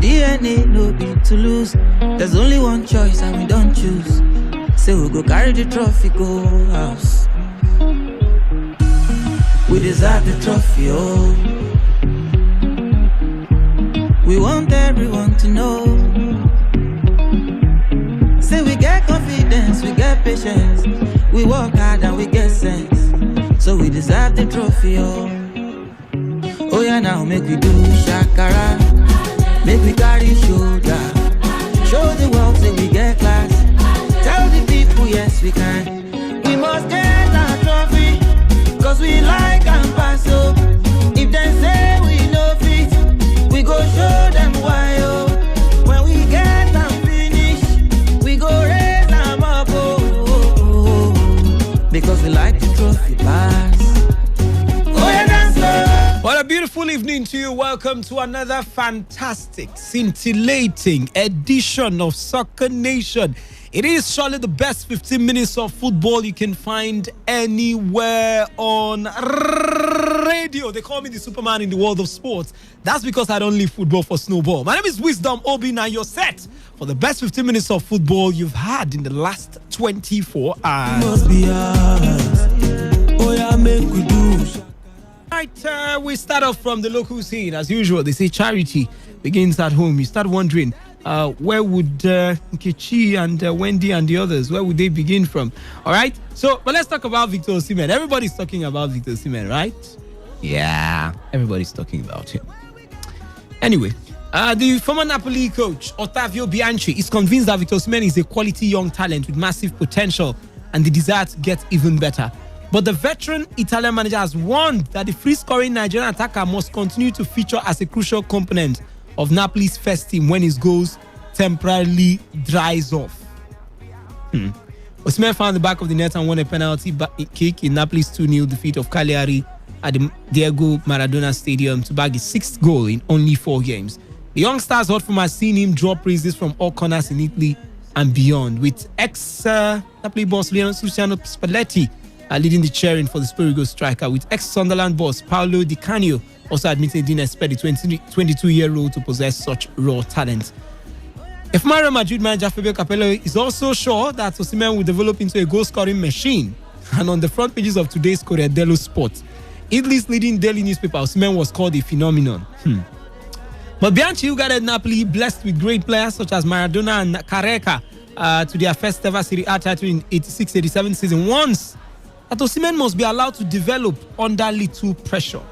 DNA no be to lose. There's only one choice and we don't choose. Say we go carry the trophy, go house. We deserve the trophy, oh. We want everyone to know. Say we get confidence, we get patience. We work hard and we get sense. So we deserve the trophy, oh. Oh yeah, now make we do shakara. Make we carry shoulder. Show the world say we get class. Tell the people yes we can. We must get our trophy. Cause we like and pass up. If they say we no fit, we go show them why, oh. When we get and finish, we go raise them up, oh. Because we like the trophy pass. Oh yeah, dance slow. What a beautiful evening to you. Welcome to another fantastic, scintillating edition of Soccer Nation. It is surely the best 15 minutes of football you can find anywhere on radio. They call me the Superman in the world of sports. That's because I don't leave football for snowball. My name is Wisdom Obi, and you're set for the best 15 minutes of football you've had in the last 24 hours. Must be ours. Oh yeah, make we do. Right, we start off from the local scene. As usual, they say charity begins at home. You start wondering, where would Nkechi and Wendy and the others, where would they begin from? All right, but let's talk about Victor Osimhen. Everybody's talking about Victor Osimhen, right? Yeah, everybody's talking about him. Anyway, the former Napoli coach, Ottavio Bianchi, is convinced that Victor Osimhen is a quality young talent with massive potential and the desire to get even better. But the veteran Italian manager has warned that the free-scoring Nigerian attacker must continue to feature as a crucial component of Napoli's first team when his goals temporarily dries off. Osimhen found the back of the net and won a penalty kick in Napoli's 2-0 defeat of Cagliari at the Diego Maradona Stadium to bag his 6th goal in only 4 games. The young stars hot from has seen him draw praises from all corners in Italy and beyond, with ex-Napoli boss Luciano Spalletti leading the cheering for the Spirigo striker, with ex-Sunderland boss Paolo Di Canio also admitting he didn't expect the 22-year-old to possess such raw talent. If Real Madrid manager Fabio Capello is also sure that Osimhen will develop into a goal-scoring machine, and on the front pages of today's Corriere dello Sport, Italy's leading daily newspaper, Osimhen was called a phenomenon. But Bianchi, who guided Napoli, blessed with great players such as Maradona and Careca to their first ever Serie A title in 86-87 season, once that Osimhen must be allowed to develop under little pressure.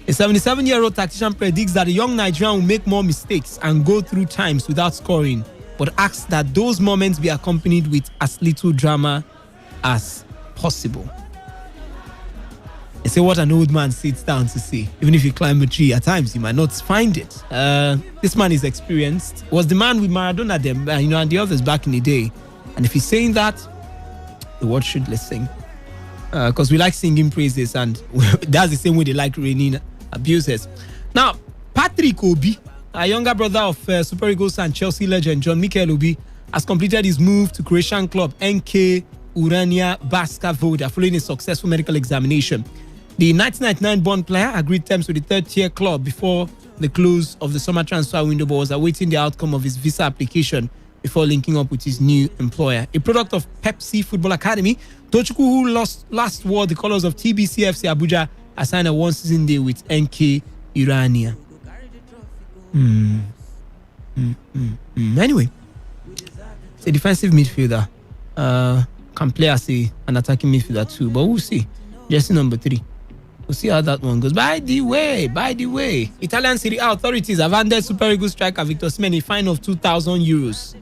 A 77-year-old tactician predicts that the young Nigerian will make more mistakes and go through times without scoring, but asks that those moments be accompanied with as little drama as possible. They say what an old man sits down to see. Even if you climb a tree, at times you might not find it. This man is experienced. Was the man with Maradona them, and the others back in the day. And if he's saying that, the world should listen. Because we like singing praises, and that's the same way they like raining abuses. Now, Patrick Obi, a younger brother of Super Eagles and Chelsea legend John Mikel Obi, has completed his move to Croatian club NK Urania Baška Voda following a successful medical examination. The 1999 born player agreed terms with the third-tier club before the close of the summer transfer window, but was awaiting the outcome of his visa application before linking up with his new employer. A product of Pepsi Football Academy, Tochukwu, who last wore the colours of TBC FC Abuja, has signed a one-season deal with NK Urania. Anyway, it's a defensive midfielder. Can play as an attacking midfielder too, but we'll see. Jersey number 3. We'll see how that one goes. By the way, Italian Serie A authorities have handed Super Eagles striker Victor Osimhen a fine of €2,000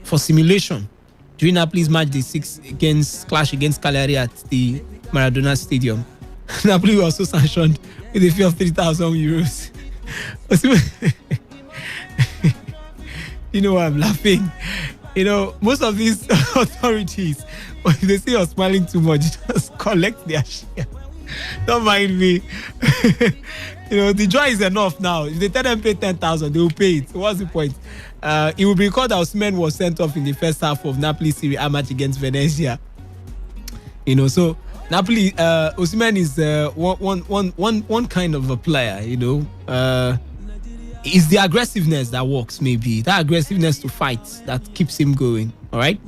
for simulation during Napoli's match day 6 clash against Cagliari at the Maradona Stadium. Napoli was also sanctioned with a fee of €3,000. You know why I'm laughing? Most of these authorities, when they say you're smiling too much, just collect their share. Don't mind me. The joy is enough now. If they tell them pay 10,000, they will pay it. So what's the point? It will be recalled that Osimhen was sent off in the first half of Napoli Serie A match against Venezia. So Napoli, Osimhen is one kind of a player. It's the aggressiveness that works, maybe. That aggressiveness to fight that keeps him going, all right?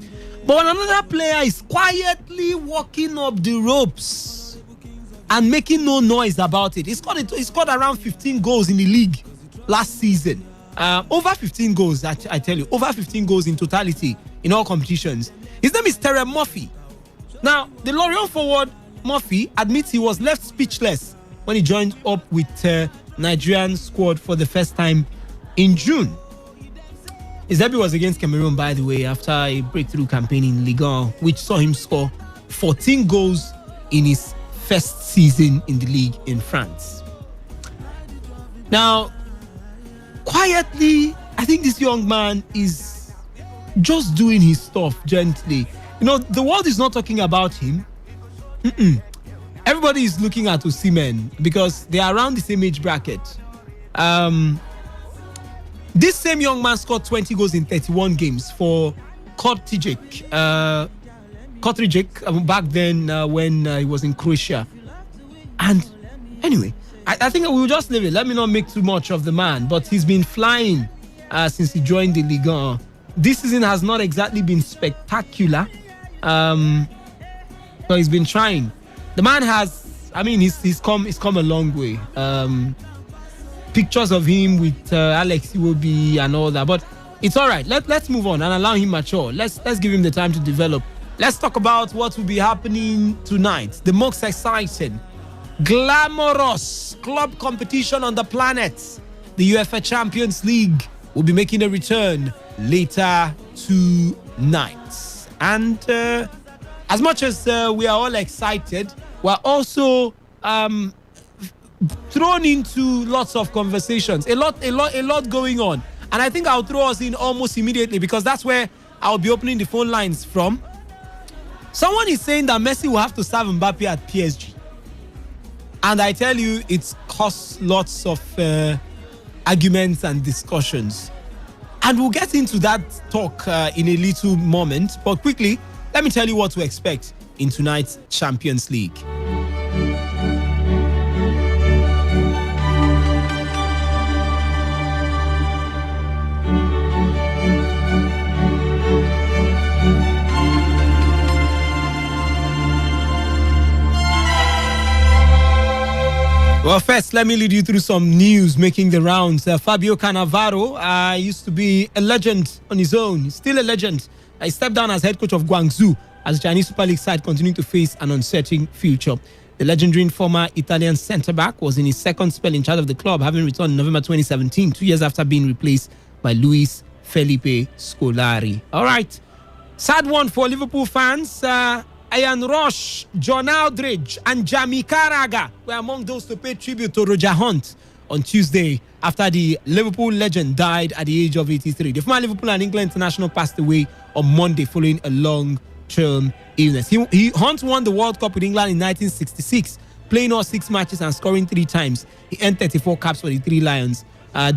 But when another player is quietly walking up the ropes and making no noise about it, he scored around 15 goals in the league last season. Over 15 goals, I tell you. Over 15 goals in totality in all competitions. His name is Terry Murphy. Now, the Lorient forward, Murphy, admits he was left speechless when he joined up with Nigerian squad for the first time in June. His debut was against Cameroon, by the way, after a breakthrough campaign in Ligue 1, which saw him score 14 goals in his first season in the league in France. Now, quietly, I think this young man is just doing his stuff gently. You know, the world is not talking about him. Everybody is looking at Osimhen because they are around the same age bracket. This same young man scored 20 goals in 31 games for Kotrijk back then when he was in Croatia. And anyway, I think we will just leave it. Let me not make too much of the man, but he's been flying since he joined the Ligue 1. This season has not exactly been spectacular, but he's been trying. The man has, I mean, he's come a long way. Pictures of him with Alex Iwobi and all that, but it's all right. Let's move on and allow him mature. Let's give him the time to develop. Let's talk about what will be happening tonight. The most exciting, glamorous club competition on the planet, the UEFA Champions League, will be making a return later tonight. And as much as we are all excited, we're also thrown into lots of conversations, a lot going on. And I think I'll throw us in almost immediately because that's where I'll be opening the phone lines from. Someone is saying that Messi will have to serve Mbappe at PSG. And I tell you, it's caused lots of arguments and discussions. And we'll get into that talk in a little moment. But quickly, let me tell you what to expect in tonight's Champions League. Well, first, let me lead you through some news making the rounds. Fabio Cannavaro used to be a legend on his own. He's still a legend. He stepped down as head coach of Guangzhou as the Chinese Super League side continuing to face an uncertain future. The legendary former Italian centre-back was in his second spell in charge of the club, having returned in November 2017, 2 years after being replaced by Luis Felipe Scolari. All right. Sad one for Liverpool fans. Ian Rush, John Aldridge, and Jamie Carragher were among those to pay tribute to Roger Hunt on Tuesday after the Liverpool legend died at the age of 83. The former Liverpool and England international passed away on Monday following a long-term illness. Hunt won the World Cup with England in 1966, playing all 6 matches and scoring 3 times. He earned 34 caps for the Three Lions.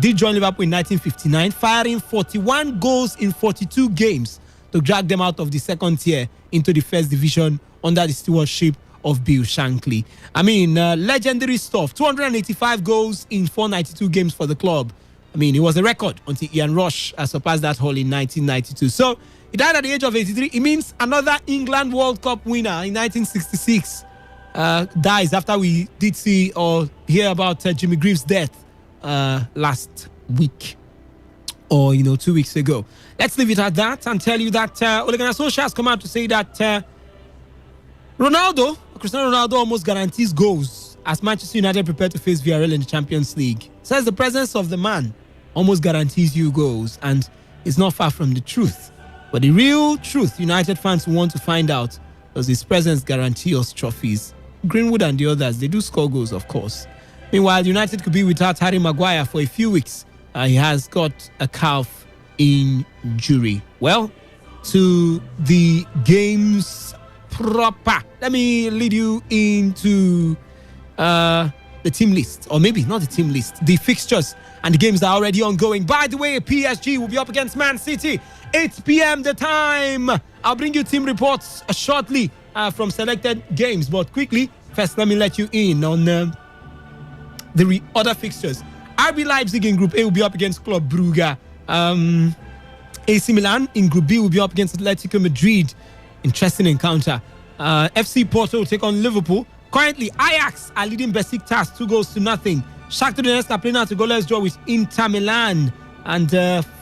Did join Liverpool in 1959, firing 41 goals in 42 games to drag them out of the second tier into the first division under the stewardship of Bill Shankly. I mean, legendary stuff. 285 goals in 492 games for the club. I mean, it was a record until Ian Rush surpassed that haul in 1992. So, he died at the age of 83. It means another England World Cup winner in 1966 dies after we did see or hear about Jimmy Greaves' death last week. Or, 2 weeks ago. Let's leave it at that and tell you that Ole Gunnar Solskjaer has come out to say that Cristiano Ronaldo almost guarantees goals as Manchester United prepare to face Villarreal in the Champions League. Says the presence of the man almost guarantees you goals, and it's not far from the truth. But the real truth United fans want to find out, does his presence guarantee us trophies? Greenwood and the others, they do score goals, of course. Meanwhile, United could be without Harry Maguire for a few weeks. He has got a calf injury. Well, to the games proper. Let me lead you into the team list, or maybe not the team list, the fixtures and the games that are already ongoing. By the way, PSG will be up against Man City, 8 p.m. the time. I'll bring you team reports shortly from selected games, but quickly, first let me let you in on the other fixtures. RB Leipzig in Group A will be up against Club Brugge. AC Milan in Group B will be up against Atletico Madrid. Interesting encounter. FC Porto will take on Liverpool. Currently, Ajax are leading Besiktas 2-0. Shakhtar Donetsk are playing out a goalless draw with Inter Milan. And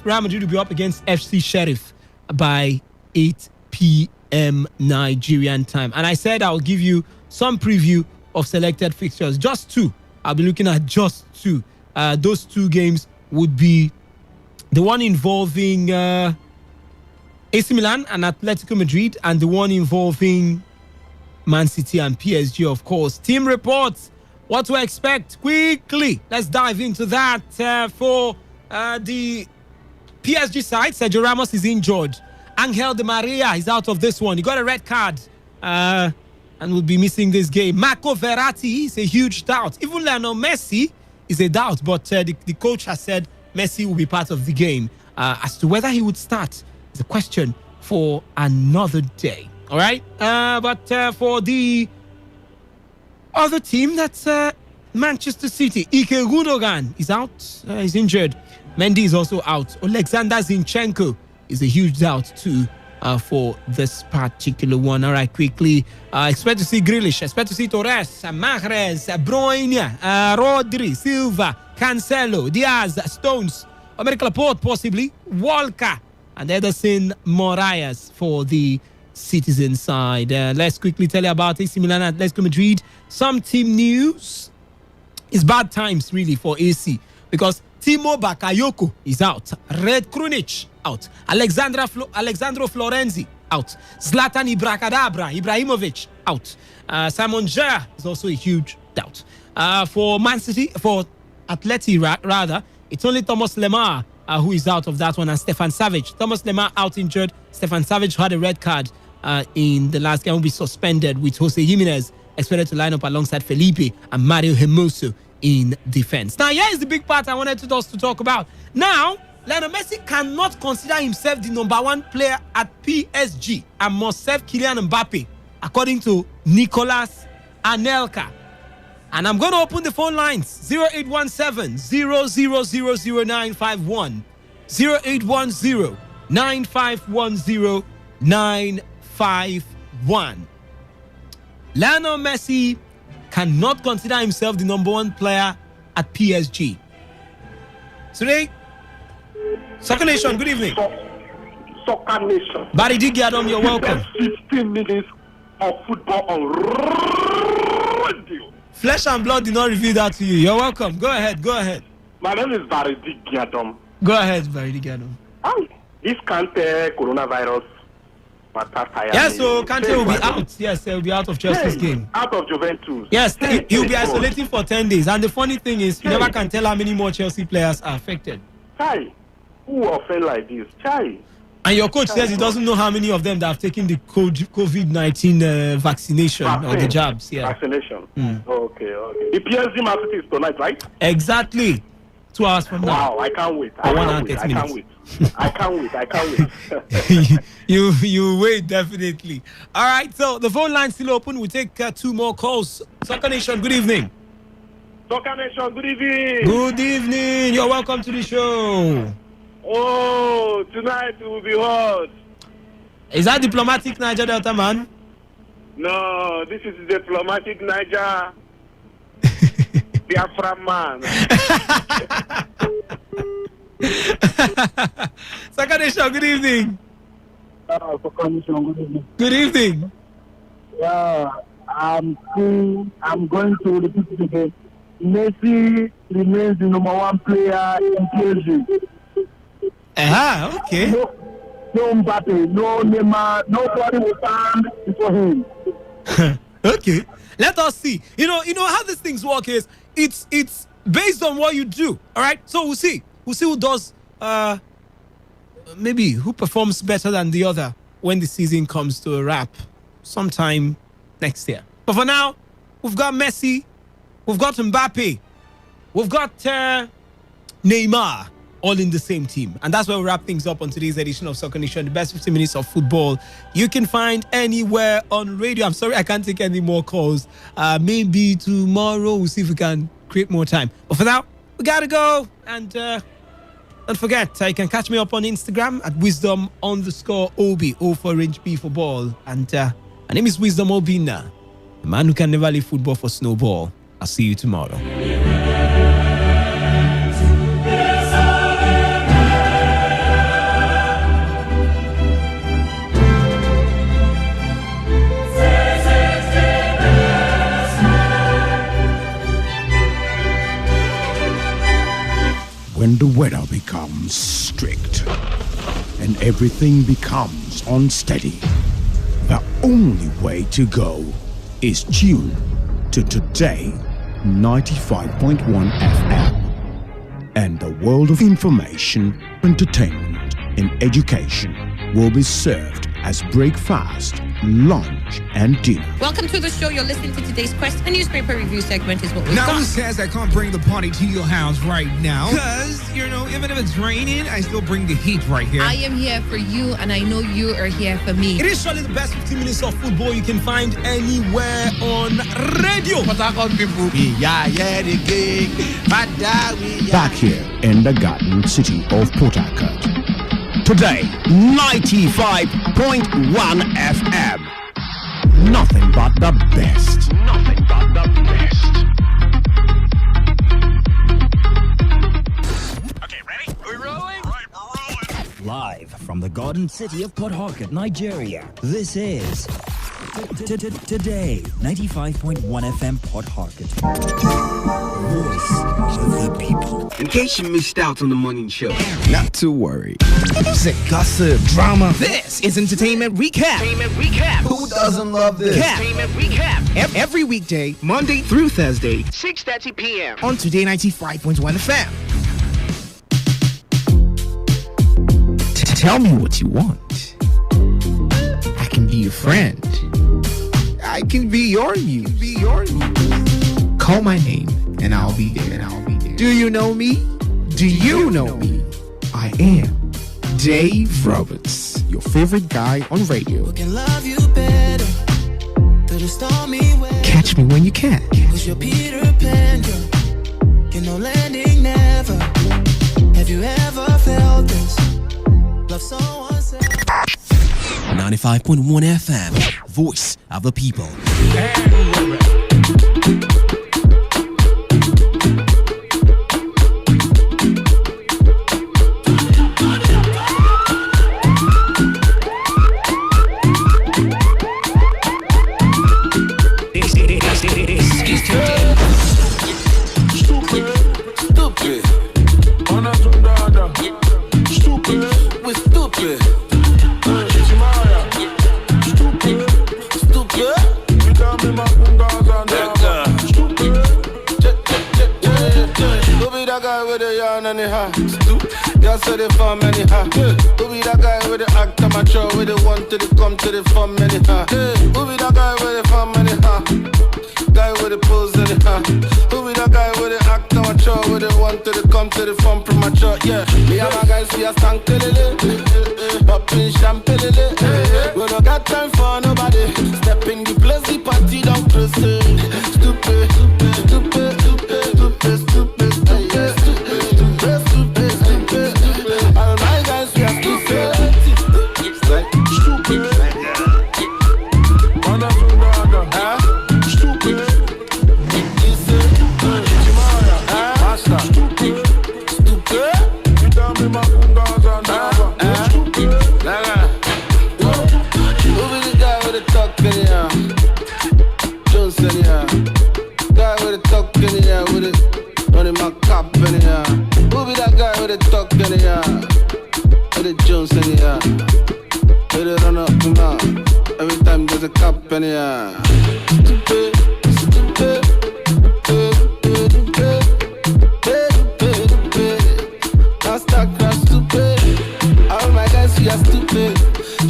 Real Madrid will be up against FC Sheriff by 8 p.m. Nigerian time. And I said I'll give you some preview of selected fixtures. Just two. I'll be looking at just two. Those two games would be the one involving AC Milan and Atletico Madrid, and the one involving Man City and PSG, of course. Team reports, what to expect quickly. Let's dive into that. For the PSG side, Sergio Ramos is injured. Angel Di Maria is out of this one. He got a red card and will be missing this game. Marco Verratti is a huge doubt. Even Lionel Messi is a doubt, but the coach has said Messi will be part of the game. As to whether he would start is a question for another day. All right? But for the other team, that's Manchester City. Ike Gundogan is out. He's injured. Mendy is also out. Alexander Zinchenko is a huge doubt too for this particular one. All right, quickly. Expect to see Grealish. Expect to see Torres, Mahrez, Bruyne, Rodri, Silva, Cancelo, Diaz, Stones, America Laporte possibly, Walker, and Ederson Moraes for the Citizen side. Let's quickly tell you about AC Milan and Atletico Madrid. Some team news. It's bad times really for AC because Timo Bakayoko is out. Red Krunic out. Alexandro Florenzi out. Zlatan Ibrahimovic out. Simon Kjaer is also a huge doubt. For Man City, for Atleti rather, it's only Thomas Lemar who is out of that one, and Stefan Savic. Thomas Lemar out injured. Stefan Savic had a red card in the last game, will be suspended, with Jose Jimenez expected to line up alongside Felipe and Mario Hermoso in defense. Now, here is the big part I wanted us to talk about. Now, Lionel Messi cannot consider himself the number one player at PSG and must serve Kylian Mbappe, according to Nicolas Anelka. And I'm going to open the phone lines. 0817 0000951, 0810 9510 951. Lionel Messi cannot consider himself the number one player at PSG. Today, Soccer Nation, good evening. Soccer Nation. Barry Digiadom, you're welcome. 15 minutes of football on radio. Flesh and blood did not reveal that to you. You're welcome. Go ahead. My name is Barry Digiadom. Go ahead, Barry Digiadom. This Kante coronavirus. Yes, so Kante will be out. Yes, he will be out of Chelsea's game. Out of Juventus. Yes, he will be isolating for 10 days. And the funny thing is, you never can tell how many more Chelsea players are affected. Chai, who offend like this? Chai. And your coach says he doesn't know how many of them that have taken the COVID-19 vaccination or the jabs. Yeah. Vaccination. Okay. The PSG match is tonight, right? Exactly. 2 hours from now. Wow, I can't wait. I can't wait. I can't wait. You wait, definitely. All right, so the phone line's still open. We'll take 2 more calls. Soccer Nation, good evening. Soccer Nation, good evening. Good evening. You're welcome to the show. Oh, tonight it will be hot. Is that Diplomatic Niger Delta, man? No, this is Diplomatic Niger. Biafra man. Soccer Nation, good evening. Soccer Nation, good evening. Good evening. Yeah, I'm going to repeat it again. Messi remains the number one player in PSG. Okay. No Mbappe, no Neymar, nobody will stand before him. Okay. Let us see. You know how these things work is it's based on what you do. All right. So we'll see. We'll see who does maybe who performs better than the other when the season comes to a wrap sometime next year. But for now, we've got Messi, we've got Mbappe, we've got Neymar, all in the same team. And that's where we wrap things up on today's edition of Soccer Nation, the best 15 minutes of football you can find anywhere on radio. I'm sorry I can't take any more calls. Maybe tomorrow we'll see if we can create more time. But for now, we gotta go. And don't forget, you can catch me up on Instagram at wisdom_OB, O for Range, B for ball. And my name is Wisdom Obina, the man who can never leave football for snowball. I'll see you tomorrow. When the weather becomes strict and everything becomes unsteady, the only way to go is tune to Today 95.1 FM. And the world of information, entertainment, and education will be served as breakfast, lunch, and dinner. Welcome to the show. You're listening to today's Quest. A newspaper review segment is what we've now got. who says I can't bring the party to your house right now? Because, even if it's raining, I still bring the heat right here. I am here for you, and I know you are here for me. It is surely the best 15 minutes of football you can find anywhere on radio. Back here in the Garden City of Port Harcourt. Today, 95.1 FM. Nothing but the best. Nothing but the best. Okay, ready? Are we rolling? All right, we're rolling. Live from the Garden City of Port Harcourt, Nigeria. This is Today 95.1 FM Port Harcourt. Voice of the people. In case you missed out on the morning show, Not to worry. Music, gossip, drama. This is Entertainment Recap. who doesn't love this? Every weekday, Monday through Thursday, 6:30 p.m. on Today 95.1 FM. Tell me what you want. I can be your friend. I can be your muse. Call my name and I'll be there. Do you know me? Do you know me? I am Dave Roberts, your favorite guy on radio. Can love you better through the stormy weather. Catch me when you can. Cause you're Peter Pan, you know landing never. Have you ever felt this? Love someone said 95.1 FM, voice of the people. Y'all said it for many, huh? Who be that guy with the act amateur, with the one to the come to the for many, huh? Who be that guy with the for many, huh? Guy with the pose in it, huh? Who be that guy with the act amateur, with the one to the come to the fun premature, yeah. Me and my guys, we are stank till it, popping champagne, we don't got time for nobody. Step in the place, the party don't proceed. Stupid, stupid, stupid, stupid, stupid, stupid, stupid, stupid, stupid. All my guys, we are stupid. Stupid. Stupid. Listen. Master. Stupid. Stupid. You tell me my kungas and stupid. Who be the guy with the talk in here? Johnson here. Guy with the talk in here with it. Running my cop in here. Who be that guy with the talk in here? With the Johnson here. With it run up to now. Every time there's a cop in here. Stupid. Stupid. Masterclass stupid. All my guys, you are stupid.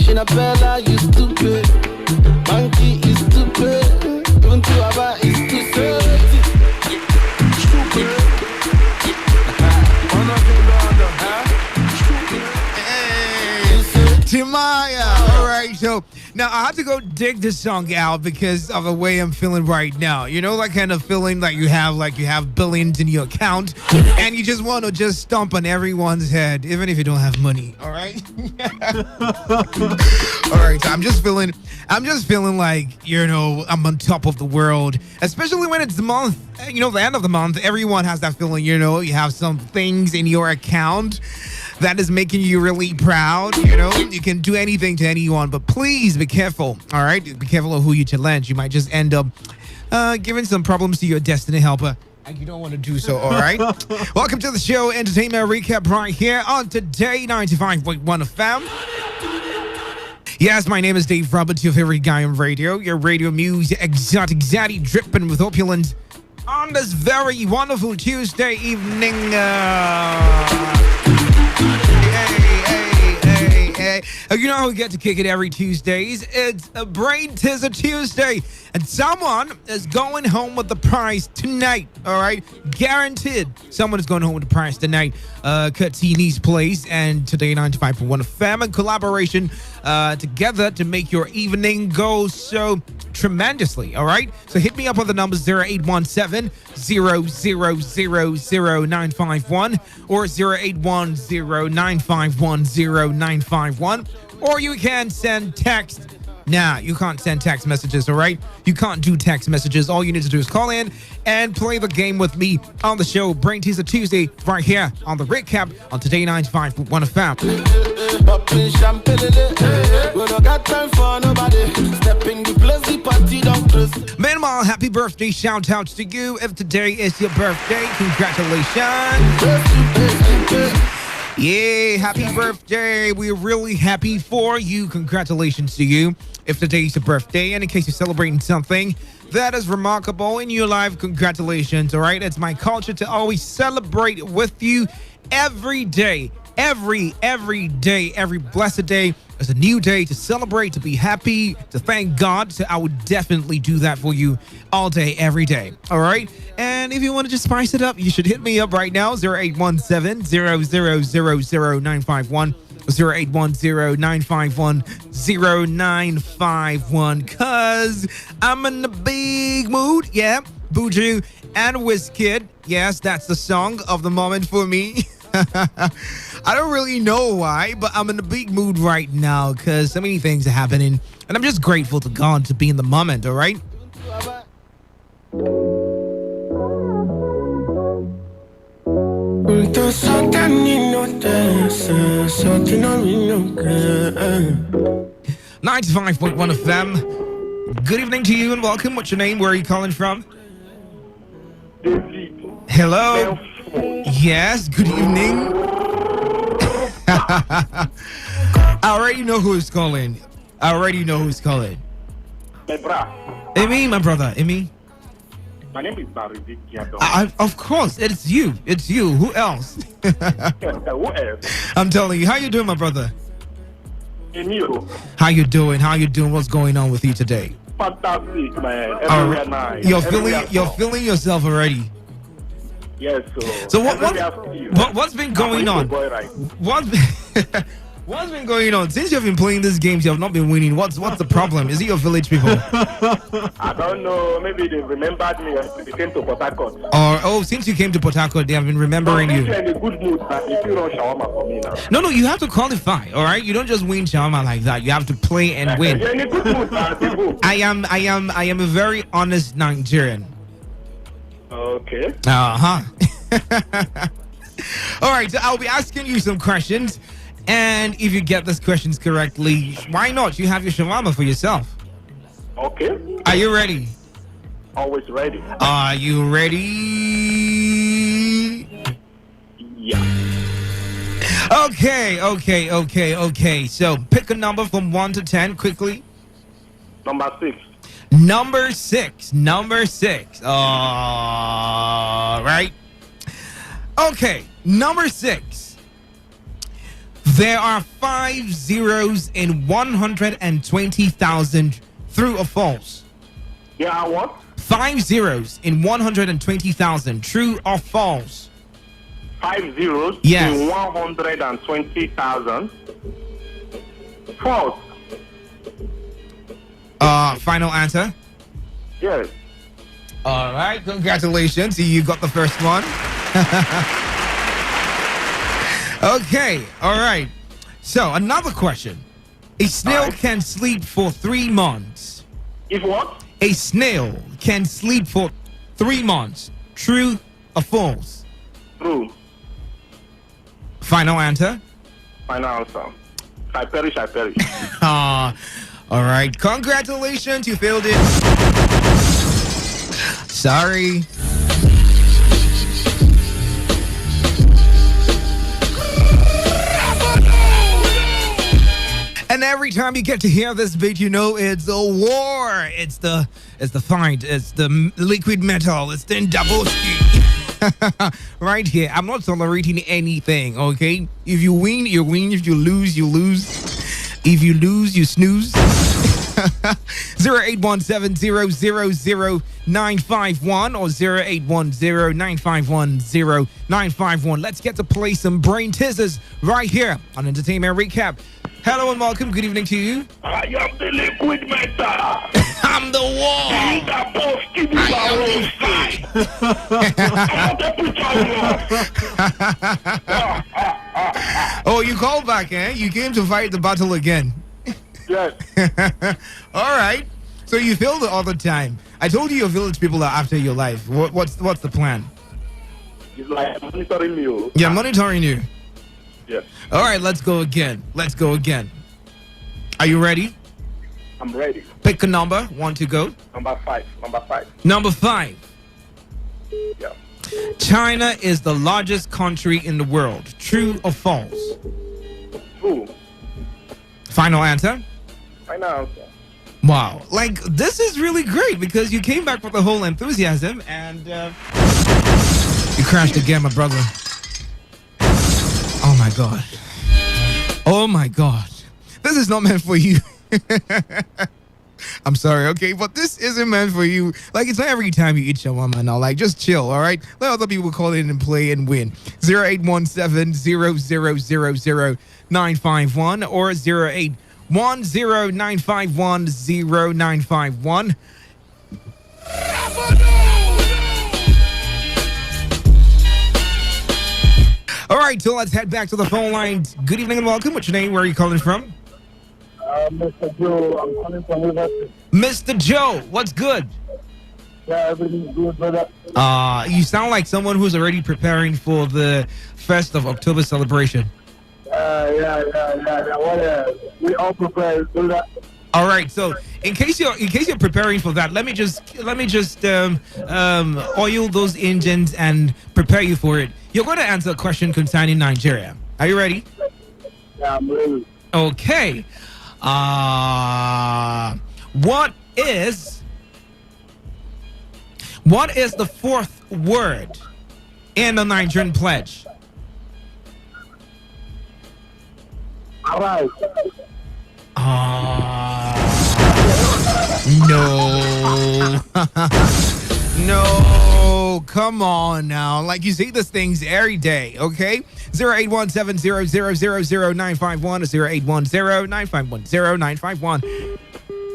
Shinabella, you stupid. Monkey is stupid. Even Tuaba is stupid. Stupid. Timaya. All right, so now I had to go dig this song out because of the way I'm feeling right now. You know, that kind of feeling that you have billions in your account, and you just want to just stomp on everyone's head, even if you don't have money. All right. All right. So I'm just feeling like, you know, I'm on top of the world, especially when it's the month. You know, the end of the month, everyone has that feeling. You know, you have some things in your account that is making you really proud. You know, you can do anything to anyone, but please be careful. All right, be careful of who you challenge. You might just end up giving some problems to your destiny helper, and you don't want to do so. All right. Welcome to the show, Entertainment Recap, right here on Today 95.1 FM. Yes, my name is Dave Roberts, your favorite guy on radio. Your radio music, exotic zaddy, dripping with opulence on this very wonderful Tuesday evening. Hey. You know how we get to kick it every Tuesdays? It's a Brain Teaser Tuesday, and someone is going home with the prize tonight. All right, guaranteed. Someone is going home with the prize tonight. Katini's Place and Today 95.1 FM in collaboration together to make your evening go so tremendously. All right, so hit me up on the numbers 0817-0000951 or 0810-951-0951, or you can send text. Nah, you can't send text messages, all right? You can't do text messages. All you need to do is call in and play the game with me on the show. Brain Teaser Tuesday, right here on the Recap on Today 95.1 FM. Meanwhile, happy birthday shout outs to you. If today is your birthday, congratulations. Yeah, happy birthday. We're really happy for you. Congratulations to you. If today's your birthday, and in case you're celebrating something that is remarkable in your life, congratulations, all right? It's my culture to always celebrate with you every day. Every day, every blessed day is a new day to celebrate, to be happy, to thank God. So I would definitely do that for you all day, every day. All right. And if you want to just spice it up, you should hit me up right now. 0817-0000951. 0810-951-0951. Cause I'm in the big mood. Yeah. Buju and Wizkid. Yes, that's the song of the moment for me. I don't really know why, but I'm in a big mood right now because so many things are happening, and I'm just grateful to God to be in the moment, all right? .1 FM. Good evening to you and welcome. What's your name? Where are you calling from? Hello. Yes, good evening. I already know who's calling. Amy, my brother. Amy. My name is Baridi. Of course, it's you. Who else? Who else? I'm telling you. How you doing, my brother? Emilio. How you doing? What's going on with you today? Fantastic, man. Right. Nice. You're feeling yourself already. Yes, so what's been going on? What's been going on? Since you've been playing these games, you have not been winning. What's the problem? Is it your village people? I don't know. Maybe they remembered me when they came to Port Harcourt. Since you came to Port Harcourt, they have been remembering you. You're in a good mood, if you run shawarma for me now. No, you have to qualify, all right? You don't just win shawarma like that. You have to play and win. You're in a good mood, I am a very honest Nigerian. Okay. All right, so I'll be asking you some questions, and if you get these questions correctly, why not? You have your shawarma for yourself. Okay. Are you ready? Always ready. Are you ready? Yeah. Okay. So pick a number from 1 to 10 quickly. Number 6. Number six. All right. Okay. Number 6. There are 5 zeros in 120,000. True or false? Yeah, what? 5 zeros in 120,000. True or false? 5 zeros yes. in 120,000. False. Final answer? Yes. All right, congratulations. You got the first one. Okay, all right. So, another question. A snail can sleep for 3 months. If what? A snail can sleep for 3 months. True or false? True. Final answer? Final answer. I perish, I perish. All right. Congratulations. You failed it. Sorry. And every time you get to hear this beat, you know it's a war. It's the fight. It's the liquid metal. It's the double right here. I'm not tolerating anything, okay? If you win, you win. If you lose, you lose. If you lose, you snooze. 0817-000-951 or 0810-951-0951. Let's get to play some brain teasers right here on Entertainment Recap. Hello and welcome. Good evening to you. I am the liquid metal. I'm the wall. I am Oh, you called back, eh? You came to fight the battle again. Yes. All right. So you failed it all the time. I told you your village people are after your life. What's the plan? It's like monitoring you. Yeah, monitoring you. Yes. All right, let's go again. Let's go again. Are you ready? I'm ready. Pick a number. 1 to go. Number 5. Number 5. Yeah. China is the largest country in the world. True or false? True. Final answer? Final answer. Wow. Like, this is really great because you came back with the whole enthusiasm and you crashed again, my brother. Oh my God. Oh my God. This is not meant for you. I'm sorry, okay? But this isn't meant for you. Like, it's not every time you eat shawarma now. Like, just chill, all right? Let other people call in and play and win. 0817-000-951 or 0810-951-0951. All right, so let's head back to the phone lines. Good evening and welcome. What's your name? Where are you calling from? Mr. Joe, I'm calling from Liverpool. Mr. Joe, what's good? Yeah, everything's good, brother. You sound like someone who's already preparing for the 1st of October celebration. Yeah. Well, we all prepare, brother. All right, so in case you're preparing for that, let me just oil those engines and prepare you for it. You're going to answer a question concerning Nigeria. Are you ready? Yeah, I'm ready. Okay. What is the 4th word in the Nigerian pledge? All right. No. No, come on now. Like, you see these things every day, okay? 0817-000-951 or 0810-951-0951.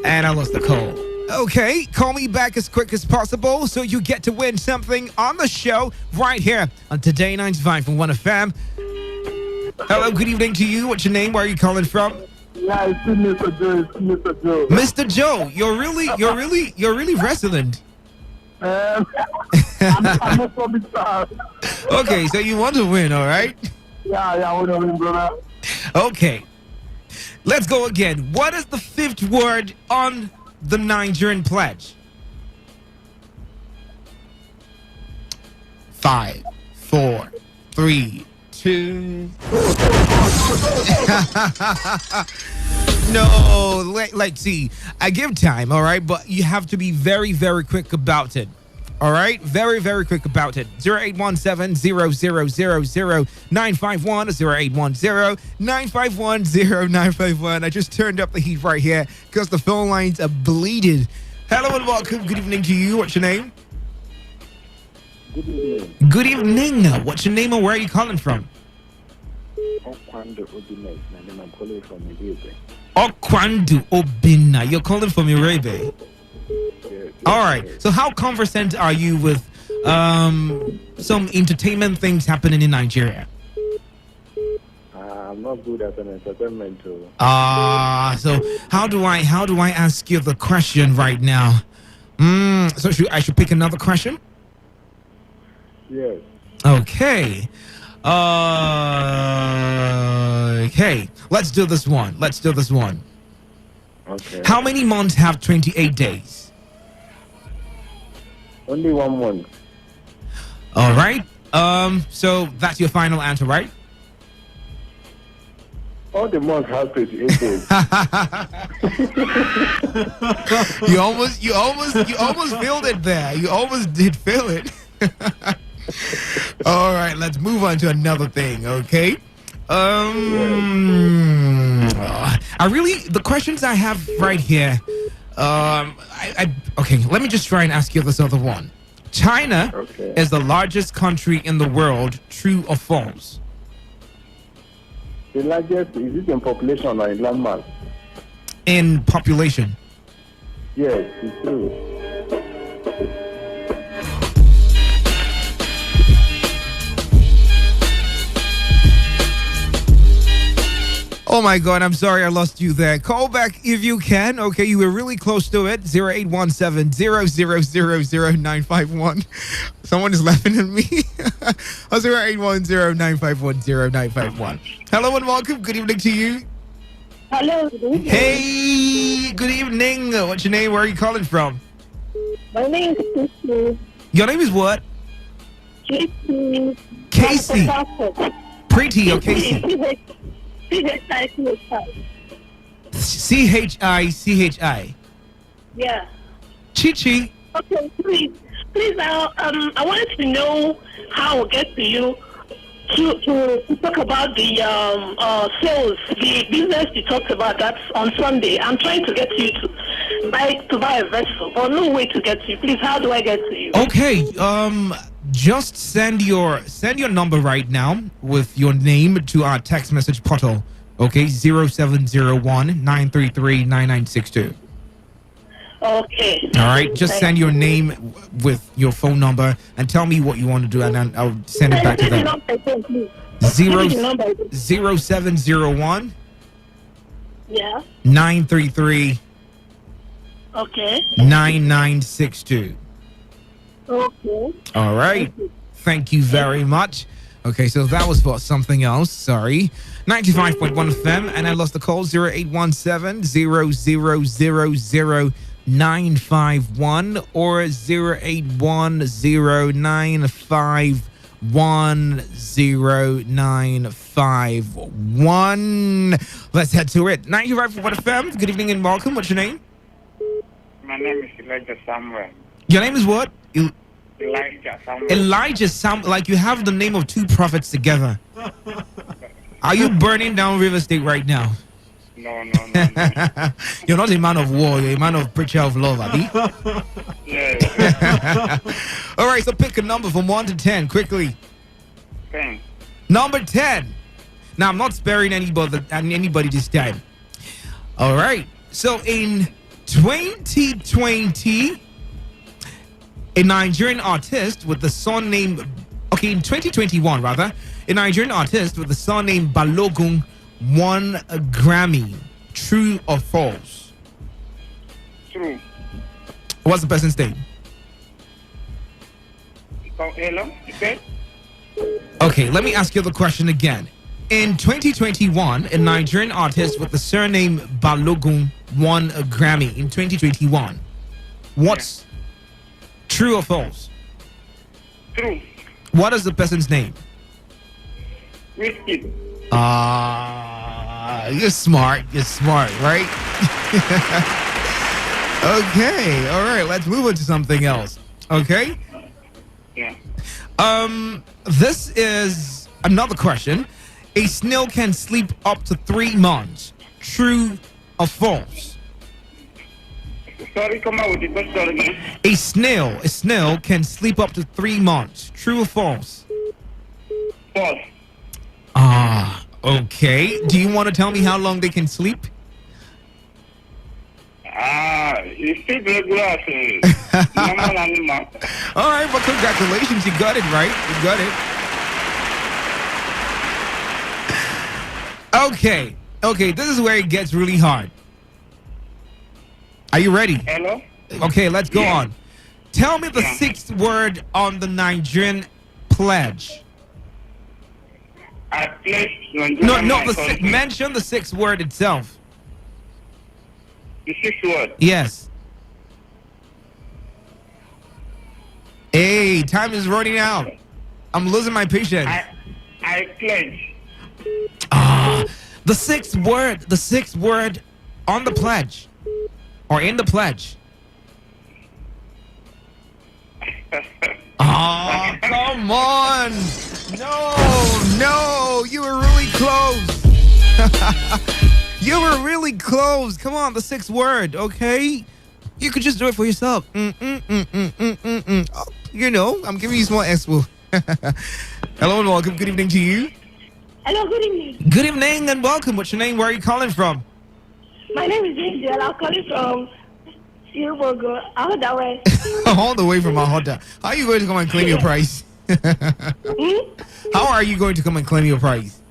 And I lost the call. Okay, call me back as quick as possible so you get to win something on the show right here on Today 95.1fm. Hello, good evening to you. What's your name? Where are you calling from? Yeah, it's Mr. Joe. Mr. Joe, you're really resilient. I'm not from the start. Okay, so you want to win, all right? Yeah, I want to win, brother. Okay. Let's go again. What is the 5th word on the Nigerian pledge? 5, 4, 3, 2. No, see, I give time, all right? But you have to be very, very quick about it. All right? Very, very quick about it. 0817-000-951 or 0810-951-0951. I just turned up the heat right here because the phone lines are bleeded. Hello and welcome. Good evening to you. What's your name? Good evening. Good evening. What's your name and where are you calling from? I'm calling from Nigeria. Okwandu Obina. You're calling from Irebe. Yes. All right. So how conversant are you with some entertainment things happening in Nigeria? I'm not good at an entertainment too. So how do I ask you the question right now? So I should pick another question? Yes. Okay. Okay. Let's do this one. Okay. How many months have 28 days? Only 1 month. All right. So that's your final answer, right? All the months have 28 days. You almost filled it there. You almost did fill it. All right, let's move on to another thing, okay? The questions I have right here. Okay, let me just try and ask you this other one. China is the largest country in the world. True or false? The largest, is it in population or in landmass? In population. Yes, it's true. Oh my God, I'm sorry I lost you there. Call back if you can. Okay, you were really close to it. 0817-0000951. Someone is laughing at me. 0810-951-0951. Hello and welcome. Good evening to you. Hello. Good evening. Hey, good evening. What's your name? Where are you calling from? My name is Casey. Your name is what? Casey. Casey. Pretty or Casey? C-H-I-C-H-I. Yeah. Chichi. Okay, please, I wanted to know how I'll get to you to talk about the sales, the business you talked about. That's on Sunday. I'm trying to get you to buy a vessel, or no way to get to you. Please, how do I get to you? Okay. Just send your number right now with your name to our text message portal. Okay, 0701-933-9962. Okay. All right, just send your name with your phone number and tell me what you want to do, and then I'll send it back to them. 0701. Yeah. 933. Okay. 9962. Okay. All right. Thank you very much. Okay, so that was for something else. Sorry. 95.1 FM, and I lost the call. 0817-0000951 or 0810-951-0951. Let's head to it. 95.1 FM. Good evening and welcome. What's your name? My name is Elijah Samuel. Your name is what? Elijah Samuel. Elijah Samuel. Like you have the name of two prophets together. Are you burning down River State right now? No. You're not a man of war. You're a man of preacher of love, Abi. Yes. All right, so pick a number from 1 to 10 quickly. 10. Number 10. Now, I'm not sparing anybody this time. All right. So in 2020, a Nigerian artist with the surname, in 2021 rather, a Nigerian artist with the surname Balogun won a Grammy. True or false? True. What's the person's name? Hello? You said? Okay, let me ask you the question again. In 2021, a Nigerian artist with the surname Balogun won a Grammy in 2021. What's true or false? True. What is the person's name? Whiskey. You're smart, right? Okay, all right, let's move on to something else. Okay? Yeah. This is another question. A snail can sleep up to 3 months. True or false? Sorry, come out with the question again. A snail can sleep up to 3 months. True or false? False. Okay. Do you want to tell me how long they can sleep? It's still regular. Normal animal. All right, well, congratulations. You got it right. You got it. Okay, this is where it gets really hard. Are you ready? Hello? Okay, let's go on. Tell me the sixth word on the Nigerian pledge. I pledge No, mention the sixth word itself. The sixth word. Yes. Hey, time is running out. I'm losing my patience. I pledge. The sixth word on the pledge. Or in the pledge. Oh, come on. No, you were really close. You were really close. Come on, the sixth word, okay? You could just do it for yourself. Oh, you know, I'm giving you small expo. Hello and welcome. Good evening to you. Hello, good evening. Good evening and welcome. What's your name? Where are you calling from? My name is Angel. I'm calling from Silvergo, Ahoda West. All the way from Ahoda. How are you going to come and claim your prize? How are you going to come and claim your prize?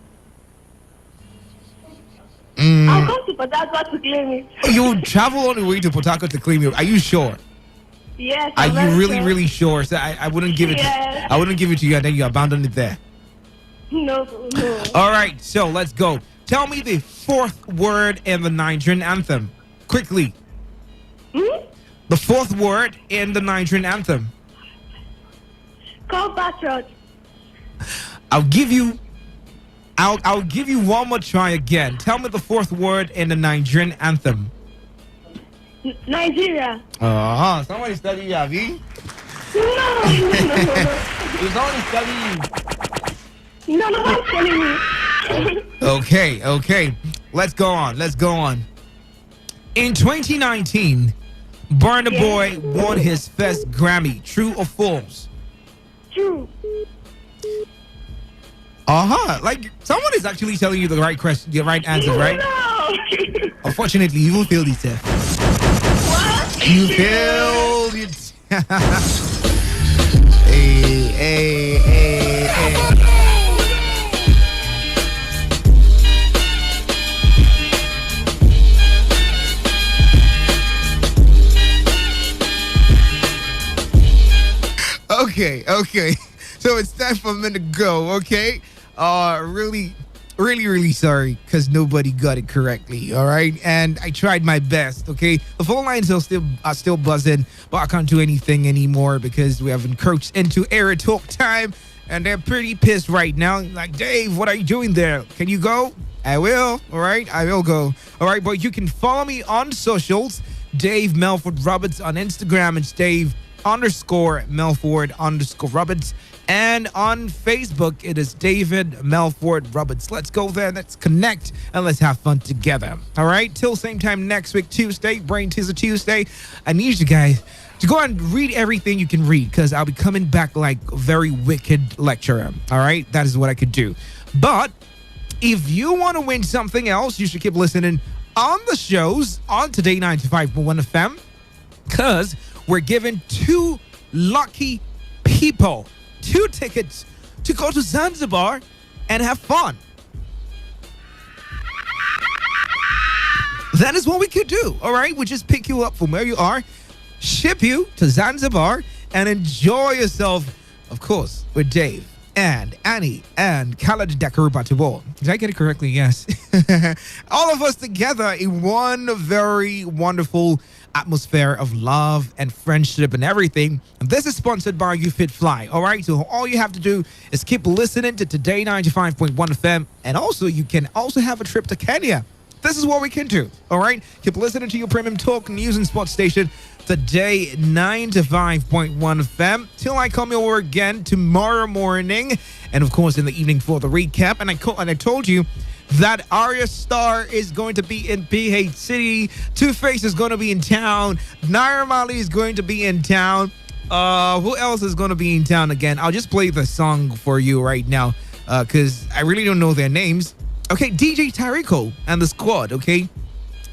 I'll come to Port Harcourt to claim it. You will travel all the way to Port Harcourt to claim your. Are you sure? Yes. Are you really sure? So I wouldn't give it. Yes. I wouldn't give it to you and then you abandon it there. No. All right, so let's go. Tell me the fourth word in the Nigerian anthem. Quickly. The fourth word in the Nigerian anthem. Compatriot. I'll give you one more try again. Tell me the fourth word in the Nigerian anthem. Nigeria. Somebody study Yavi. No. It's only studying you. No one's telling me. Okay. Let's go on. In 2019, Burna Boy won his first Grammy. True or false? True. Like someone is actually telling you the right question, the right answer, right? No. Unfortunately, you failed it, sir. What? You failed it. Hey. Okay. So it's time for me to go, okay? Really sorry because nobody got it correctly, all right? And I tried my best, okay? The phone lines are still buzzing, but I can't do anything anymore because we have encroached into Era Talk time, and they're pretty pissed right now. Like, Dave, what are you doing there? Can you go? I will, all right? I will go. All right, but you can follow me on socials, Dave Melford Roberts on Instagram. It's Dave_Melford_Roberts. And on Facebook, it is David Melford Roberts. Let's go there. Let's connect and let's have fun together. All right. Till same time next week, Tuesday, Brain Teaser Tuesday. I need you guys to go and read everything you can read because I'll be coming back like a very wicked lecturer. All right. That is what I could do. But if you want to win something else, you should keep listening on the shows on Today95.1 FM because we're giving 2 lucky people 2 tickets to go to Zanzibar and have fun. That is what we could do, all right? We just pick you up from where you are, ship you to Zanzibar, and enjoy yourself, of course, with Dave and Annie and Khaled Dakarubatabo. Did I get it correctly? Yes. All of us together in one very wonderful atmosphere of love and friendship and everything. And this is sponsored by You Fit Fly. All right. So all you have to do is keep listening to Today 95.1 FM. And also you can also have a trip to Kenya. This is what we can do. All right. Keep listening to your premium talk news and sports station Today 95.1 FM till I come over again tomorrow morning. And of course in the evening for the recap. And I told you that Arya Star is going to be in PH City. Two-Face is going to be in town. Naira Marley is going to be in town. Who else is going to be in town again? I'll just play the song for you right now because I really don't know their names. Okay, DJ Tariko and the squad, okay?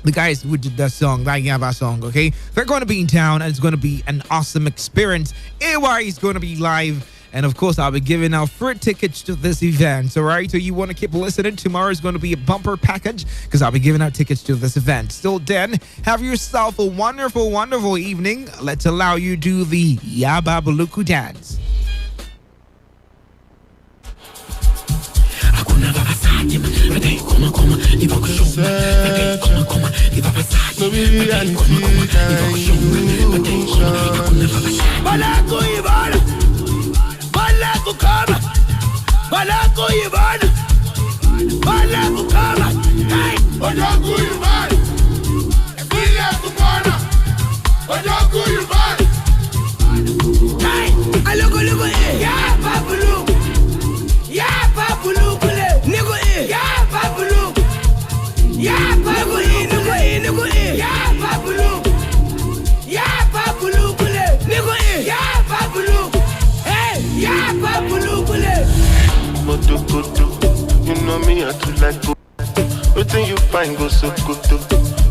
the guys who did that song, that Yaba song, okay? They're going to be in town and it's going to be an awesome experience. AY is going to be live. And of course, I'll be giving out free tickets to this event, all right? So you want to keep listening. Tomorrow is going to be a bumper package because I'll be giving out tickets to this event. Still then, have yourself a wonderful, wonderful evening. Let's allow you do the Yaba Buluku dance. Balaku kama, Balaku Ivan, Balaku kama, hey, Balaku Ivan, Balaku kama, Balaku Ivan, hey, alogo yeah, Babulu, yeah, Babulu, Nigo yeah, Babulu, yeah, Babulu, yeah, Babulu, yeah, Babulu, Nigo yeah, Babulu. Yeah, Babulu Bule. Moto Koto, you know me, I do like go. Everything you find go so good.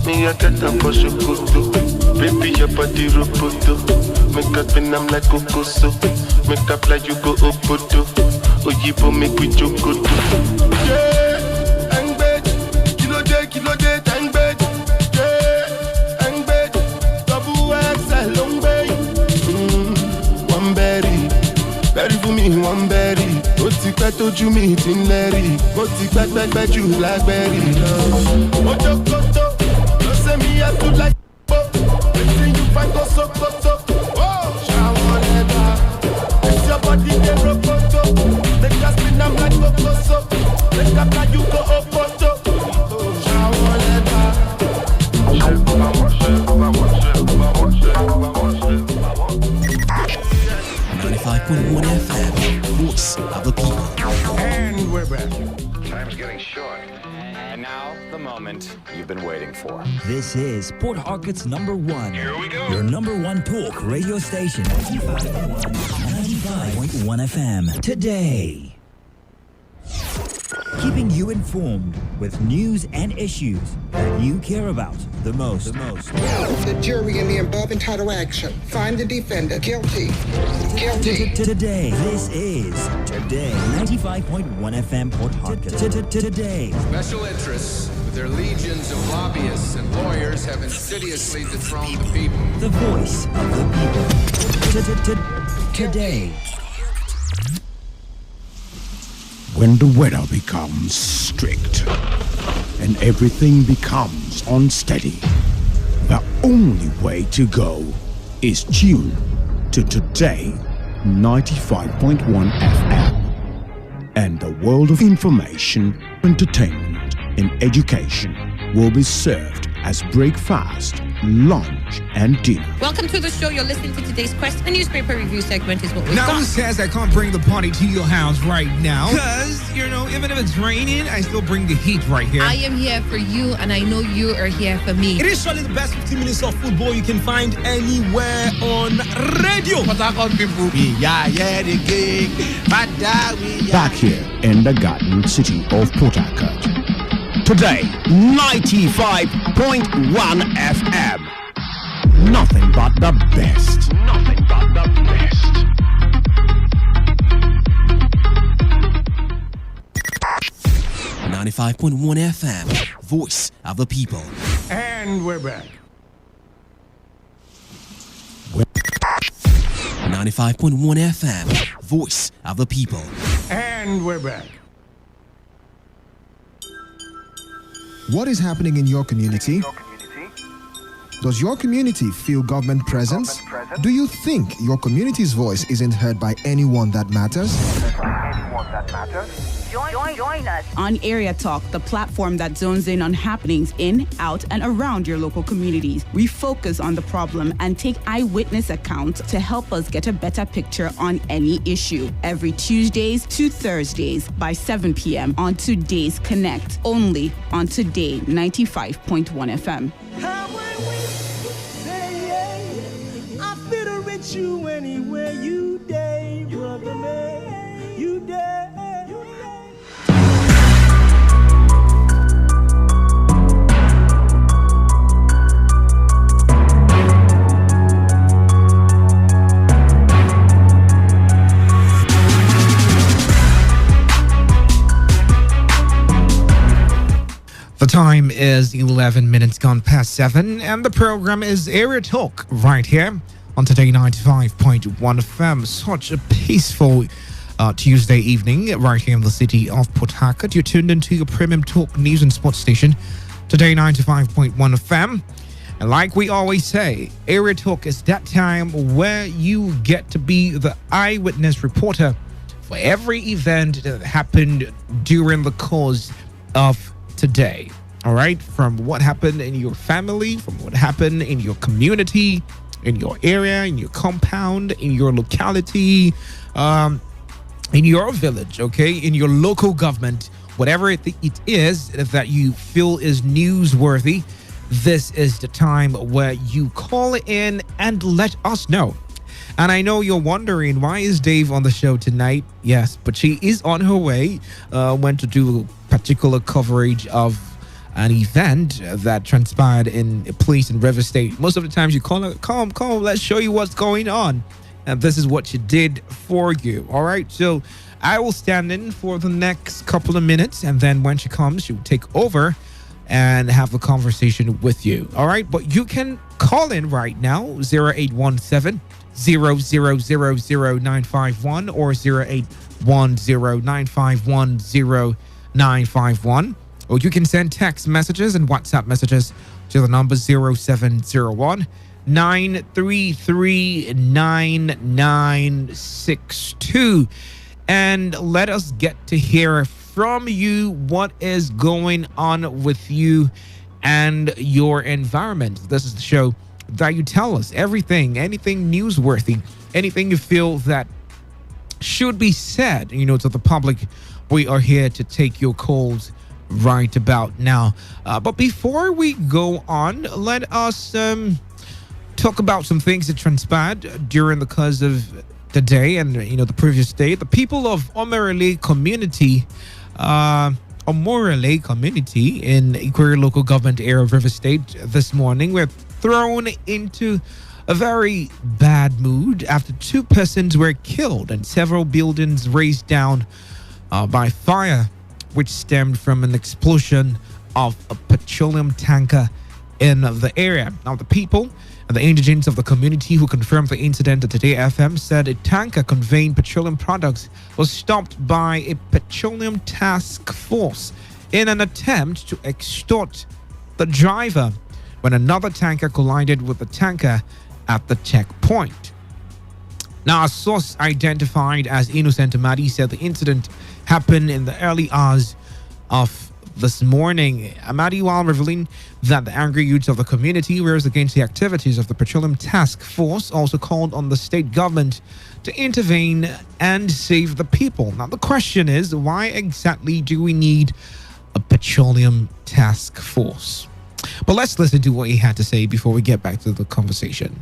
Me, I get up for Shokoto. Baby, your body roboto. Make up and I'm like Kokoso. Make up like you go Opoto. Oyibo make we Jokoto. Yeah, and bed. Kilo day, tang bed. Yeah, and bed. Double XL, long bay. One berry. Berry for me, one berry. Ó ti pẹ́ tójú mi ti ń lẹ́rì. Ó ti pẹ́ jù lágbẹ́rì lọ. Ojo koto, ló ṣe mi yẹ tó like po. Wetin you find go sokoto. Ṣàwọn lẹ́gbà. It's your body dey rokoto. Make us spin am like kokoso. Make up like you go opoto. Ṣàwọn lẹ́gbà. 95.1 FM, voice of the people. And we're back. Time's getting short. And now, the moment you've been waiting for. This is Port Harcourt's number one. Here we go. Your number one talk radio station. 95.1 FM. Today. Keeping you informed with news and issues that you care about the most. The jury in the above entitled action. Find the defendant guilty. Today. This is Today. 95.1 FM Port Harcourt. Today. Special interests with their legions of lobbyists and lawyers have insidiously dethroned the people. The voice of the people. Today. When the weather becomes strict and everything becomes unsteady, the only way to go is tune to Today 95.1 FM. And the world of information, entertainment, and education will be served as breakfast, lunch, and dinner. Welcome to the show. You're listening to today's Quest. A newspaper review segment is what we've now, got. who says I can't bring the party to your house right now? Because, even if it's raining, I still bring the heat right here. I am here for you, and I know you are here for me. It is surely the best 15 minutes of football you can find anywhere on radio. the gig. Back here in the Garden City of Port Harcourt. Today, 95.1 FM. Nothing but the best. 95.1 FM, voice of the people. And we're back. 95.1 FM, voice of the people. And we're back. What is happening in your community? Does your community feel government presence? Do you think your community's voice isn't heard by anyone that matters? Join us on Area Talk, the platform that zones in on happenings in, out, and around your local communities. We focus on the problem and take eyewitness accounts to help us get a better picture on any issue. Every Tuesdays to Thursdays by 7 p.m. on Today's Connect, only on Today 95.1 FM. I fit with you anywhere you day, brother man, you day. The time is 11 minutes gone past 7, and the program is Area Talk right here on Today 95.1 FM. Such a peaceful Tuesday evening right here in the city of Port Harcourt. You're tuned into your premium talk news and sports station, Today 95.1 FM. And like we always say, Area Talk is that time where you get to be the eyewitness reporter for every event that happened during the course of today. All right, from what happened in your family, from what happened in your community, in your area, in your compound, in your locality, in your village, okay, in your local government, whatever it is that you feel is newsworthy. This is the time where you call in and let us know. And I know you're wondering, why is Dave on the show tonight? Yes, but she is on her way. Went to do particular coverage of an event that transpired in a place in River State. Most of the times you call her, come, let's show you what's going on. And this is what she did for you. All right, so I will stand in for the next couple of minutes, and then when she comes, she will take over and have a conversation with you. All right, but you can call in right now, 0817 0000951 or 081095100951. Or you can send text messages and WhatsApp messages to the number 0701 933 9962 and let us get to hear from you what is going on with you and your environment. This is the show that you tell us anything newsworthy, anything you feel that should be said, to the public. We are here to take your calls right about now. But before we go on, let us talk about some things that transpired during the course of the day and the previous day. The people of Omorele community in Equerry local government area of River State this morning were thrown into a very bad mood after 2 persons were killed and several buildings razed down by fire, which stemmed from an explosion of a petroleum tanker in the area. Now, the people and the indigents of the community who confirmed the incident at Today FM said a tanker conveying petroleum products was stopped by a petroleum task force in an attempt to extort the driver when another tanker collided with the tanker at the checkpoint. Now, a source identified as Innocent Amadi said the incident happened in the early hours of this morning. Amadi, while revealing that the angry youths of the community rose against the activities of the Petroleum Task Force, also called on the state government to intervene and save the people. Now, the question is, why exactly do we need a Petroleum Task Force? But let's listen to what he had to say before we get back to the conversation.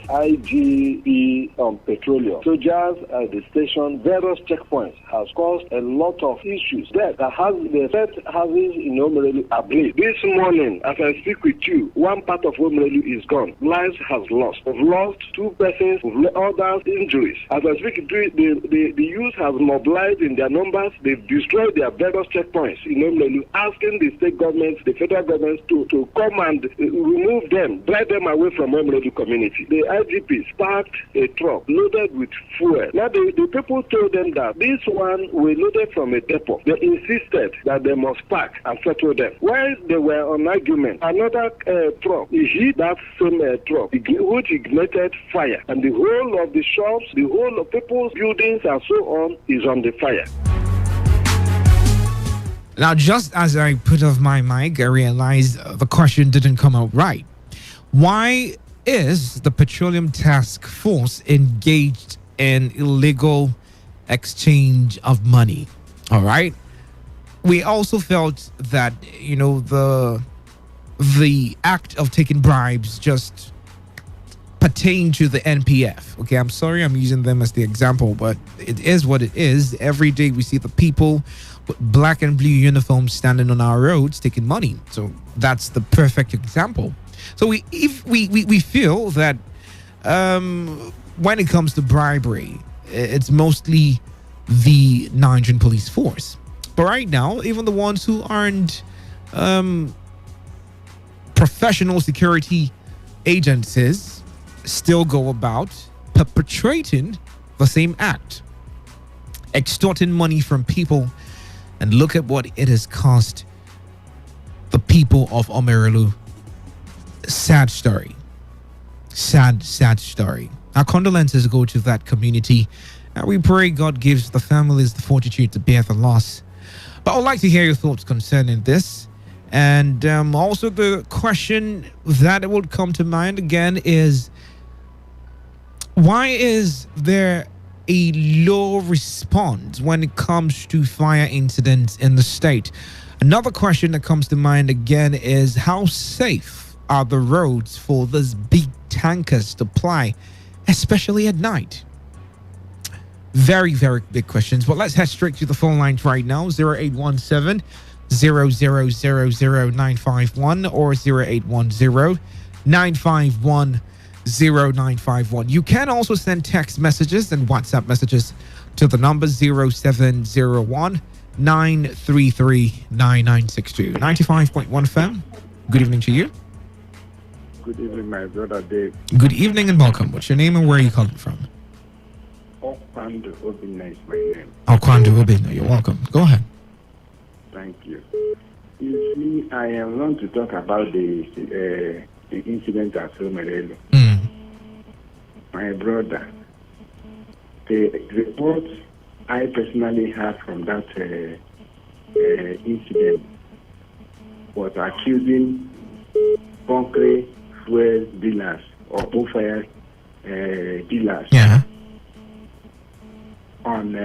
IGE petroleum. Soldiers at the station, various checkpoints has caused a lot of issues there that has the Sept houses in Omorele ablaze. This morning, as I speak with you, one part of Omorele is gone. Lives has lost. We've lost 2 persons, others injuries. As I speak to you, the youth have mobilized in their numbers. They've destroyed their various checkpoints in Omorele, asking the state governments, the federal governments to come and remove them, drive them away from Omorele community. The IGP parked a truck loaded with fuel. Now the people told them that this one were loaded from a depot. They insisted that they must park and settle them. While they were on argument, another truck hit that same truck, which ignited fire, and the whole of the shops, the whole of people's buildings and so on is on the fire. Now, just as I put off my mic, I realized the question didn't come out right. Why is the Petroleum Task Force engaged in illegal exchange of money? All right. We also felt that, the act of taking bribes just pertain to the NPF. Okay, I'm sorry I'm using them as the example, but it is what it is. Every day we see the people with black and blue uniforms standing on our roads taking money. So that's the perfect example. So we feel that when it comes to bribery, it's mostly the Nigerian police force. But right now, even the ones who aren't professional security agencies still go about perpetrating the same act, extorting money from people, and look at what it has cost the people of Omerelu. Sad story. Sad story. Our condolences go to that community, and we pray God gives the families the fortitude to bear the loss. But I would like to hear your thoughts concerning this. And also the question that would come to mind again is, why is there a low response when it comes to fire incidents in the state? Another question that comes to mind again is, how safe are the roads for these big tankers to ply, especially at night? Very, very big questions. But let's head straight to the phone lines right now. 0817 0000951 or 0810 951 0951. You can also send text messages and WhatsApp messages to the number 0701 933 9962. 95.1 FM. Good evening to you. Good evening, my brother Dave. Good evening and welcome. What's your name and where are you calling from? Okwando Obinna is my name. Okwando Obinna, you're welcome. Go ahead. Thank you. You see, I am going to talk about the incident at Omerelu. My brother, the report I personally had from that incident was accusing concrete fuel dealers or bonfire dealers on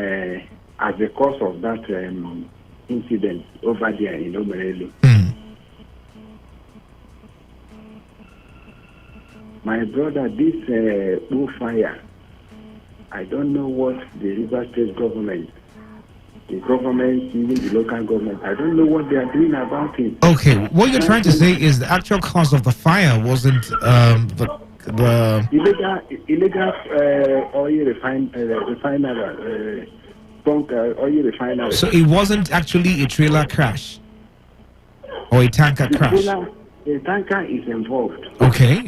as the cause of that incident over there in Omerelu. My brother, this bonfire, I don't know what the River State government, even the local government, I don't know what they are doing about it. Okay, what you're trying to say is the actual cause of the fire wasn't the illegal oil refinery. So it wasn't actually a trailer crash or a tanker crash. A tanker is involved. Okay.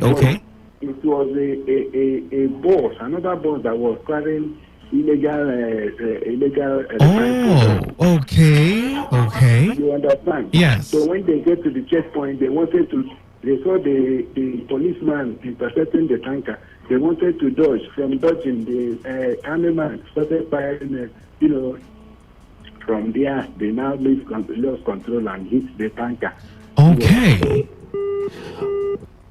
It was a boss, another boss that was carrying illegal. Okay. You understand? Yes. So when they get to the checkpoint, they saw the policeman intercepting the tanker. They wanted to dodge. From dodging, the army man started firing. From there, they now lost control and hit the tanker. Okay.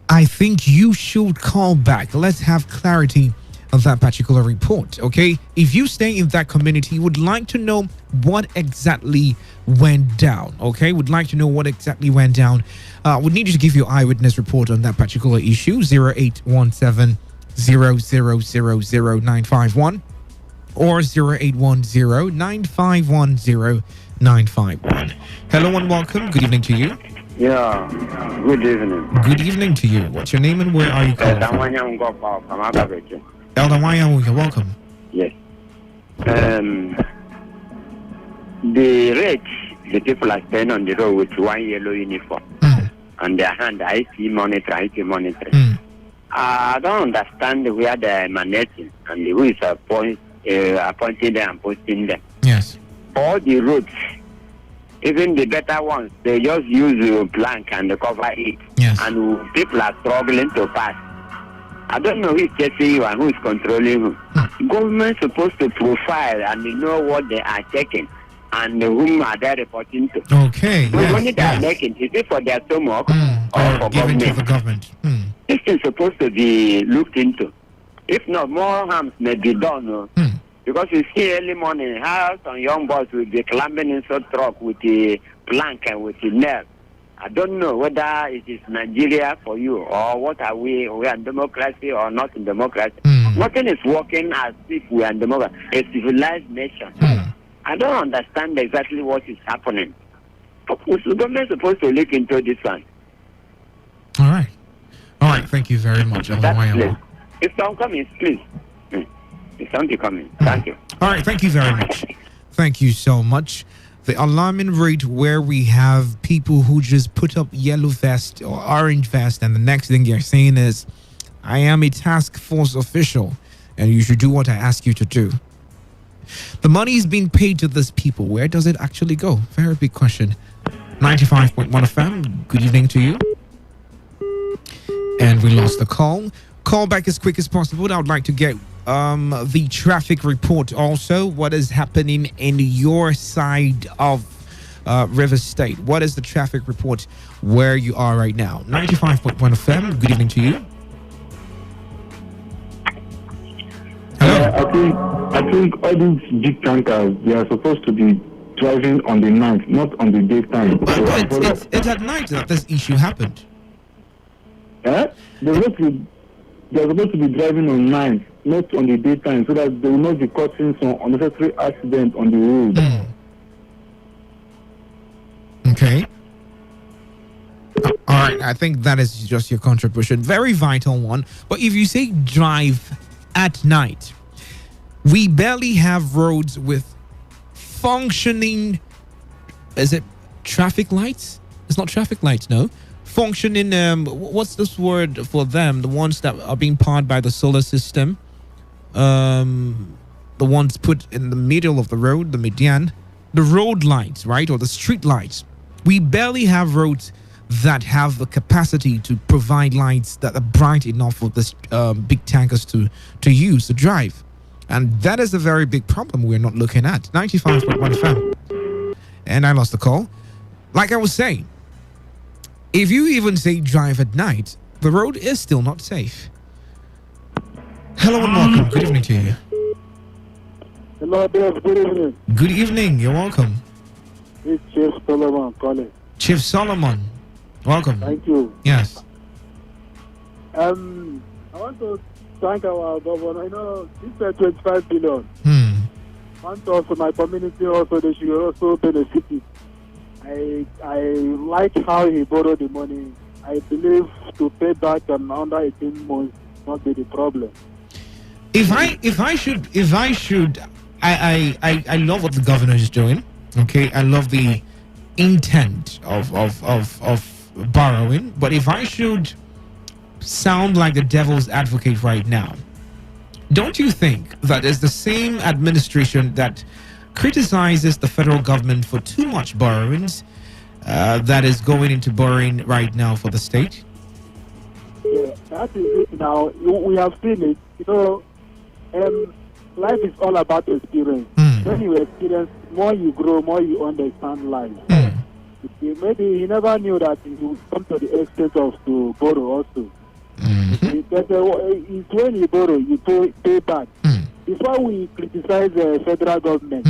I think you should call back. Let's have clarity on that particular report, okay? If you stay in that community, would like to know what exactly went down, okay? Would like to know what exactly went down. Would need you to give your eyewitness report on that particular issue, 0817 0000951 or 0810 951 0951. Hello and welcome. Good evening to you. Yeah, good evening. Good evening to you. What's your name and where are you calling from? Elder Wayangu, you're welcome. Yes. The rate the people are staying on the road with one yellow uniform on their hand, I see monitor. I don't understand where they're emanating and who is appointing them and posting them. Yes. All the roads, even the better ones, they just use a plank and cover it. Yes. And people are struggling to pass. I don't know who is chasing you and who is controlling who. Government is supposed to profile and know what they are checking and whom are they reporting to. Okay. The money they are making, is it for their stomach or for given government? to the government. This is supposed to be looked into. If not, more harms may be done. Because you see early morning, how some young boys will be climbing inside truck with a plank and with a nail. I don't know whether it is Nigeria for you or what are we are in democracy or not in democracy. Nothing is working as if we are in democracy, a civilized nation. I don't understand exactly what is happening. The government is supposed to look into this one. All right. Thank you very much. If someone comes, please. If something coming. Thank you. All right. Thank you very much. Thank you so much. The alarming rate where we have people who just put up yellow vest or orange vest, and the next thing they're saying is, I am a task force official and you should do what I ask you to do. The money is being paid to these people. Where does it actually go? Very big question. 95.1 FM, good evening to you. And we lost the call. Call back as quick as possible. I would like to get the traffic report also. What is happening in your side of River State? What is the traffic report where you are right now? 95.1 FM, good evening to you. I think all these big tankers, they are supposed to be driving on the night, not on the daytime. But it's at night that this issue happened. They're supposed to be driving on night, not on the daytime, so that they will not be causing some unnecessary accident on the road. Okay. All right, I think that is just your contribution. Very vital one. But if you say drive at night, we barely have roads with functioning, is it traffic lights? It's not traffic lights, no. Functioning, what's this word for them? The ones that are being powered by the solar system. The ones put in the middle of the road, the median. The road lights, right? Or the street lights. We barely have roads that have the capacity to provide lights that are bright enough for this big tankers to use, to drive. And that is a very big problem we're not looking at. 95.1 FM. And I lost the call. Like I was saying, if you even say drive at night, the road is still not safe. Hello and welcome. Good evening to you. Hello, Dave. Good evening. Good evening. You're welcome. It's Chief Solomon calling. Chief Solomon. Welcome. Thank you. Yes. I want to thank our governor. You know, this 25 billion. And also my community also, they should also benefit it. I like how he borrowed the money. I believe to pay back on under 18 months not be the problem. I love what the governor is doing. Okay, I love the intent of borrowing, but if I should sound like the devil's advocate right now, don't you think that is the same administration that criticizes the federal government for too much borrowings that is going into borrowing right now for the state? Yeah, that is it now. We have seen it. You know, life is all about experience. When you experience, more you grow, more you understand life. Maybe he never knew that he would come to the extent of to borrow also. But it's when you borrow, you pay back. Before we criticize the federal government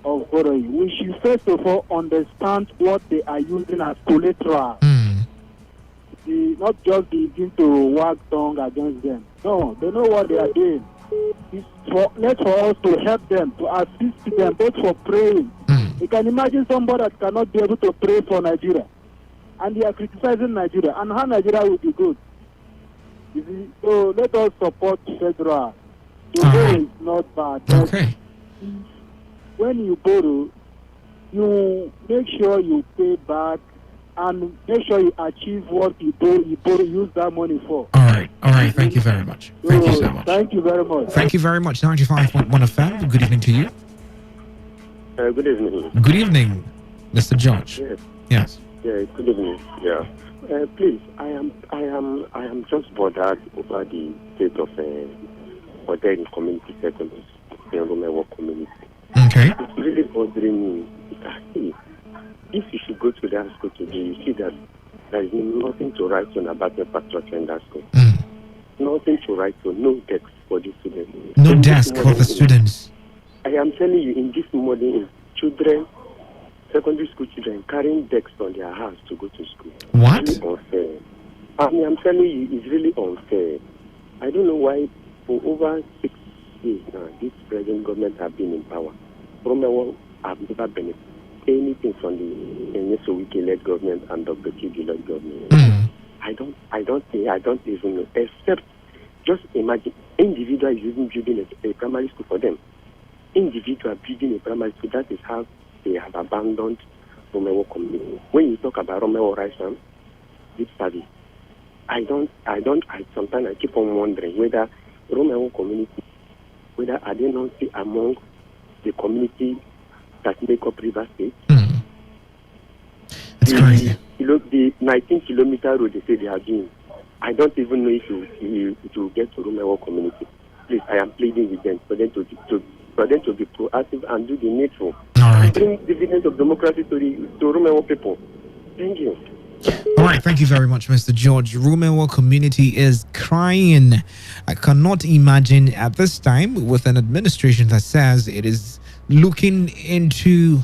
of borrowing, we should first of all understand what they are using as collateral. Not just begin to wag tongue against them. No, they know what they are doing. It's for us to help them, to assist them, both for praying. You can imagine somebody that cannot be able to pray for Nigeria, and they are criticizing Nigeria, and how Nigeria will be good. You see? So let us support federal. The borrow is not bad. Okay. When you borrow, you make sure you pay back, and make sure you achieve what you use that money for. All right. Thank you very much. Thank you so much. Thank you very much. Thank you very much. 95.1 FM. Good evening to you. Good evening. Good evening, Mr. George. Yes. Yes. Yeah. Good evening. Yeah. Please, I am just bothered over the state of Odin community settlements, the Yoruba community. Okay. It's really bothering me. If you should go to that school today, you see that there is nothing to write on about infrastructure in that school. Nothing to write on, no desk for the students. No desk for the students. I am telling you, in this morning, children, secondary school children, carrying desks on their house to go to school. What? It's really unfair. I'm telling you, it's really unfair. I don't know why for over 6 years now, this present government have been in power. From I've never benefited anything from the Nyeso-Wike-led government and Dr. Chidi-led government. I don't even know, except just imagine, individual is even building a primary school for them. Individual building a primary school, that is how they have abandoned Romeo community. When you talk about Romeo rights and this service, sometimes I keep on wondering whether Romeo community, whether are they not among the community that make up River State? That's crazy. The 19-kilometer road they say they are doing, I don't even know if it will get to Romeo community. Please, I am pleading with them for them to be proactive and do the needful. All right. Bring dividends of democracy to Romeo people. Thank you. All right, thank you very much, Mr. George. Romeo community is crying. I cannot imagine at this time with an administration that says it is looking into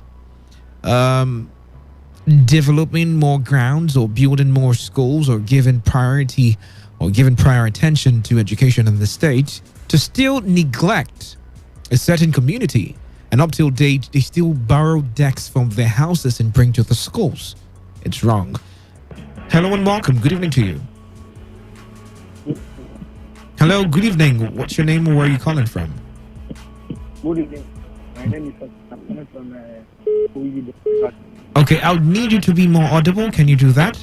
developing more grounds or building more schools or giving priority or giving prior attention to education in the state, to still neglect a certain community, and up till date they still borrow decks from their houses and bring to the schools. It's wrong. Hello and welcome. Good evening to you. Hello, good evening. What's your name and where are you calling from? Good evening. My name is I'm calling from Okay, I would need you to be more audible. Can you do that?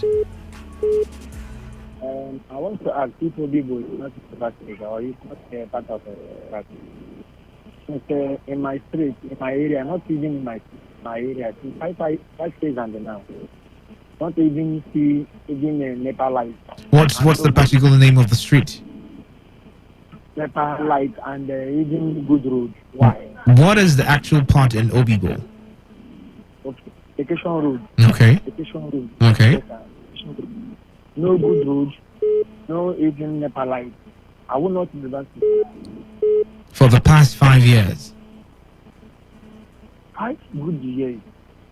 I want to ask people not to or you not part of in my street, in my area, not even in my area, 5 days and now. Not even see even Nepal light. What's the particular name of the street? Nepal light and even good road. Why? What is the actual part in Obibo? Okay. Vacation road. Okay. Vacation road. Okay. No good road. No even Nepal light. I will not do that. For the past 5 years. 5 good years.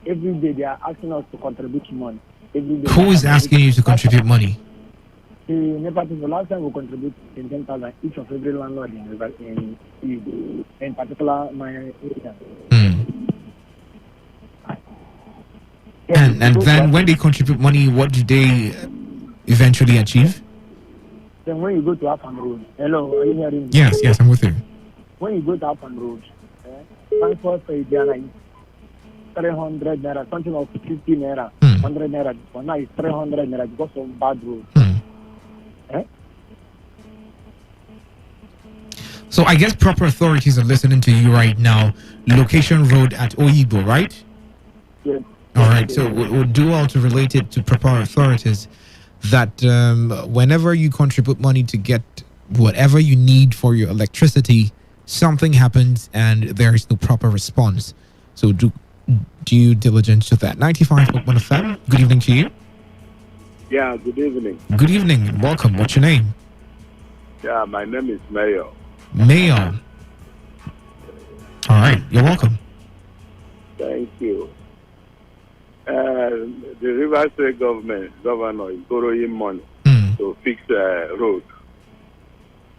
Every day they are asking us to contribute money. Every day. Who is asking you to contribute money? The Nepal people last time we contribute 10,000 each of every landlord in particular my area. And then when they contribute money, what do they eventually achieve? Then when you go to Afan Road, hello, are you hearing me? Yes, I'm with you. When you go to Afan Road, transport for there like 300 naira, something of 50 naira, 100 naira. For now it's 300 naira because of bad road. So I guess proper authorities are listening to you right now. Location Road at Oyibo, right? Yes. All right. So we'll do all to relate it to proper authorities that whenever you contribute money to get whatever you need for your electricity, something happens and there is no proper response. So do due diligence to that. 95.1 FM. Good evening to you. Yeah, good evening. Good evening and welcome. What's your name? Yeah, my name is Mayor. Mayor. All right, you're welcome. Thank you. The River State governor is borrowing money to fix road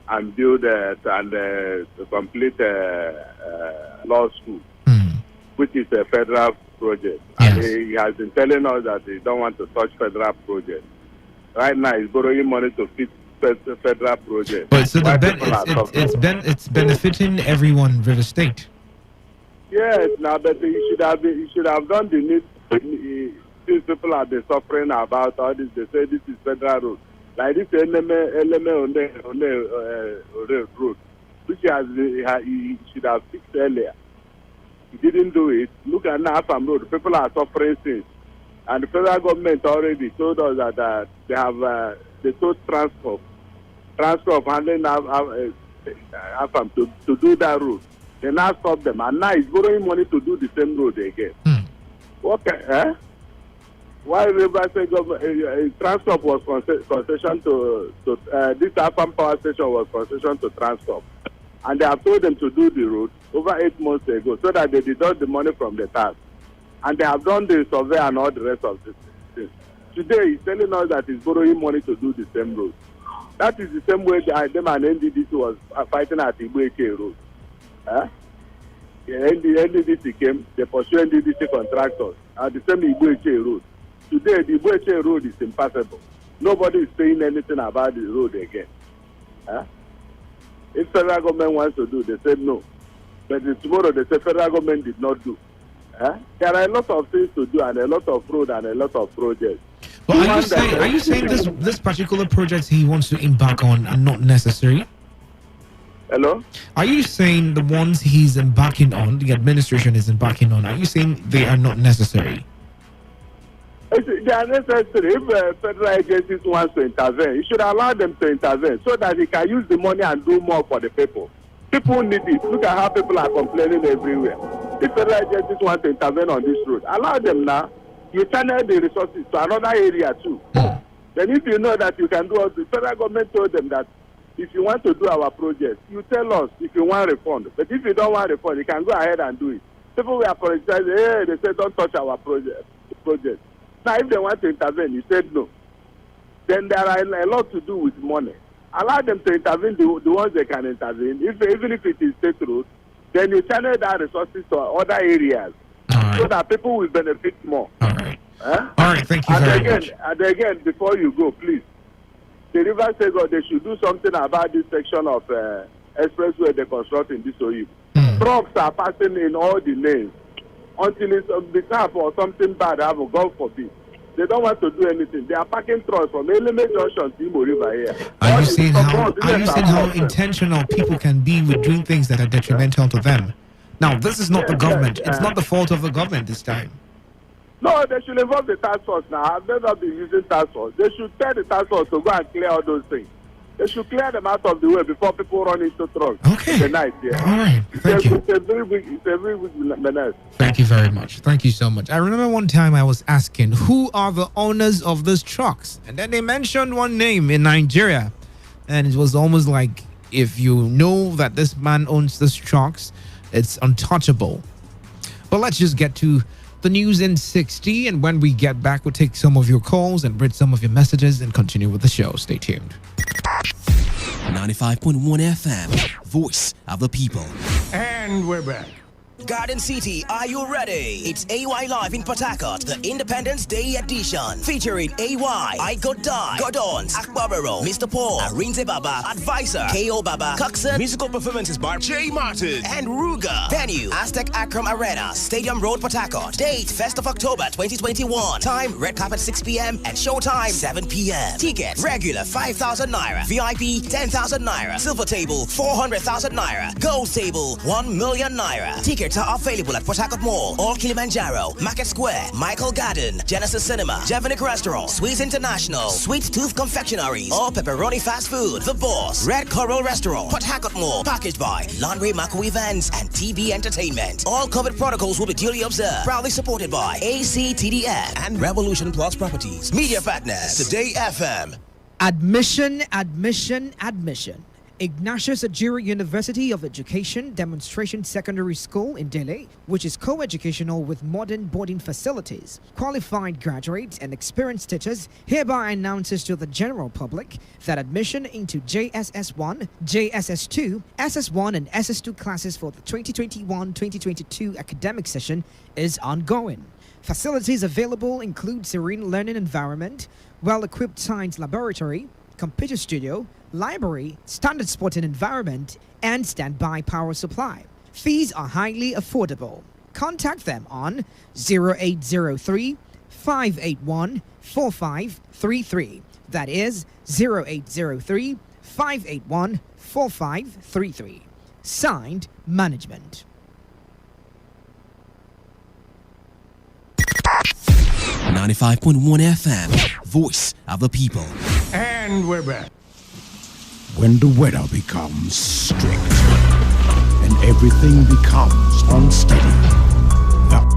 and build and to complete law school, which is a federal project. Yes. And he has been telling us that he don't want to touch federal project. Right now, he's borrowing money to fix federal project. But so it's benefiting everyone in River State. Yes, now but he should have done the need. These people have been suffering about all this. They say this is federal road, like this element on the road, which he should have fixed earlier. He didn't do it. Look at Nafam Road. People are suffering since, and the federal government already told us that they have they told Transcorp handling Nafam to do that road. They now stop them, and now he's borrowing money to do the same road again. Okay, why River State government Transcorp was concession to this Afam power station was concession to Transcorp, and they have told them to do the road over 8 months ago, so that they deduct the money from the tax, and they have done the survey and all the rest of this thing. Today he's telling us that he's borrowing money to do the same road. That is the same way them and NDDC was fighting at Igboeke Road. The NDDC came, they pursued NDDC contractors at the same Igboeke Road. Today, the Igboeke Road is impassable. Nobody is saying anything about the road again. If federal government wants to do, they said no. But tomorrow they say federal government did not do. There are a lot of things to do and a lot of road and a lot of projects. Well, are you saying this particular project he wants to embark on are not necessary? Hello? Are you saying the ones he's embarking on, the administration is embarking on, are you saying they are not necessary? They are necessary. If federal agencies want to intervene, you should allow them to intervene so that they can use the money and do more for the people. People need it. Look at how people are complaining everywhere. If federal agencies want to intervene on this road, allow them now. You channel the resources to another area too. Then if you know that you can do all the federal government told them that if you want to do our project, you tell us if you want refund. But if you don't want refund, you can go ahead and do it. People were criticizing, hey, they said don't touch our project. Now if they want to intervene, you said no. Then there are a lot to do with money. Allow them to intervene, the ones they can intervene. Even if it is state road, then you channel that resources to other areas so that people will benefit more. All right. All right, thank you very much. And again, before you go, please, the River says they should do something about this section of expressway they construct in this OU. Trucks are passing in all the lanes until it's on the top or something bad happen, God forbid. They don't want to do anything. They are parking trucks from Eleme Junction to Imo River here. Are you saying how intentional people can be with doing things that are detrimental to them? Now, this is not the government. It's not the fault of the government this time. No, they should involve the task force now. I've never been using task force. They should tell the task force to go and clear all those things. They should clear them out of the way before people run into trucks. Okay. The night, yeah. All right. Thank you. It's a very big menace. Thank you very much. Thank you so much. I remember one time I was asking, who are the owners of these trucks? And then they mentioned one name in Nigeria. And it was almost like, if you know that this man owns these trucks, it's untouchable. But let's just get to the news in 60. And when we get back, we'll take some of your calls and read some of your messages and continue with the show. Stay tuned. 95.1 FM, voice of the people. And we're back. Garden City, are you ready? It's AY Live in Port Harcourt, the Independence Day edition. Featuring AY, I Got Die, Godons, Akbarbaro, Mr. Paul, Arinze Baba, Advisor, KO Baba, Coxon, musical performances by J. Martin, and Ruga. Venue, Aztec Akram Arena, Stadium Road, Port Harcourt. Date, 1st of October 2021. Time, red carpet 6 p.m. and showtime 7 p.m. Tickets, regular 5,000 Naira, VIP 10,000 Naira, silver table 400,000 Naira, gold table 1 million Naira. Tickets are available at Port Harcourt Mall, All Kilimanjaro, Market Square, Michael Garden, Genesis Cinema, Javanic Restaurant, Sweets International, Sweet Tooth Confectionaries, or Pepperoni Fast Food, The Boss, Red Coral Restaurant, Port Harcourt Mall, packaged by Landry Mako Events and TB Entertainment. All COVID protocols will be duly observed. Proudly supported by ACTDF and Revolution Plus Properties. Media partners, Today FM. Admission. Ignatius Ajuri University of Education Demonstration Secondary School in Delhi, which is co-educational with modern boarding facilities. Qualified graduates and experienced teachers hereby announces to the general public that admission into JSS1, JSS2, SS1 and SS2 classes for the 2021-2022 academic session is ongoing. Facilities available include serene learning environment, well-equipped science laboratory, computer studio, library, standard sporting environment, and standby power supply. Fees are highly affordable. Contact them on 0803 581 4533. That is 0803 581 4533. Signed, Management. 95.1 FM, voice of the people. And we're back. When the weather becomes strict and everything becomes unsteady, the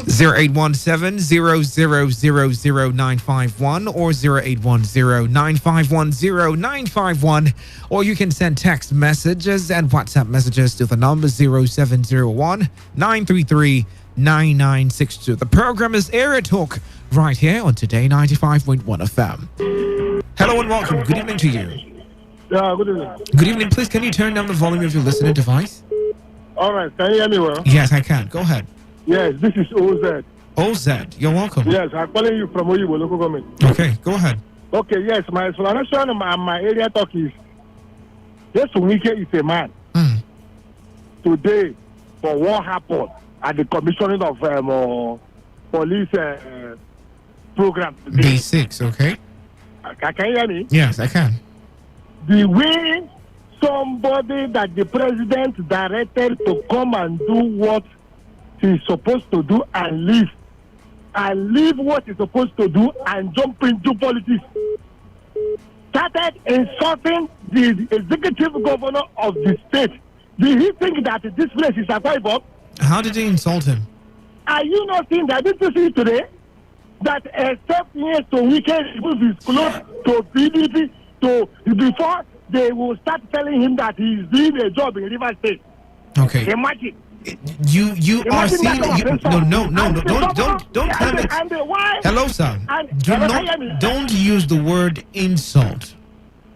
0817-0000951 or 0810-951-0951, or you can send text messages and WhatsApp messages to the number 0701-933-9962. The program is Area Talk right here on Today 95.1 FM. Hello and welcome. Good evening to you. Yeah, good evening. Good evening. Please, can you turn down the volume of your listening device? All right, can you hear me well? Yes, I can. Go ahead. Yes, this is OZ. OZ, you're welcome. Yes, I'm calling you from Oyibo local government. Okay, go ahead. Okay, yes, my explanation and my area talk is, this Wike is a man. Today, for what happened at the commissioning of police program. B6, okay? Can you hear me? Yes, I can. The way somebody that the president directed to come and do what he's supposed to do and leave what he's supposed to do and jump into politics, started insulting the executive governor of the state. Do he think that this place is a Ibom? How did he insult him? Are you not seeing that this is today? That except yes to weekend remove his clothes to PDP before they will start telling him that he's doing a job in River State. Okay. Imagine. You are seeing don't tell me. Hello, sir. Don't use the word insult.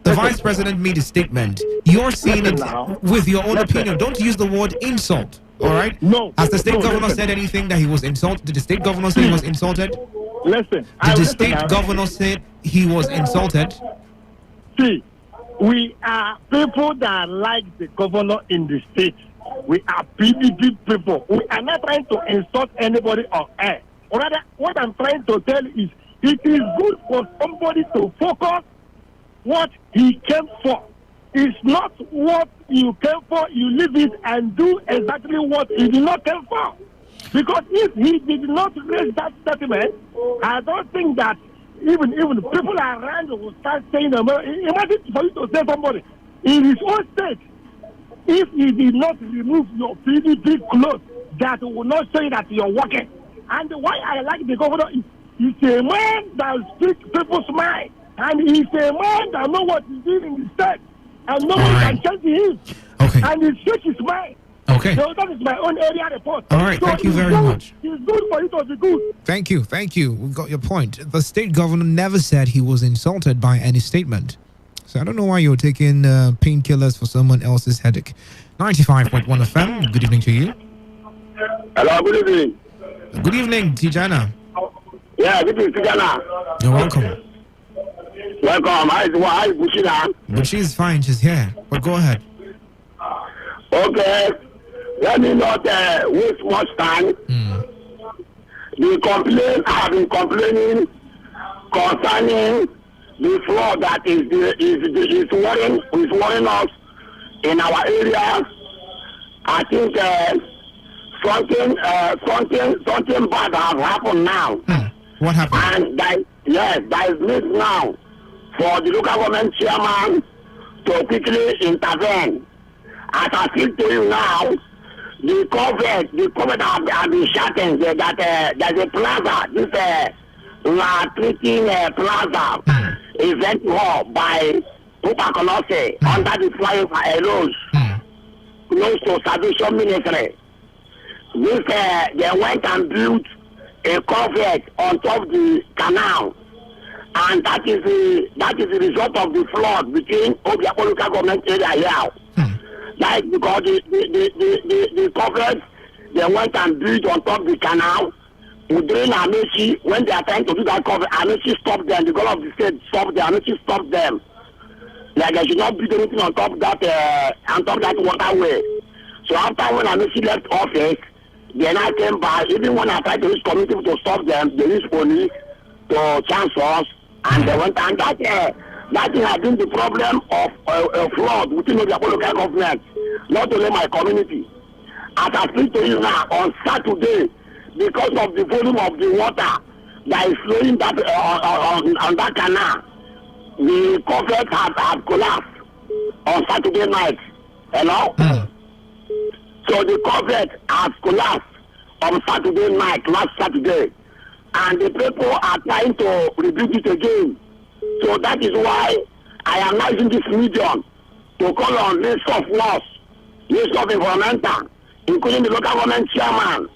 The vice president made a statement. You're seeing it with your own opinion. Don't use the word insult. All right? No. Has the state governor said anything that he was insulted? Did the state governor say he was insulted? Listen. Did the state governor say he was insulted? See, we are people that like the governor in the state. We are PDP people. We are not trying to insult anybody on air. Or rather, what I'm trying to tell is, it is good for somebody to focus what he came for. It's not what you came for, you leave it and do exactly what he did not come for. Because if he did not raise that statement, I don't think that even people around will start saying, imagine for you to say somebody in his own state, if he did not remove your PDP clothes, that will not say that you're working. And why I like the governor is he's a man that speaks people's mind. And he's a man that knows what he's doing in the state. And no one can change him. Okay. And he speaks his mind. Okay. So that is my own area report. All right, thank you very much. It's good for you to be good. Thank you. We got your point. The state governor never said he was insulted by any statement. So I don't know why you're taking painkillers for someone else's headache. 95.1 FM, good evening to you. Hello, good evening. Good evening, Tijana. Yeah, this is Tijana. You're welcome. Welcome. How is Bushina? But she's fine, she's here. But go ahead. Okay. Let me not waste much time. The complaint I have been complaining concerning the flood that is worrying us in our area. I think something bad has happened now. What happened? And there is need now for the local government chairman to quickly intervene. As I speak to you now, the COVID have been shutting that there's a plaza, this treating plaza event hall by Pupakolose under the flying arrows close to Salvation Ministry. This they went and built a culvert on top of the canal, and that is the result of the flood between Obiapo local government area here. That is because the culvert they went and built on top of the canal. During Amechi, when they are trying to do that culvert, Amechi stopped them. The governor of the state stopped them. Amechi stopped them. Like they should not build anything on top of that waterway. So after when Amechi left office, they now came back. Even when I tried to use community to stop them, they used police to chance us, and they went and that thing has been the problem of a flood within the local government, not only my community. As I speak to you now, on Saturday, because of the volume of the water that is flowing that on that canal, the culvert have collapsed on Saturday night. Hello? So the culvert has collapsed on Saturday night, last Saturday. And the people are trying to rebuild it again. So that is why I am now using this medium to call on list of laws, list of environmental, including the local government chairman,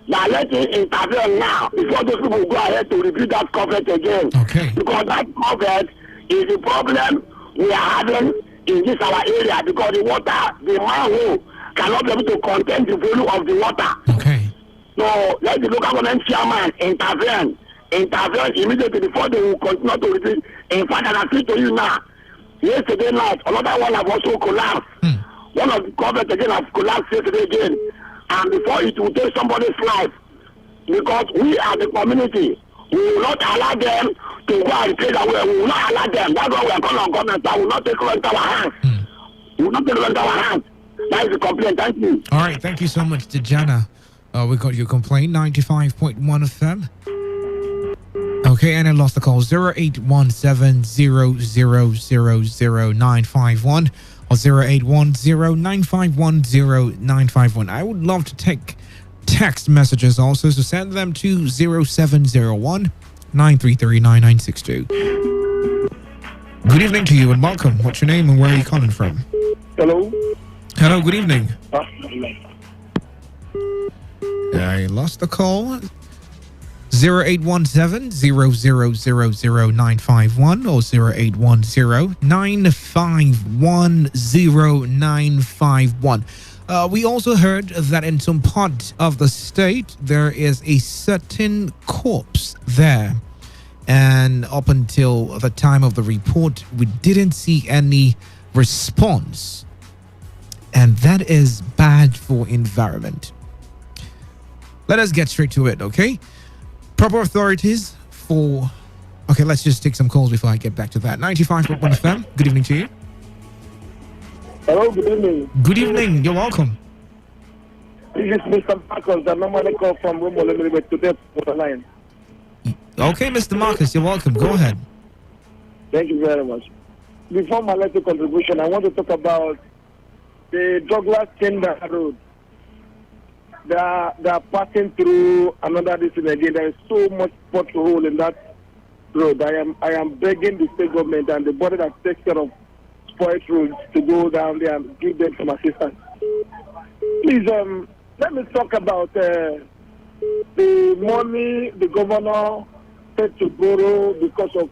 that let him intervene now before those people go ahead to rebuild that culvert again. Okay. Because that culvert is the problem we are having in this our area, because the water, the manhole cannot be able to contain the volume of the water. Okay. So let the local government chairman intervene immediately before they will continue to repeat. In fact, as I say to you now, yesterday night, another one have also collapsed. One of the government again has collapsed yesterday again. And before it will take somebody's life, because we are the community, we will not allow them to go and take away. We will not allow them. That's why we are calling on government. I will not take it into our hands. We will not take it into our hands. That is the complaint. Thank you. All right. Thank you so much, Dejana. We got your complaint, 95.1 FM. Okay, and I lost the call, 0817-0000951 or 0810-951-0951. I would love to take text messages also, so send them to 0701-933-9962. Good evening to you and welcome. What's your name and where are you calling from? Hello. Hello, good evening. I lost the call. 0817-0000951 or 0810-951-0951. We also heard that in some part of the state there is a certain corpse there, and up until the time of the report we didn't see any response, and that is bad for environment. Let us get straight to it, okay? Proper authorities for... Okay, let's just take some calls before I get back to that. 95.1 FM, good evening to you. Hello, good evening. Good evening, you're welcome. This is Mr. Marcos. I normally call from Romo Limited today for the line. Okay, Mr. Marcus, you're welcome. Go ahead. Thank you very much. Before my letter contribution, I want to talk about the Douglas Tender Road. They are passing through another distance again. There is so much pothole in that road. I am begging the state government and the body that takes care of spoiled roads to go down there and give them some assistance. Please, let me talk about the money the governor said to borrow because of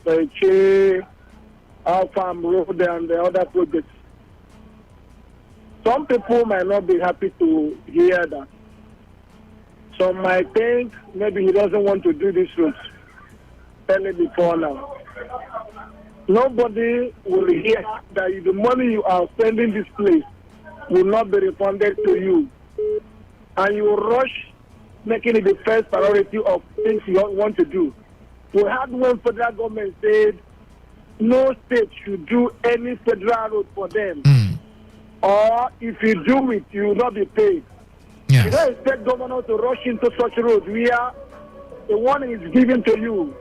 our farm road and the other projects. Some people might not be happy to hear that. Some might think maybe he doesn't want to do this route early before now. Nobody will hear that the money you are spending this place will not be refunded to you. And you rush making it the first priority of things you want to do. We had when federal government said no state should do any federal road for them. Or if you do it, you will not be paid. Yes. You don't expect governor to rush into such road where the warning is given to you.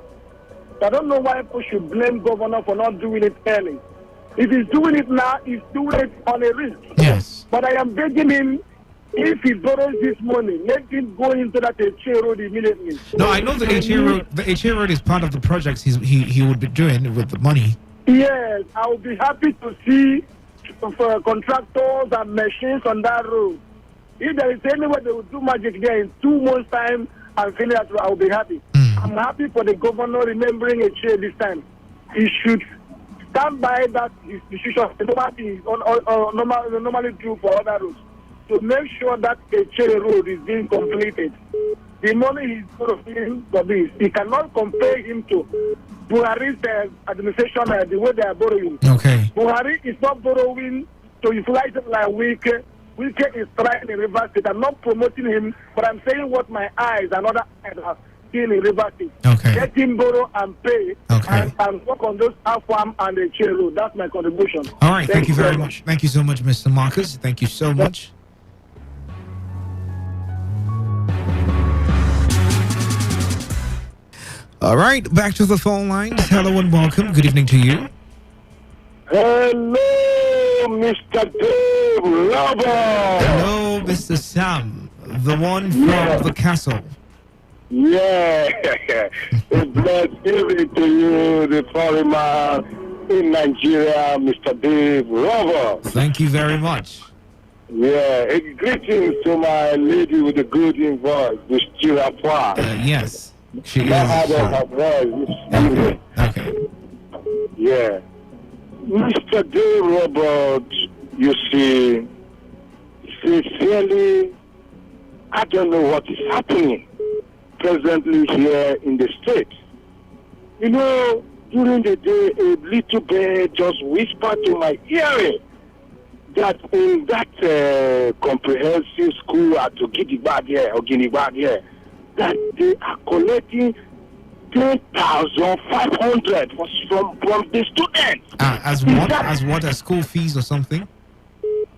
I don't know why people should blame governor for not doing it early. If he's doing it now, he's doing it on a risk. Yes. But I am begging him, if he borrows this money, let him go into that HA road immediately. No, I know the HA road is part of the projects he would be doing with the money. Yes, I will be happy to see for contractors and machines on that road. If there is any way they will do magic there in 2 months' time and finish that road, I will be happy. I'm happy for the governor remembering HA this time. He should stand by that institution normally do for other roads to make sure that HA road is being completed. The money he's borrowing for this, he cannot compare him to Buhari's administration the way they are borrowing. Okay. Buhari is not borrowing to utilize it like Wike. Wike is trying in River State. I'm not promoting him, but I'm saying what my eyes and other eyes have seen in River State. Okay. Let him borrow and pay and work on those farm and the chair road. That's my contribution. All right. Thank you very much. Thank you so much, Mr. Marcus. Thank you so much. All right, back to the phone lines. Hello and welcome. Good evening to you. Hello, Mr. Dave Lover. Hello, Mr. Sam, the one from the castle. Yeah, it's blessed evening to you, the foreigner in Nigeria, Mr. Dave Lover. Thank you very much. Yeah, greetings to my lady with the good voice, the Stirapwa. Yes. She is. Okay. Yeah. Mr. Dave Robert, you see, sincerely, I don't know what is happening presently here in the state. You know, during the day, a little bird just whispered to my hearing that in that comprehensive school at Ogidigba or Guinea here, that they are collecting 10,500 from the students. As school fees or something?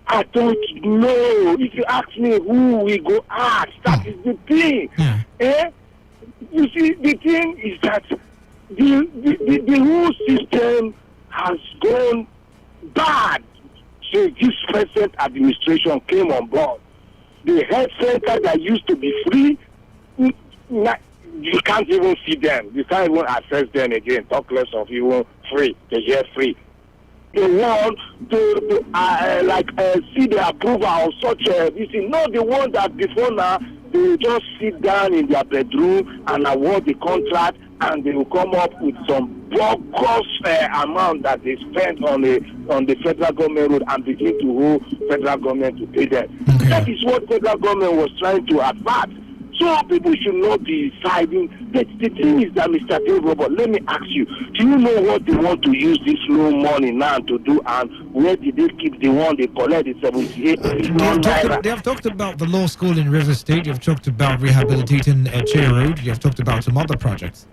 I don't know. If you ask me who we go ask, that is the thing. Yeah. You see, the thing is that the whole system has gone bad since this present administration came on board. The health center that used to be free, you can't even see them. You can't even access them again. Talk less of even free. They hear free. They want to see the approval of such this is not the one that before now they just sit down in their bedroom and award the contract, and they will come up with some bogus amount that they spent on the federal government road and begin to hold federal government to pay them. Okay. That is what federal government was trying to advance. So people should not be siding. But the thing is that, Mr. Dave Robert, let me ask you, do you know what they want to use this low money now to do, and where did they keep the one they collect, the 78 million naira? They have talked about the law school in River State. You have talked about rehabilitating Che Road. You have talked about some other projects.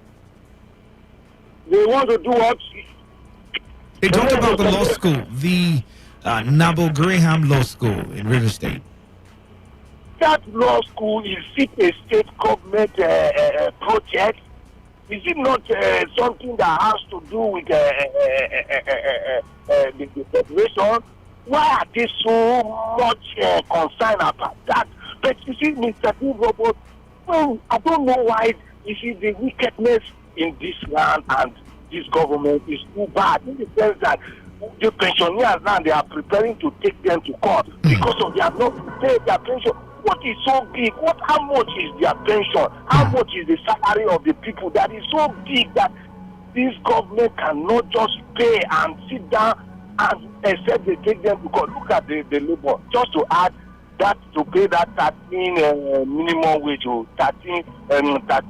They want to do what? They talked about the law school, the Nabo Graham Law School in River State. That law school, is it a state government project? Is it not something that has to do with the federation? Why are they so much concerned about that? But you see, Mr. Dave Robert, well, I don't know why. You see, the wickedness in this land and this government is too bad, in the sense that the pensioners now, they are preparing to take them to court because of they have not paid their pension. What is so big? How much is their pension? How much is the salary of the people that is so big that this government cannot just pay and sit down and except they take them to court? Look at the labor. Just to add that, to pay that 13 minimum wage or 13 that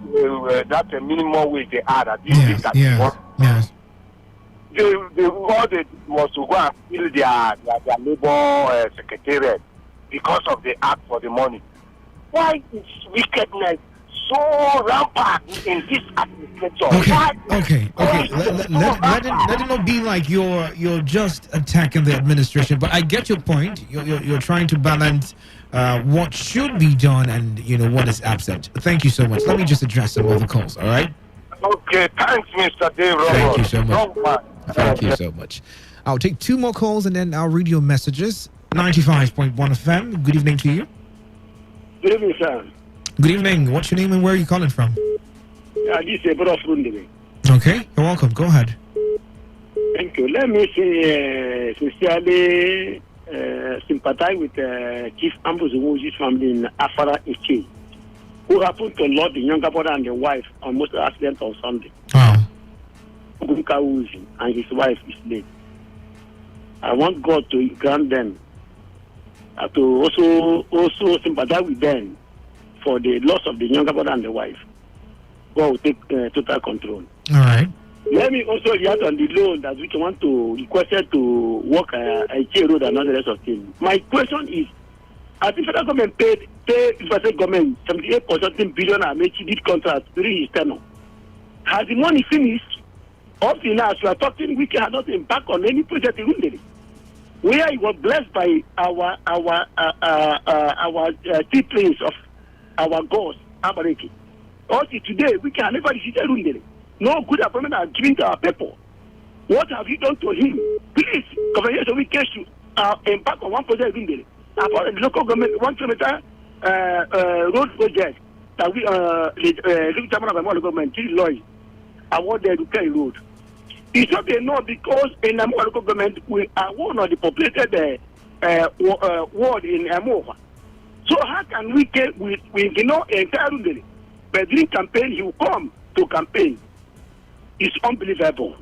minimum wage they add at this yes. All they was to go and fill their labor secretariat because of the act for the money. Why is wickedness so rampant in this administration? Okay. Let it not be like you're just attacking the administration. But I get your point. You're trying to balance what should be done and what is absent. Thank you so much. Let me just address some other calls. All right. Okay. Thanks, Mr. Dave. Thank you so much. Thank you so much. I'll take 2 more calls and then I'll read your messages. 95.1 FM. Good evening to you. Good evening, sir. Good evening. What's your name and where are you calling from? This is Brother Frundi. Okay, you're welcome. Go ahead. Thank you. Let me say sincerely sympathize with Chief Ambrose Wooji's family in Afara Ichi, who happened to lose the younger brother and the wife on most accident on Sunday. Bunka Wooji and his wife is late. I want God to grant them to also sympathize with them for the loss of the younger brother and the wife. God will take total control. All right. Let me also react on the loan that we want to request to work a J road and all the rest of things. My question is, as the federal government paid the federal government 78.something billion Amechi did contract during his tenure, has the money finished? Up till now, as we are talking, we cannot impact on any project in Rundeli, where it was blessed by our chief prince of our gods, Abareki. Also today, we can never visit Rundeli. No good appointment are given to our people. What have you done to him? Please, Governor, we case to impact on one project in Rundeli. About the local government 1 kilometer road project that we the chairman of the local government, Lloyd, awarded to carry road. It's not enough because in the local government we are one of the populated ward in Amova. So how can we get we cannot entire Rundeli? But during campaign he will come to campaign. It's unbelievable.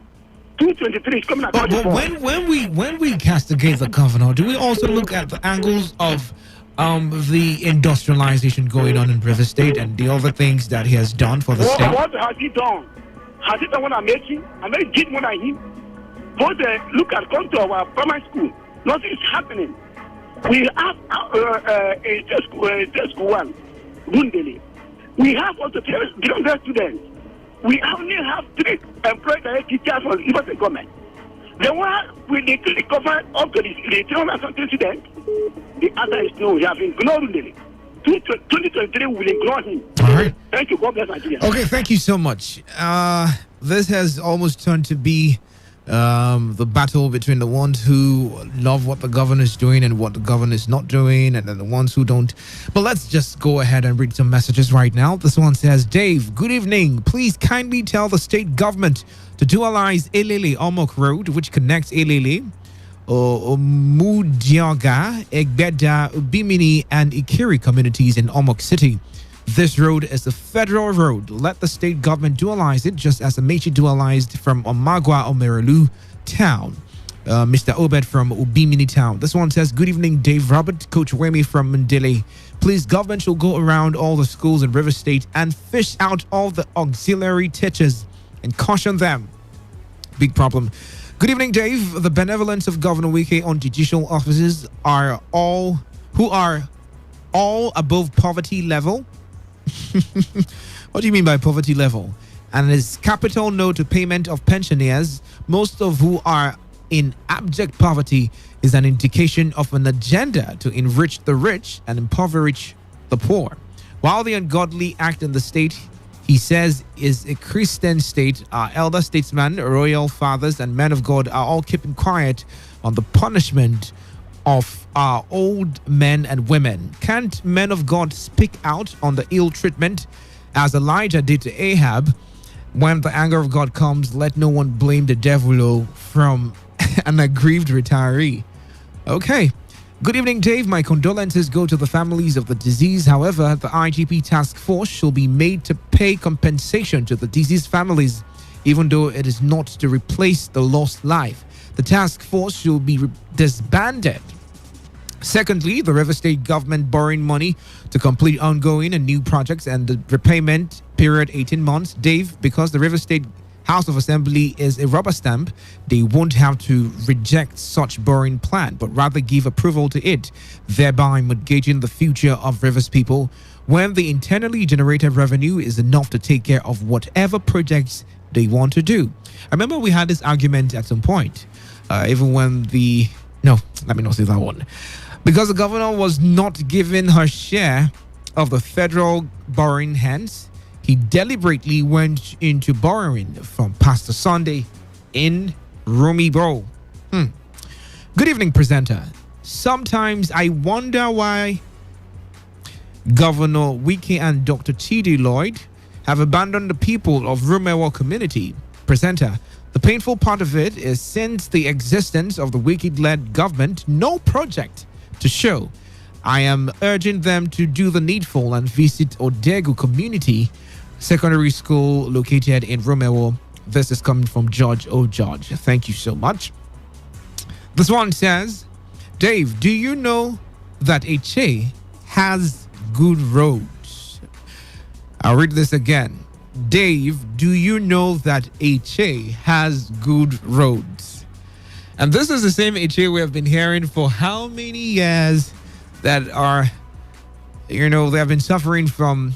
223 is coming. But when we castigate the governor, do we also look at the angles of the industrialization going on in River State and the other things that he has done for the state? What has he done? Has he done what I'm making? I may did more than him. But look at, come to our primary school. Nothing is happening. We have a test school one, Bundeli. We have also 300 students. We only have 3 employed teachers for the government. The one with the cover up to the 300 something students, the answer is no. We have ignored Bundeli. 2023 will ignore him. All right. Thank you. God bless Nigeria. Okay, thank you so much. This has almost turned to be the battle between the ones who love what the governor is doing and what the governor is not doing, and then the ones who don't. But let's just go ahead and read some messages right now. This one says, Dave, good evening. Please kindly tell the state government to dualize Elele Omok Road, which connects Elele, Mudiaga, Egbeda, Bimini, and Ikiri communities in Omok City. This road is a federal road. Let the state government dualize it, just as Amechi dualized from Omagwa Omerelu town. Mr. Obed from Ubimini town. This one says, good evening, Dave Robert, Coach Wemi from Mandele. Please, government should go around all the schools in River State and fish out all the auxiliary teachers and caution them. Big problem. Good evening, Dave. The benevolence of Governor Wike on judicial officers are all above poverty level. What do you mean by poverty level? And his capital no to payment of pensioners, most of who are in abject poverty, is an indication of an agenda to enrich the rich and impoverish the poor. While the ungodly act in the state, he says, is a Christian state, our elder statesmen, royal fathers, and men of God are all keeping quiet on the punishment of our old men and women. Can't men of God speak out on the ill treatment as Elijah did to Ahab? When the anger of God comes, let no one blame the devil from an aggrieved retiree. Okay. Good evening, Dave. My condolences go to the families of the deceased. However, the IGP task force shall be made to pay compensation to the deceased families, even though it is not to replace the lost life. The task force should be disbanded. Secondly, the River State government borrowing money to complete ongoing and new projects and the repayment period 18 months. Dave, because the River State House of Assembly is a rubber stamp, they won't have to reject such borrowing plan, but rather give approval to it, thereby mortgaging the future of Rivers people when the internally generated revenue is enough to take care of whatever projects they want to do. I remember we had this argument at some point. Even when let me not say that one. Because the governor was not given her share of the federal borrowing, hence, he deliberately went into borrowing from Pastor Sunday in Rumi Bro. Good evening, presenter. Sometimes I wonder why Governor Wike and Dr. T.D. Lloyd have abandoned the people of Rumewa community. Presenter, the painful part of it is since the existence of the Wike-led government, no project to show. I am urging them to do the needful and visit Odegu Community Secondary School located in Rumewa. This is coming from George O. George. Thank you so much. This one says, Dave, do you know that Eche has good roads? I'll read this again. Dave, do you know that Eche has good roads? And this is the same Eche we have been hearing for how many years that are, they have been suffering from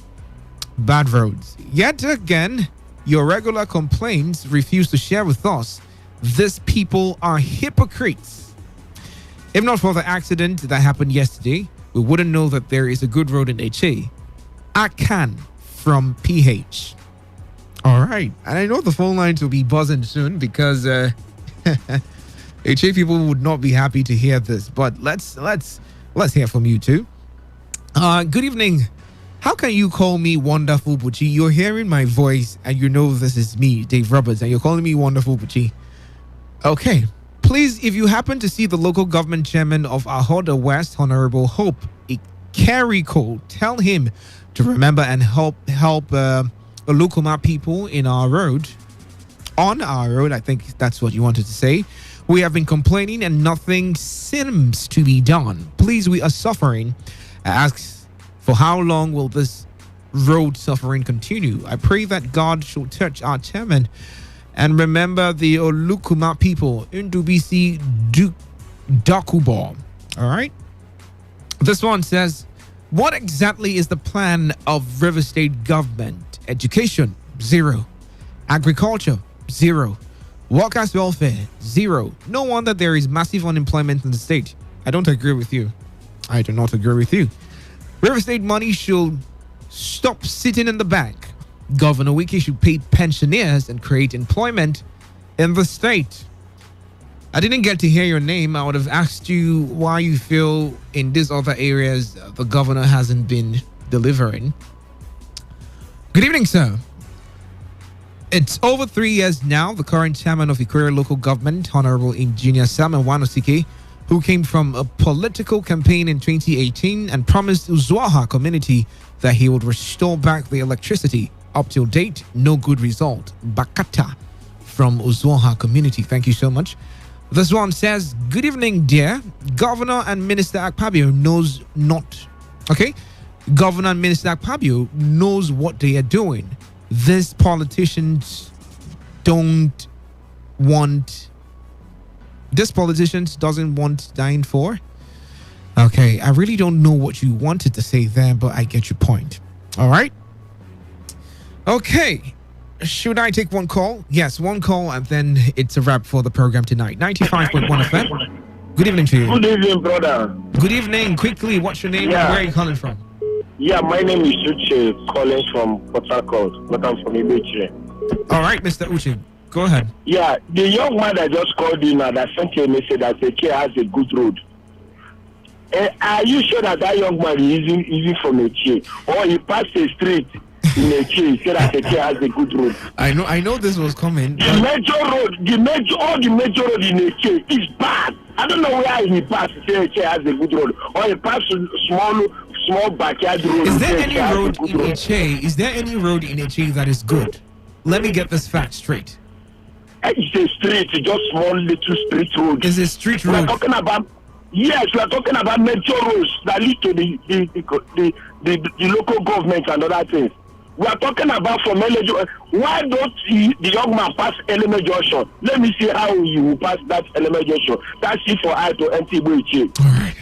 bad roads. Yet again, your regular complaints refuse to share with us. These people are hypocrites. If not for the accident that happened yesterday, we wouldn't know that there is a good road in Eche. Akan from PH. All right. And I know the phone lines will be buzzing soon because HA people would not be happy to hear this. But let's hear from you too. Good evening. How can you call me Wonderful Buchi? You're hearing my voice and you know this is me, Dave Roberts, and you're calling me Wonderful Buchi. Okay. Please, if you happen to see the local government chairman of Ahoda West, Honorable Hope Ikeriko, tell him to remember and help Olukuma people on our road. I think that's what you wanted to say. We have been complaining and nothing seems to be done. Please, we are suffering I ask, for how long will this road suffering continue? I pray that God should touch our chairman and remember the Olukuma people in Dubisi Dakubo. All right. This one says, what exactly is the plan of River State government? Education, 0. Agriculture, 0. Workers' welfare, 0. No wonder there is massive unemployment in the state. I don't agree with you. I do not agree with you. River State money should stop sitting in the bank. Governor Wiki should pay pensioners and create employment in the state. I didn't get to hear your name. I would have asked you why you feel in these other areas the governor hasn't been delivering. Good evening, sir. It's over 3 years now. The current chairman of Ikoria local government, Honorable Engineer Samuel Wanosike, who came from a political campaign in 2018 and promised Uzwaha community that he would restore back the electricity. Up till date, no good result. Bakata from Uzwaha community. Thank you so much. This one says, good evening, dear. Governor and Minister Akpabio knows not. Okay? Governor and Minister Akpabio knows what they are doing. These politicians doesn't want dying for. Okay, I really don't know what you wanted to say there, but I get your point. All right. Okay. Should I take one call? Yes, one call, and then it's a wrap for the program tonight. 95.1 FM. Good evening to you. Good evening, brother. Good evening. Quickly, what's your name and where are you calling from? Yeah, my name is Uche, calling from Port Harcourt, but I'm from Ibeche. All right, Mr. Uche, go ahead. Yeah, the young man that just called in and that sent you a message that Eche has a good road. Are you sure that young man is even from Eche? Or he passed a street in Eche, said that Eche has a good road? I know this was coming. The major road, all the major road in Eche is bad. I don't know where he passed, say Eche has a good road. Or he passed small backyard road. Is there any road in Eche? Is there any road in Eche that is good? Let me get this fact straight. It's a street, just small little street road. Is a street road? We're talking about, yes, we're talking about major roads that lead to the local government and other things. We are talking about from Elejo. Why don't the young man pass Eleme Junction? Let me see how he will pass that Eleme Junction. That's it for I to empty Iweche. All right.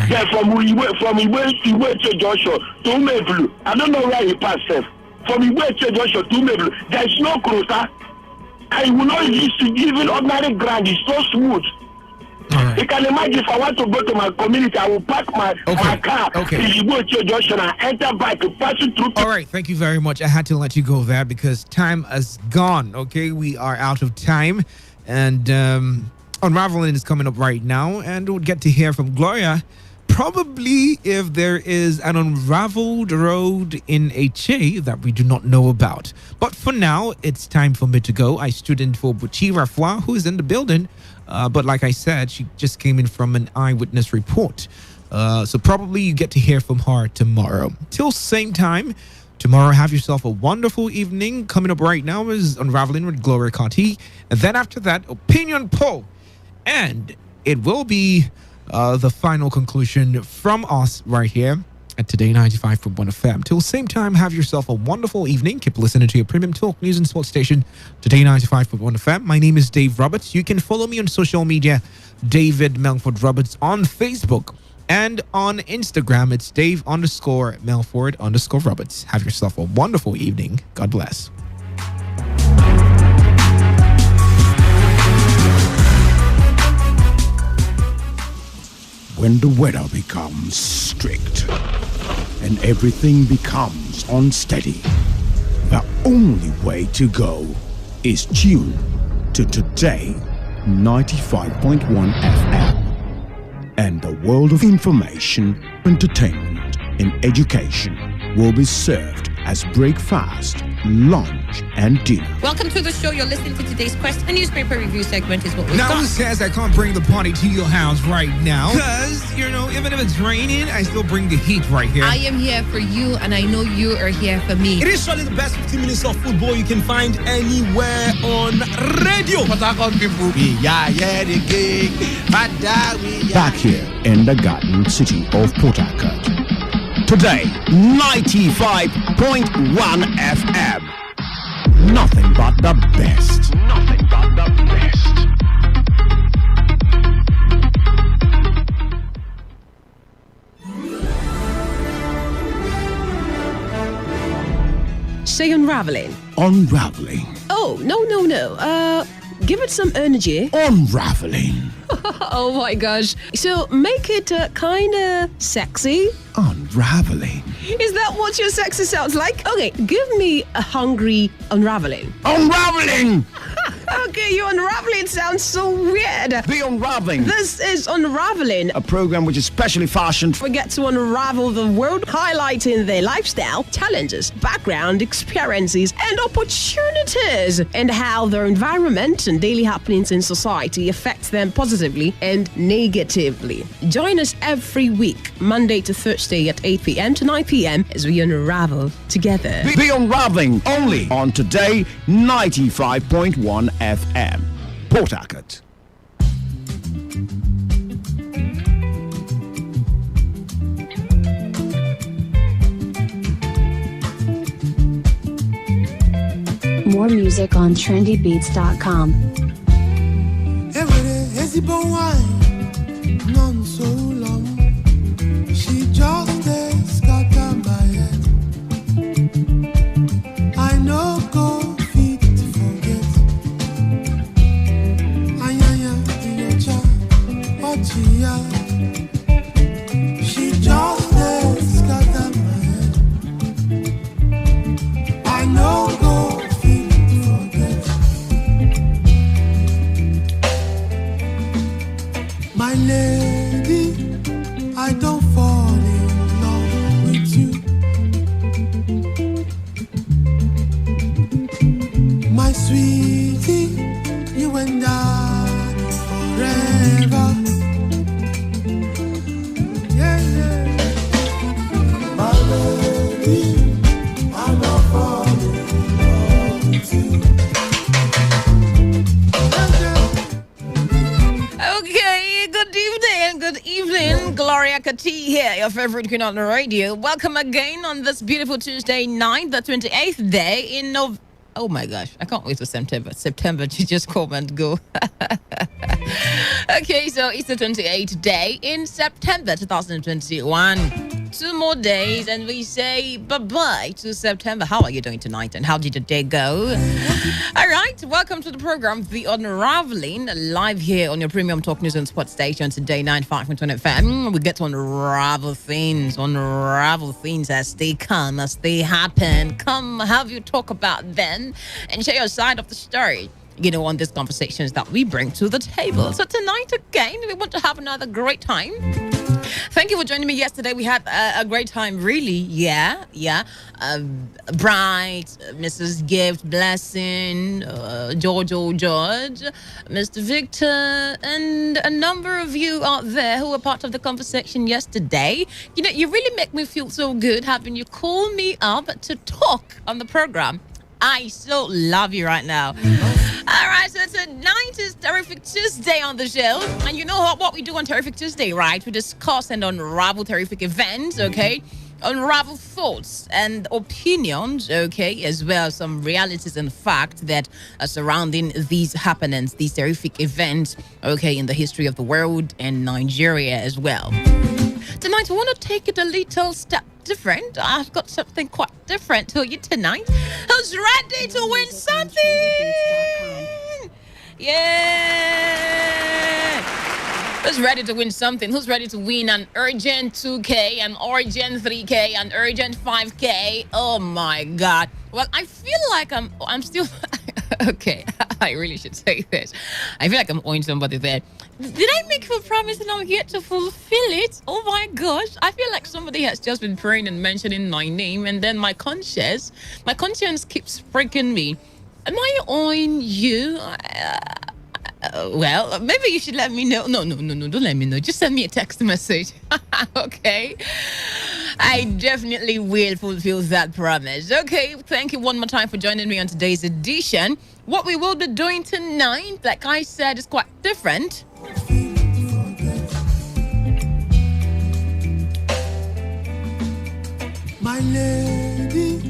Yeah, from Iweche Junction to Umeblu. I don't know where he passed. From Iweche Junction to Umeblu, there is no crosser. I will not use even ordinary ground. It's so smooth. Right. You can imagine if I want to go to my community, I will park my car in Iweche Junction and enter back to pass it through. All right, thank you very much. I had to let you go there because time has gone. Okay, we are out of time, and Unraveling is coming up right now, and we'll get to hear from Gloria. Probably if there is an unraveled road in Eche that we do not know about. But for now, it's time for me to go. I stood in for Buchi Rafwa, who is in the building. But like I said, she just came in from an eyewitness report. So probably you get to hear from her tomorrow. Till same time, tomorrow have yourself a wonderful evening. Coming up right now is Unraveling with Gloria Carti. And then after that, Opinion Poll. And it will be the final conclusion from us right here at Today 95.1 FM. Till same time, have yourself a wonderful evening. Keep listening to your premium talk news and sports station, Today 95.1 FM. My name is Dave Roberts. You can follow me on social media, David Melford Roberts on Facebook. And on Instagram, it's Dave_Melford_Roberts. Have yourself a wonderful evening. God bless. When the weather becomes strict and everything becomes unsteady, the only way to go is tune to Today 95.1 FM. And the world of information, entertainment, and education will be served as breakfast, lunch, and dinner. Welcome to the show. You're listening to today's Quest. A newspaper review segment is what we've now got. who says I can't bring the party to your house right now? Because, even if it's raining, I still bring the heat right here. I am here for you, and I know you are here for me. It is surely the best 15 minutes of football you can find anywhere on radio. Back here in the Garden City of Port Harcourt, Today, 95.1 FM. Nothing but the best. Nothing but the best. Say unraveling. Unraveling. Oh, no. Give it some energy. Unraveling. Oh my gosh. So make it kind of sexy. Unraveling. Is that what your sexy sounds like? Okay, give me a hungry unraveling. Unraveling! Okay, your unraveling sounds so weird. The Unraveling. This is Unraveling, a program which is specially fashioned. We get to unravel the world, highlighting their lifestyle, challenges, background, experiences, and opportunities, and how their environment and daily happenings in society affects them positively and negatively. Join us every week, Monday to Thursday at 8 p.m. to 9 p.m. as we unravel together. The Unraveling, only on Today 95.1 FM. Port Harcourt. More music on trendybeats.com. Every day, hesibo wine, none so long. She just scatter my head. I know go fit to forget. Ayaya, your child, Ochia. She just scatter my head. I know go. My lady, I don't fall in love with you. My sweetie, you and I forever. Yeah, yeah. My lady, I don't fall in love with you. Okay, good evening. Gloria Kati here, your favorite queen on the radio. Welcome again on this beautiful Tuesday night, the 28th day in November. Oh my gosh, I can't wait for September. September to just come and go. Okay, so it's the 28th day in September 2021. 2 more days and we say bye-bye to September. How are you doing tonight and how did your day go? All right, welcome to the program, The Unraveling, live here on your premium talk news and sports station today, 95.1 FM. We get to unravel things as they come, as they happen. Come have you talk about them and share your side of the story, you know, on these conversations that we bring to the table. So tonight again, we want to have another great time. Thank you for joining me yesterday. We had a great time, really. Yeah. Bright, Mrs. Gift, Blessing, George, Mr. Victor, and a number of you out there who were part of the conversation yesterday. You know, you really make me feel so good having you call me up to talk on the program. I so love you right now. All right, so tonight is Terrific Tuesday on the show. And you know what we do on Terrific Tuesday, right? We discuss and unravel terrific events, okay? Unravel thoughts and opinions, okay? As well as some realities and facts that are surrounding these happenings, these terrific events, okay, in the history of the world and Nigeria as well. Tonight, we want to take it a little step different. I've got something quite different to you tonight. Who's ready to win something? Yeah! Who's ready to win something? Who's ready to win an urgent 2K, an urgent 3K, an urgent 5K? Oh my God. Well, I feel like I'm still... Okay, I really should say this. I feel like I'm owing somebody there. Did I make you a promise and I'm yet to fulfill it? Oh my gosh. I feel like somebody has just been praying and mentioning my name, and then my conscience keeps freaking me. Am I owing you? Well, maybe you should let me know. No, don't let me know. Just send me a text message. Okay? I definitely will fulfill that promise. Okay, thank you one more time for joining me on today's edition. What we will be doing tonight, like I said, is quite different. my lady.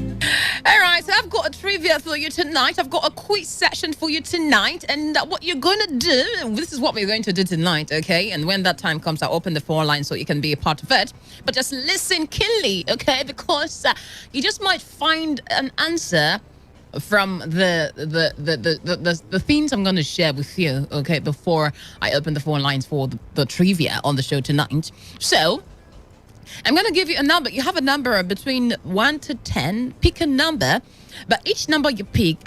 All right, so I've got a trivia for you tonight. I've got a quiz session for you tonight. And what you're going to do, this is what we're going to do tonight, okay? And when that time comes, I'll open the phone line so you can be a part of it. But just listen keenly, okay? Because you just might find an answer from the themes I'm going to share with you, okay, before I open the phone lines for the trivia on the show tonight. So I'm going to give you a number. You have a number between 1 to 10. Pick a number, but each number you pick,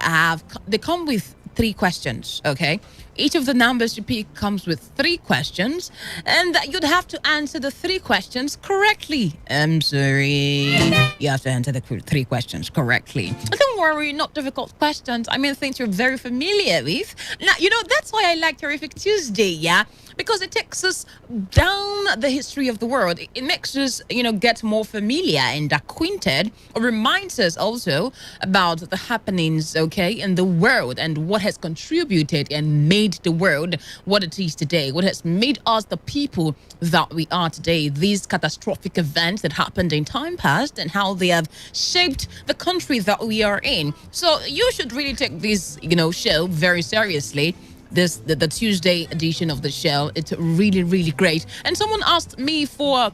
they come with 3 questions, okay? Each of the numbers you pick comes with 3 questions, and you'd have to answer the 3 questions correctly. I'm sorry. You have to answer the 3 questions correctly. Don't worry, not difficult questions. I mean, things you're very familiar with. Now, that's why I like Terrific Tuesday, yeah? Because it takes us down the history of the world. It makes us, get more familiar and acquainted. It reminds us also about the happenings, okay, in the world and what has contributed and made the world what it is today, what has made us the people that we are today. These catastrophic events that happened in time past and how they have shaped the country that we are in. So you should really take this, show very seriously. The Tuesday edition of the show. It's really, really great. And someone asked me for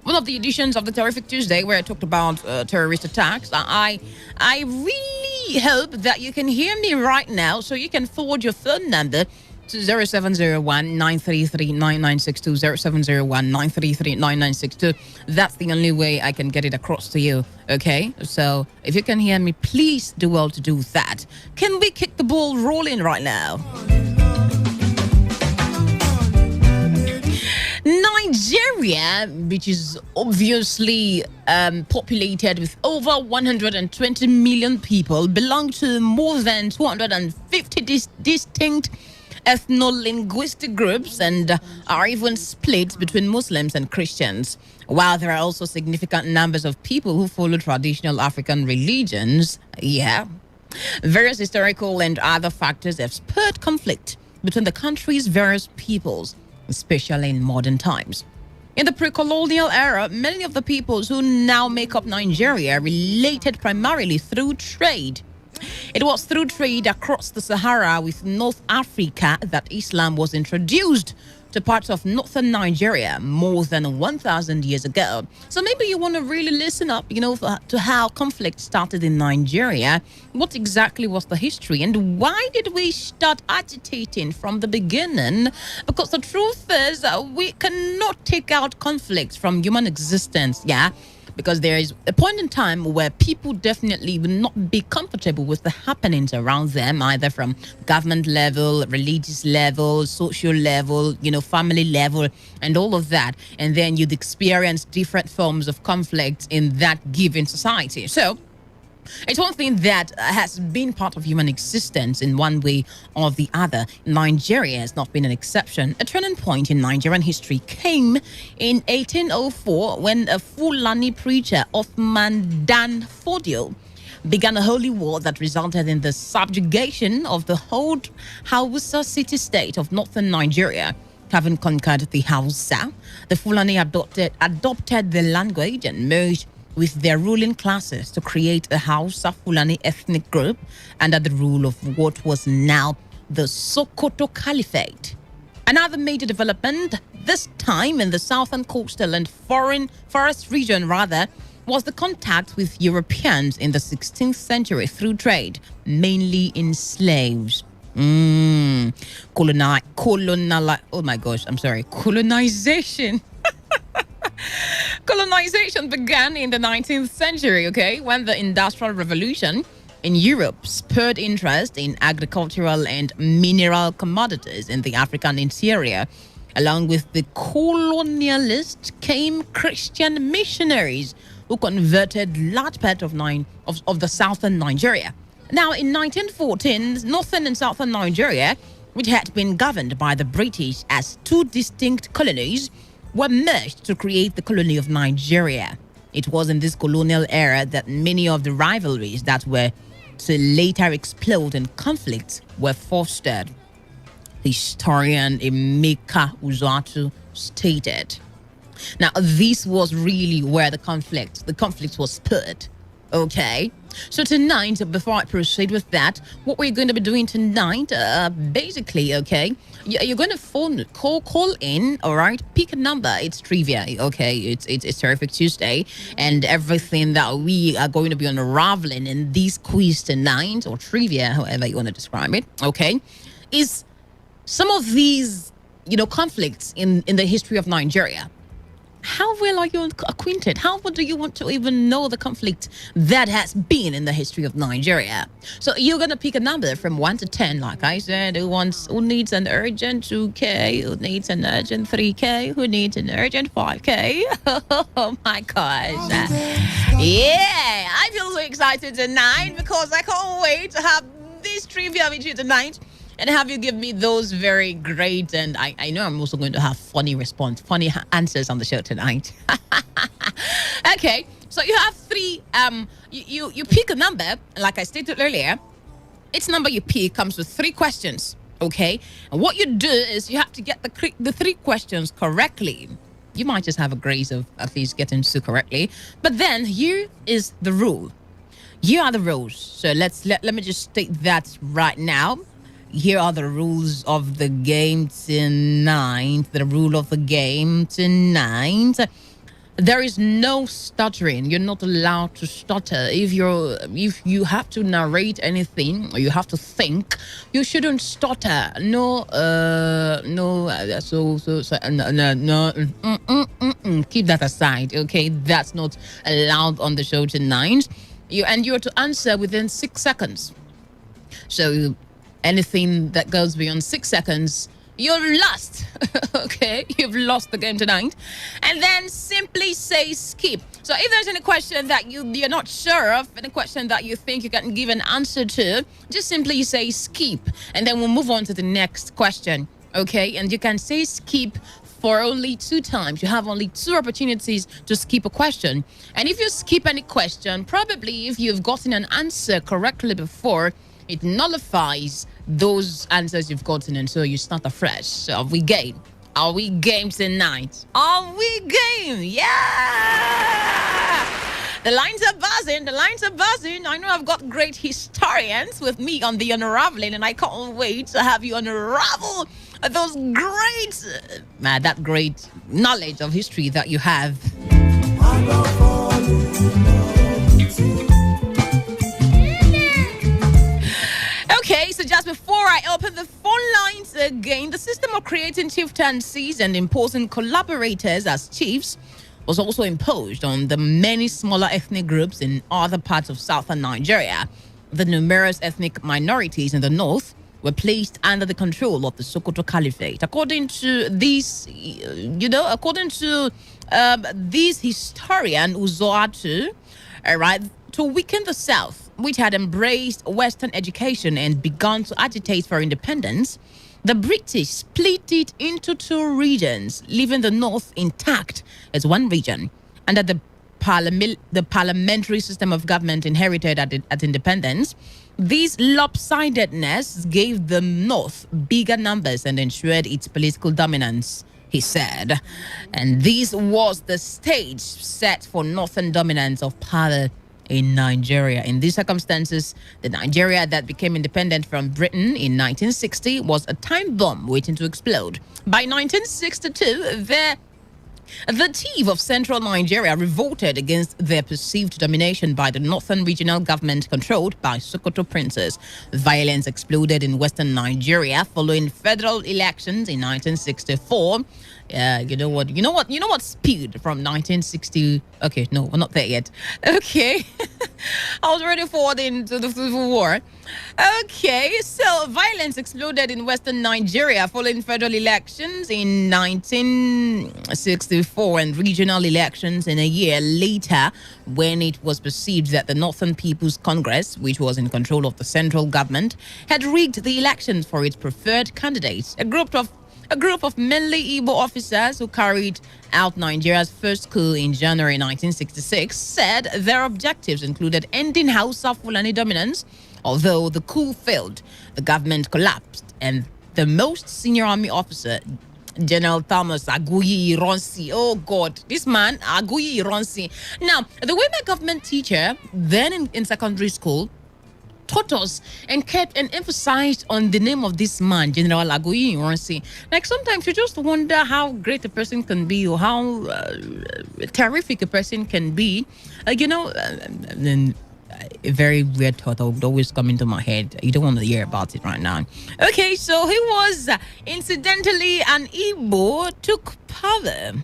one of the editions of the Terrific Tuesday where I talked about terrorist attacks. I really hope that you can hear me right now, so you can forward your phone number to 0701-933-9962, 0701-933-9962. That's the only way I can get it across to you, okay? So if you can hear me, please do well to do that. Can we kick the ball rolling right now? Nigeria, which is obviously populated with over 120 million people, belong to more than 250 distinct ethno-linguistic groups and are even split between Muslims and Christians. While there are also significant numbers of people who follow traditional African religions, various historical and other factors have spurred conflict between the country's various peoples, especially in modern times. In the pre-colonial era, many of the peoples who now make up Nigeria related primarily through trade. It was through trade across the Sahara with North Africa that Islam was introduced to parts of northern Nigeria more than 1,000 years ago. So maybe you want to really listen up, to how conflict started in Nigeria. What exactly was the history and why did we start agitating from the beginning? Because the truth is we cannot take out conflicts from human existence, because there is a point in time where people definitely will not be comfortable with the happenings around them, either from government level, religious level, social level, family level, and all of that. And then you'd experience different forms of conflict in that given society. So it's one thing that has been part of human existence in one way or the other. Nigeria has not been an exception. A turning point in Nigerian history came in 1804 when a Fulani preacher, Othman Dan Fodio, began a holy war that resulted in the subjugation of the whole Hausa city-state of northern Nigeria. Having conquered the Hausa, the Fulani adopted the language and merged with their ruling classes to create a Hausa Fulani ethnic group under the rule of what was now the Sokoto Caliphate. Another major development, this time in the southern coastal and forest region was the contact with Europeans in the 16th century through trade, mainly in slaves. Colonization. Colonization began in the 19th century, when the Industrial Revolution in Europe spurred interest in agricultural and mineral commodities in the African interior. Along with the colonialists came Christian missionaries who converted large part of the southern Nigeria. Now, in 1914, northern and southern Nigeria, which had been governed by the British as 2 distinct colonies, were merged to create the colony of Nigeria. It was in this colonial era that many of the rivalries that were to later explode in conflicts were fostered. Historian Emeka Uzoatu stated, Now, this was really where the conflict was spurred. Okay. So tonight, before I proceed with that, what we're going to be doing tonight, basically, okay, you're going to call in, all right? Pick a number. It's trivia, okay? It's Terrific Tuesday, and everything that we are going to be unraveling in this quiz tonight, or trivia, however you want to describe it, okay, is some of these, conflicts in the history of Nigeria. How well are you acquainted? How do you want to even know the conflict that has been in the history of Nigeria? So you're going to pick a number from 1 to 10, like I said. Who needs an urgent 2K? Who needs an urgent 3K? Who needs an urgent 5K? Oh my gosh. Yeah, I feel so excited tonight because I can't wait to have this trivia with you tonight. And have you give me those very great, and I know I'm also going to have funny answers on the show tonight. Okay, so you have three, you pick a number, like I stated earlier. Each number you pick comes with 3 questions, okay? And what you do is you have to get the 3 questions correctly. You might just have a grace of at least getting 2 correctly. But then here is the rule. Here are the rules. So let me just state that right now. Here are the rules of the game tonight. The rule of the game tonight. There is no stuttering. You're not allowed to stutter. If you have to narrate anything or you have to think, you shouldn't stutter. No. Keep that aside, okay? That's not allowed on the show tonight. You're to answer within 6 seconds. So anything that goes beyond 6 seconds, you're lost. Okay, you've lost the game tonight. And then simply say skip. So if there's any question that you're not sure of, any question that you think you can give an answer to, just simply say skip. And then we'll move on to the next question. Okay, and you can say skip for only 2 times. You have only 2 opportunities to skip a question. And if you skip any question, probably if you've gotten an answer correctly before, it nullifies those answers you've gotten, and so you start afresh. So are we game? Are we game tonight? Are we game? Yeah! The lines are buzzing. The lines are buzzing. I know I've got great historians with me on the unraveling, and I can't wait to have you unravel those that great knowledge of history that you have. Okay, so just before I open the phone lines again, the system of creating chieftaincies and imposing collaborators as chiefs was also imposed on the many smaller ethnic groups in other parts of southern Nigeria. The numerous ethnic minorities in the north were placed under the control of the Sokoto Caliphate. According to this historian Uzoatu, right, to weaken the South, which had embraced Western education and begun to agitate for independence, the British split it into 2 regions, leaving the North intact as one region. Under the parliamentary system of government inherited at independence, this lopsidedness gave the North bigger numbers and ensured its political dominance, he said. And this was the stage set for Northern dominance of power in Nigeria. In these circumstances, the Nigeria that became independent from Britain in 1960 was a time bomb waiting to explode. By 1962, the chief of central Nigeria revolted against their perceived domination by the northern regional government controlled by Sokoto princes. Violence exploded in western Nigeria following federal elections in 1964. You know what spewed from 1960? Okay, no, we're not there yet. Okay. I was already forwarding to the Civil War. Okay, so violence exploded in western Nigeria following federal elections in 1964 and regional elections in a year later, when it was perceived that the Northern People's Congress, which was in control of the central government, had rigged the elections for its preferred candidates. A group of mainly Igbo officers who carried out Nigeria's first coup in January 1966 said their objectives included ending Hausa Fulani dominance. Although the coup failed, the government collapsed, and the most senior army officer, General Thomas Aguiyi Ironsi. Oh God, this man, Aguiyi Ironsi. Now, the way my government teacher, then in secondary school, taught us and kept and emphasized on the name of this man, General Aguiyi Ironsi. Like sometimes you just wonder how great a person can be or how terrific a person can be. And a very weird thought that would always come into my head. You don't want to hear about it right now. Okay, so he was incidentally an Igbo, took power.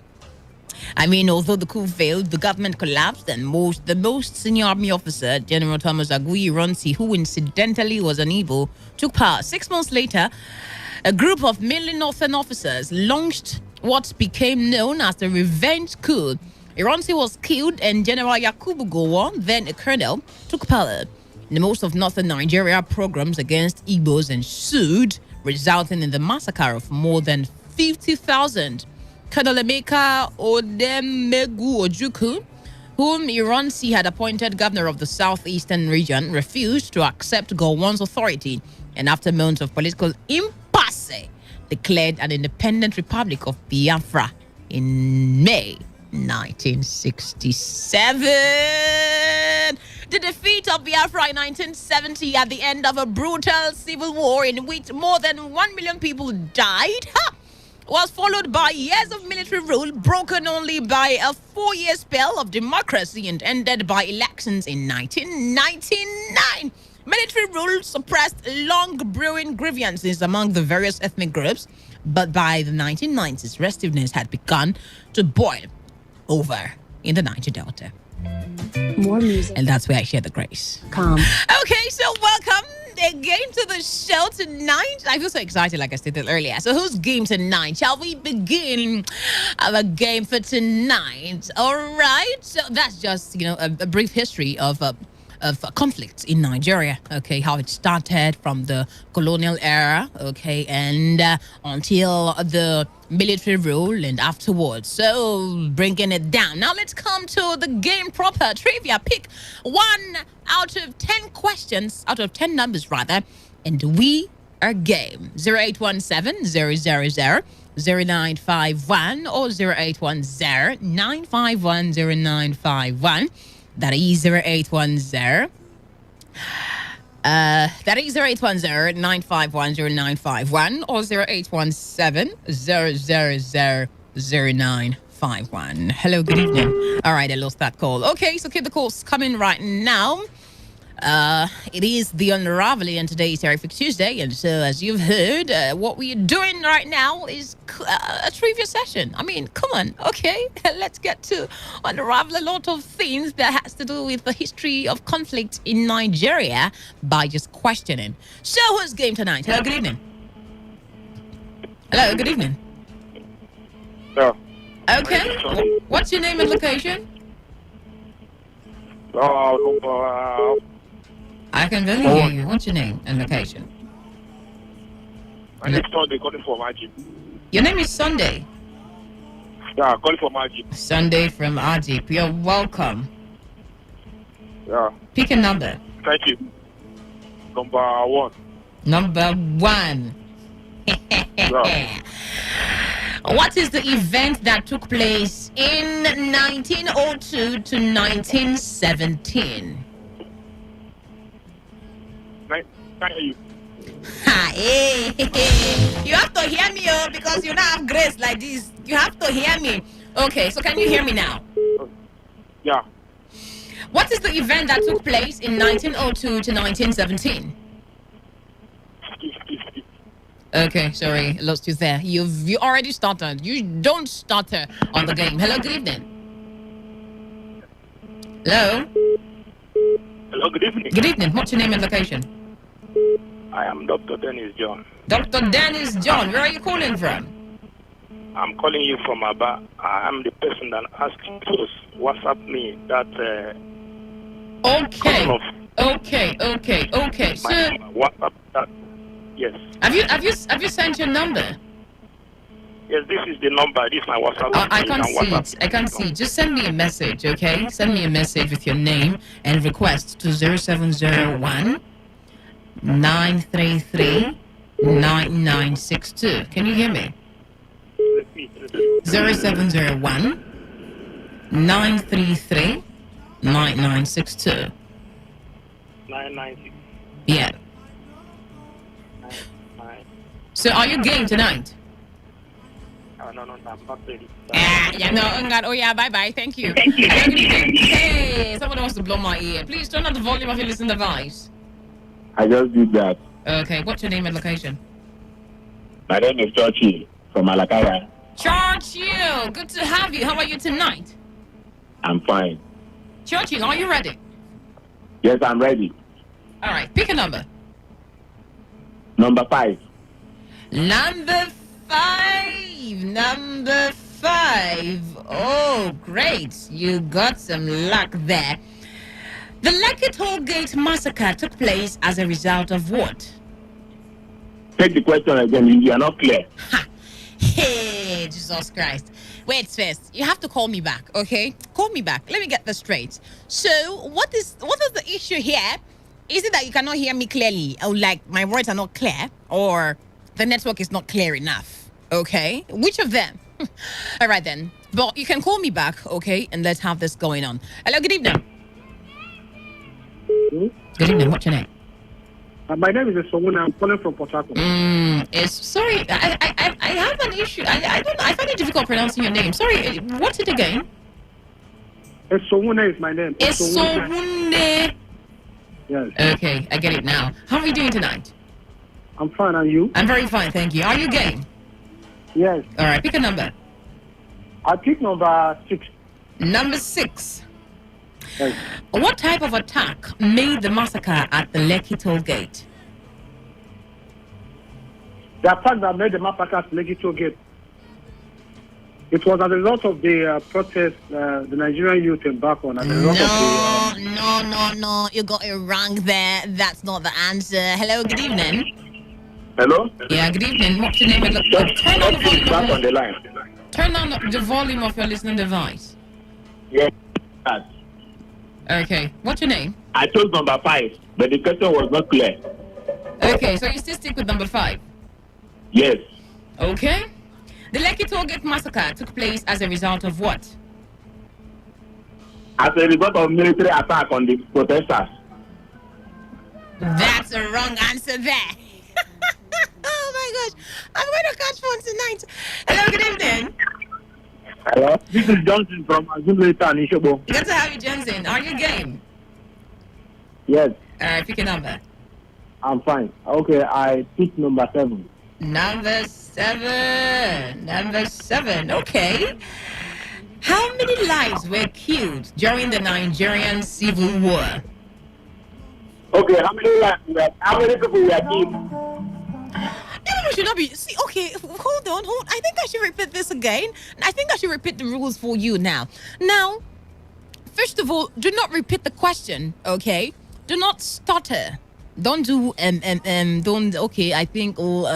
I mean, although the coup failed, the government collapsed, and the most senior army officer, General Thomas Aguiyi Ironsi, who incidentally was an Igbo, took power. 6 months later, a group of mainly northern officers launched what became known as the revenge coup. Ironsi was killed, and General Yakubu Gowon, then a colonel, took power. The most of northern Nigeria programs against Igbos ensued, resulting in the massacre of more than 50,000. Colonel Emeka Odemegu Ojukwu, whom Ironsi had appointed governor of the southeastern region, refused to accept Gowon's authority, and after months of political impasse, declared an independent republic of Biafra in May 1967. The defeat of Biafra in 1970 at the end of a brutal civil war in which more than 1 million people died was followed by years of military rule, broken only by a 4-year spell of democracy, and ended by elections in 1999. Military rule suppressed long brewing grievances among the various ethnic groups, but by the 1990s, restiveness had begun to boil over in the Niger Delta. More music. And that's where I share the grace. Calm. Okay, so welcome again to the show tonight. I feel so excited, like I stated earlier. So whose game tonight? Shall we begin our game for tonight? All right. So that's just, a brief history of conflicts in Nigeria, okay, how it started from the colonial era, okay, and until the military rule and afterwards. So bringing it down. Now let's come to the game proper. Trivia. Pick 1 out of 10 questions, out of 10 numbers rather, and we are game. 0817-000-0951 or 0810-951-0951. That is 0810. That is 0810-951-0951 or 0817-000-0951. Hello, good evening. All right, I lost that call. Okay, so keep the calls coming right now. It is the Unraveling, and today is Terrific Tuesday, and so as you've heard, what we're doing right now is a trivia session. I mean, come on, okay? Let's get to unravel a lot of things that has to do with the history of conflict in Nigeria by just questioning. So who's game tonight? Hello, good evening. Hello, good evening. Yeah. Okay, what's your name and location? I can barely hear you. What's your name and location? My name is Sunday, calling from Ajib. Your name is Sunday? Yeah, calling from Ajib. Sunday from Ajib. You're welcome. Yeah. Pick a number. Thank you. Number 1. Number 1. Yeah. What is the event that took place in 1902 to 1917? You. Hey. You have to hear me, because you don't have grace like this. You have to hear me. Okay, so can you hear me now? Yeah. What is the event that took place in 1902 to 1917? Okay, sorry, I lost you there. You already started. You don't stutter on the game. Hello, good evening. Hello. Hello, good evening. Good evening. What's your name and location? I am Dr. Dennis John. Dr. Dennis John, where are you calling from? I'm calling you from Aba. I am the person that asked you to WhatsApp me that. Okay. So. WhatsApp that. Yes. Have you sent your number? Yes, this is the number. This is my WhatsApp. I can't see it. I can't see it. Just send me a message, okay? Send me a message with your name and request to 0701 933 9962. Can you hear me? 0701 933 9962. 996. Yeah. So are you game tonight? No, I'm not ready. Yeah, no, oh yeah, bye. Thank you. Hey, someone wants to blow my ear. Please turn on the volume of your listening device. I just did that. Okay, what's your name and location? My name is Churchy from Alakaya. Churchill, good to have you. How are you tonight? I'm fine. Churchill, are you ready? Yes, I'm ready. All right, pick a number. Number 5. Number 5. Oh, great. You got some luck there. The Lekki Toll Gate massacre took place as a result of what? Take the question again. You are not clear. Hey, Jesus Christ. Wait first. You have to call me back, okay? Call me back. Let me get this straight. So, what is the issue here? Is it that you cannot hear me clearly? Or like my words are not clear? Or the network is not clear enough? Okay? Which of them? All right then. But you can call me back, okay? And let's have this going on. Hello, good evening. Good evening. What's your name? My name is Esomuna. I'm calling from Port Harcourt. Sorry, I have an issue. I don't know. I find it difficult pronouncing your name. Sorry, what's it again? Esomuna is my name. Esomune. Yes. Okay, I get it now. How are you doing tonight? I'm fine, and you? I'm very fine, thank you. Are you game? Yes. All right, pick a number. I'll pick number 6. Number 6. Yes. What type of attack made the massacre at the Lekki Toll Gate? The attack that made the massacre at Lekki Toll Gate, it was as a result of the protest the Nigerian youth embarked on. As a result of the, No. You got it wrong there. That's not the answer. Hello, good evening. Hello? Yeah, good evening. What's your name? Turn on the volume. Back on the line. Turn on the volume of your listening device. Yes. Okay. What's your name? I chose number 5, but the question was not clear. Okay, so you still stick with number 5? Yes. Okay. The Lekki Toll Gate massacre took place as a result of what? As a result of military attack on the protesters. That's a wrong answer there. Oh my gosh. I'm going to catch one tonight. Hello, good evening. Hello? This is Johnson from Azumleta and Ishobo. Good to have you, Johnson. Are you game? Yes. All right, pick a number. I'm fine. Okay, I picked number 7. Number 7. Okay. How many lives were killed during the Nigerian Civil War? Okay, how many people were killed? We should not be. See, okay, hold on. I think I should repeat this again. I think I should repeat the rules for you now. Now, first of all, do not repeat the question, okay? Do not stutter. Don't do don't okay, I think so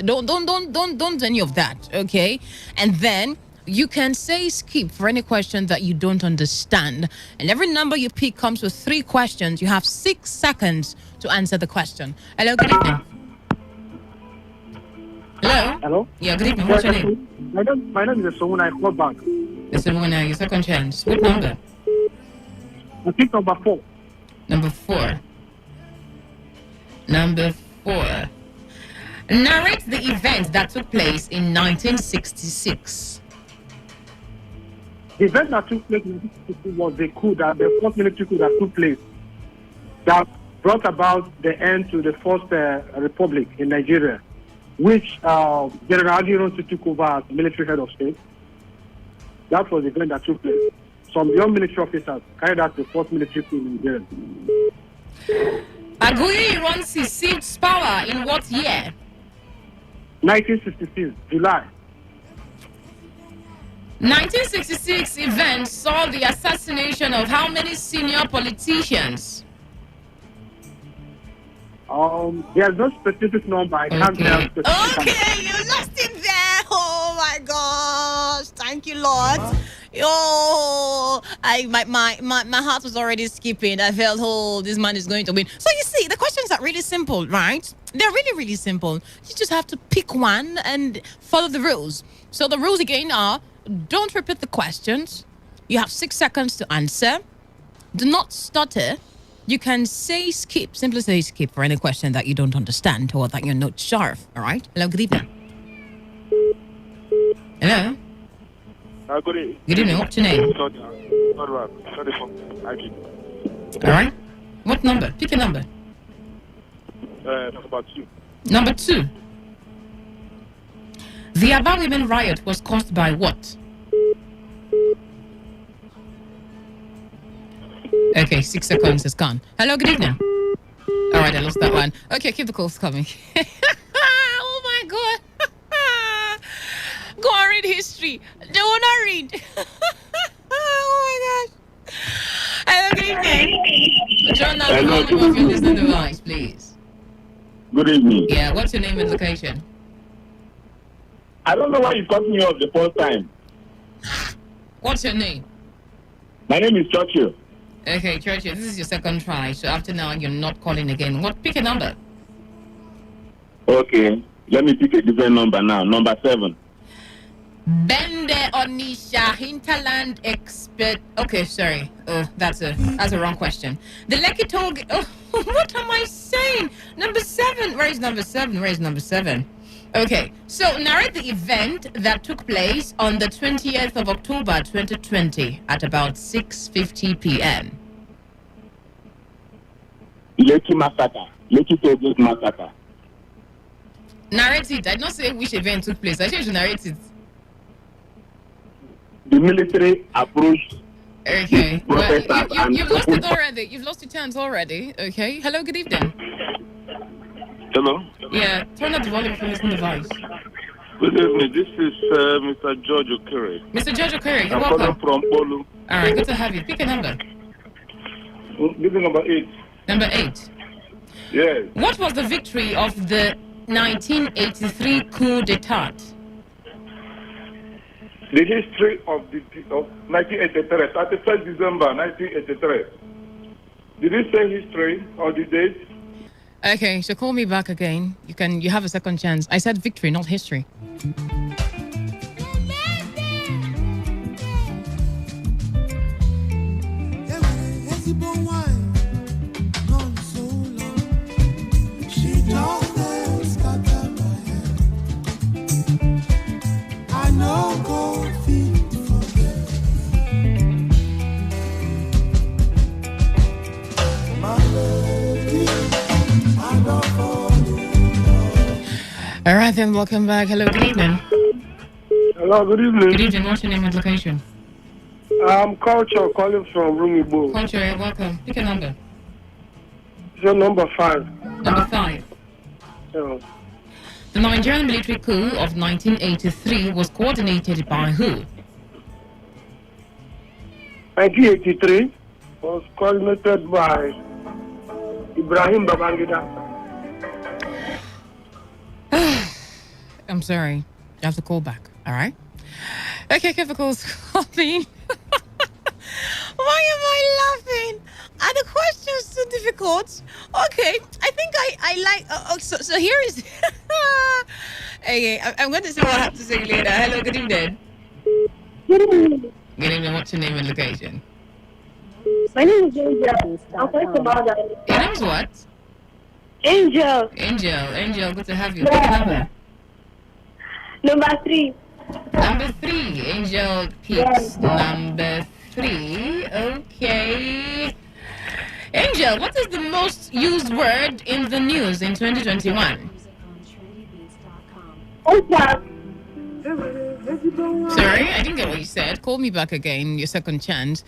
don't do any of that, okay? And then you can say skip for any question that you don't understand. And every number you pick comes with 3 questions. You have 6 seconds to answer the question. Hello, good evening. Hello? Hello? Yeah, good evening. What's your name? My name is Esomuna. I call back. Esomuna, your second chance. What number? I picked number 4. Number 4. Number 4. Narrate the event that took place in 1966. The event that took place in 1966 was the coup, that the first military coup that took place, that brought about the end to the first republic in Nigeria, which General Aguirre took over as military head of state. That was the event that took place. Some young military officers carried out the first military coup in Nigeria. Aguirre once received power in what year? 1966, July. 1966 event saw the assassination of how many senior politicians? There's no specific number. I can't tell. Okay, you lost it there. Oh my gosh! Thank you, Lord. My heart was already skipping. I felt, oh, this man is going to win. So you see, the questions are really simple, right? They're really, really simple. You just have to pick one and follow the rules. So the rules again are, don't repeat the questions. You have 6 seconds to answer. Do not stutter. You can say skip, simply say skip for any question that you don't understand or that you're not sure of, all right? Hello, good evening. Hello? Good evening. Good evening, what's your name? All right. What number? Pick a number. Number 2. Number 2. The Aba women riot was caused by what? Okay, 6 seconds is gone. Hello, good evening. All right, I lost that one. Okay, keep the calls coming. Oh my God. Go and read history. They will not read. Oh my gosh. Hello, good evening. John, now Hello, the of your listening device, please. Good evening. Yeah, what's your name and location? I don't know why you cut me off the first time. What's your name? My name is Churchill. Okay, Churchill, this is your second try, so after now you're not calling again. Pick a number. Okay, let me pick a different number now. Number 7. Bende Onisha Hinterland Expert. Okay, sorry. Oh, that's a wrong question. The Lekki Toll. Oh, what am I saying? Number 7. Where is number 7? Where is number 7? Okay, so narrate the event that took place on the 20th of October 2020 at about 6:50 p.m. Lekki Massacre. Lekki Toll Massacre. Narrate it. I did not say which event took place. I said you should narrate it. The military approached. Okay. Well, you've lost it already. You've lost your chance already. Okay. Hello, good evening. Hello? Yeah, turn up the volume from listening device. Good evening. This is Mr. George Okere. Mr. George Okere, you're I'm welcome. calling from Bolu. All right, good to have you. Pick a number. This is number 8. Number 8. Yes. What was the victory of the 1983 coup d'etat? The history of 1983, 31st December 1983. Did you say history or the date? Okay, so call me back again. You have a second chance. I said victory, not history. All right, then, welcome back. Hello, good evening. Hello, good evening. Good evening. What's your name and location? I'm Culture calling from Rumibo. Culture, you're welcome. Pick a number. So number 5. Number 5. Yeah. The Nigerian military coup of 1983 was coordinated by who? 1983 was coordinated by Ibrahim Babangida. I'm sorry. You have to call back. All right? Okay, keep the calls coming. Why am I laughing? Are the questions too difficult? Okay, I think I like... so here is... Okay, I'm going to see what I have to say later. Hello, good evening. Good evening. Good evening. What's your name and location? My name is Angel. I'm calling from Alabama. Your name is what? Angel. Angel, good to have you. Pick a number. Number 3. Number 3. Angel picks number 3. Okay. Angel, what is the most used word in the news in 2021? Sorry, I didn't get what you said. Call me back again, your second chance.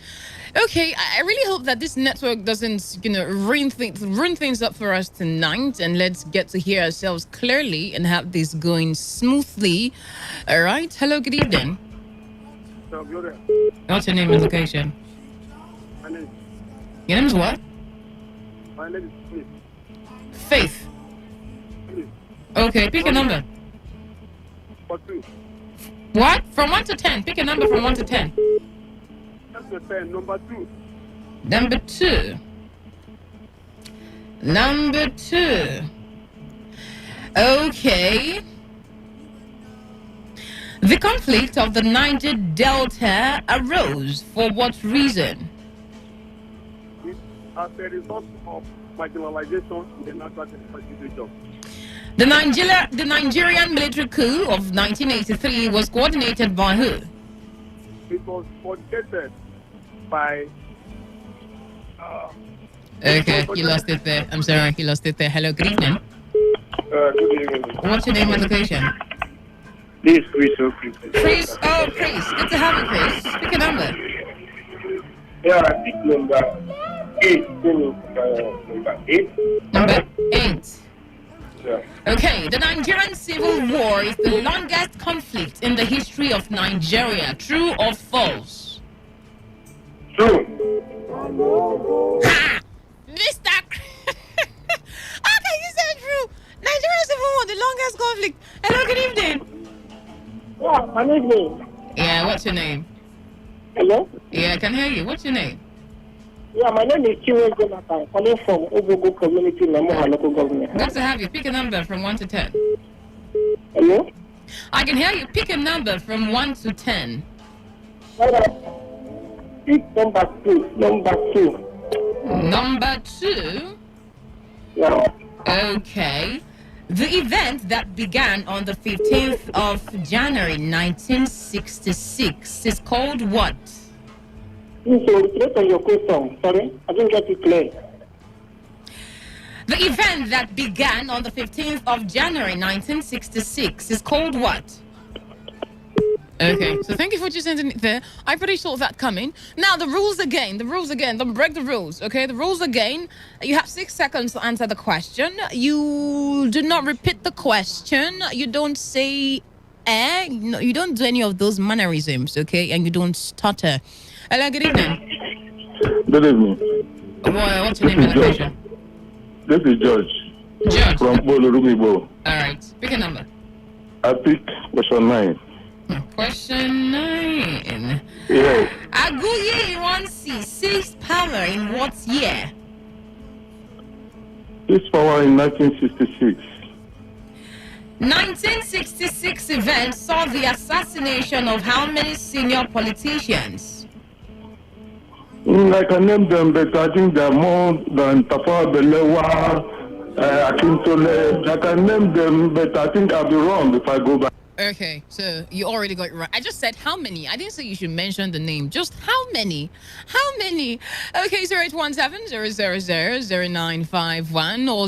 Okay, I really hope that this network doesn't, ruin things up for us tonight, and let's get to hear ourselves clearly and have this going smoothly. All right. Hello, good evening. What's your name and location? My name. Your name is what? My name is Faith. Okay, pick a number. 2. What? From 1 to 10. Pick a number from 1 to 10. Number 2. Number 2. Number 2. Okay. The conflict of the Niger Delta arose for what reason? As a result of marginalization in the natural situation. The Nigerian military coup of 1983 was coordinated by who? It was coordinated by... Okay, you lost it there. I'm sorry, you lost it there. Hello, good evening. Good evening. What's your name and location? This is Chris. Chris, oh, Chris. Good to have you, Chris. Pick a number. Yeah, I pick number 8. Number 8. Number 8. Yeah. Okay, the Nigerian Civil War is the longest conflict in the history of Nigeria. True or false? True. Ha! Mr. How can you say true? Nigerian Civil War, the longest conflict. Hello, good evening. Yeah, my name is. Yeah, what's your name? Hello? Yeah, I can hear you. What's your name? Yeah, my name is Chiwe Jonathan, calling from Ogogo Community, Namoha Local Government. Good to have you. Pick a number from 1 to 10. Hello? I can hear you. Pick a number from 1 to 10. Pick number 2. Number 2. Number 2? Yeah. Okay. The event that began on the 15th of January 1966 is called what? So, repeat on your question. Sorry, I didn't get it clear. The event that began on the 15th of January 1966 is called what? Okay, so thank you for just sending it there. I pretty saw that coming. Now, the rules again. Don't break the rules, okay? The rules again. You have 6 seconds to answer the question. You do not repeat the question. You don't say no, you don't do any of those mannerisms, okay? And you don't stutter. Hello, good evening. Good evening. What's your name and location? This is George. George. From Bolurumibo. All right, pick a number. I pick question 9. Question 9. Yeah. Aguye Iransi seized power in what year? This power in 1966. 1966 event saw the assassination of how many senior politicians? I can name them, but I think there are more than Tafawa Balewa, Akintole. I can name them, but I think I'll be wrong if I go back. Okay, so you already got it right. I just said how many. I didn't say you should mention the name. Just how many? How many? Okay, 0817-000-0951 or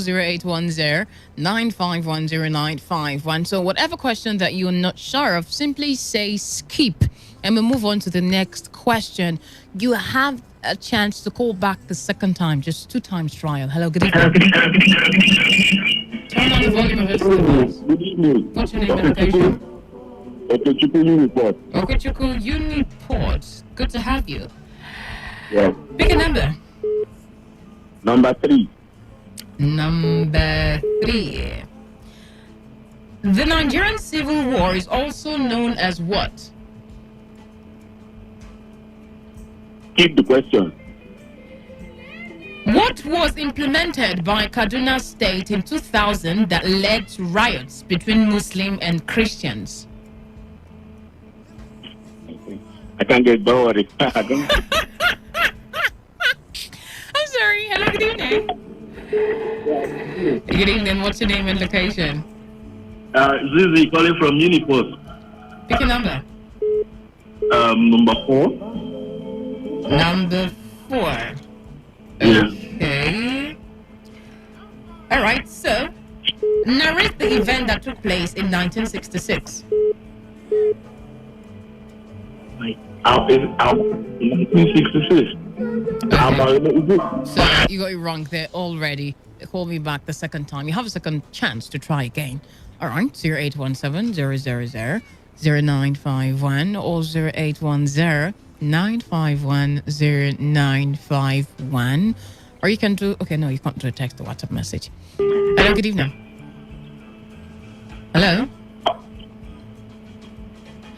0810-951-0951. So whatever question that you're not sure of, simply say skip. And we'll move on to the next question. You have a chance to call back the second time, just 2 times trial. Hello, good evening. Turn on the volume of it. Good evening. What's your name and location? Okechukwu Uniport. Okechukwu Uniport. Good to have you. Yeah. Pick a number. Number 3. Number 3. The Nigerian Civil War is also known as what? Keep the question. What was implemented by Kaduna State in 2000 that led to riots between Muslim and Christians? I can't get bored. I'm sorry. Hello, good evening. Good evening. What's your name and location? Zizi calling from Uniport. Pick a number. Number 4. Number 4. Okay. All right. So, narrate the event that took place in 1966. 1966. Okay. So you got it wrong there already. Call me back the second time. You have a second chance to try again. All right. 0817-000-0951 or 0810-951-0951. Or you can do, okay, no, you can't do a text or WhatsApp message. Hello, good evening. Hello?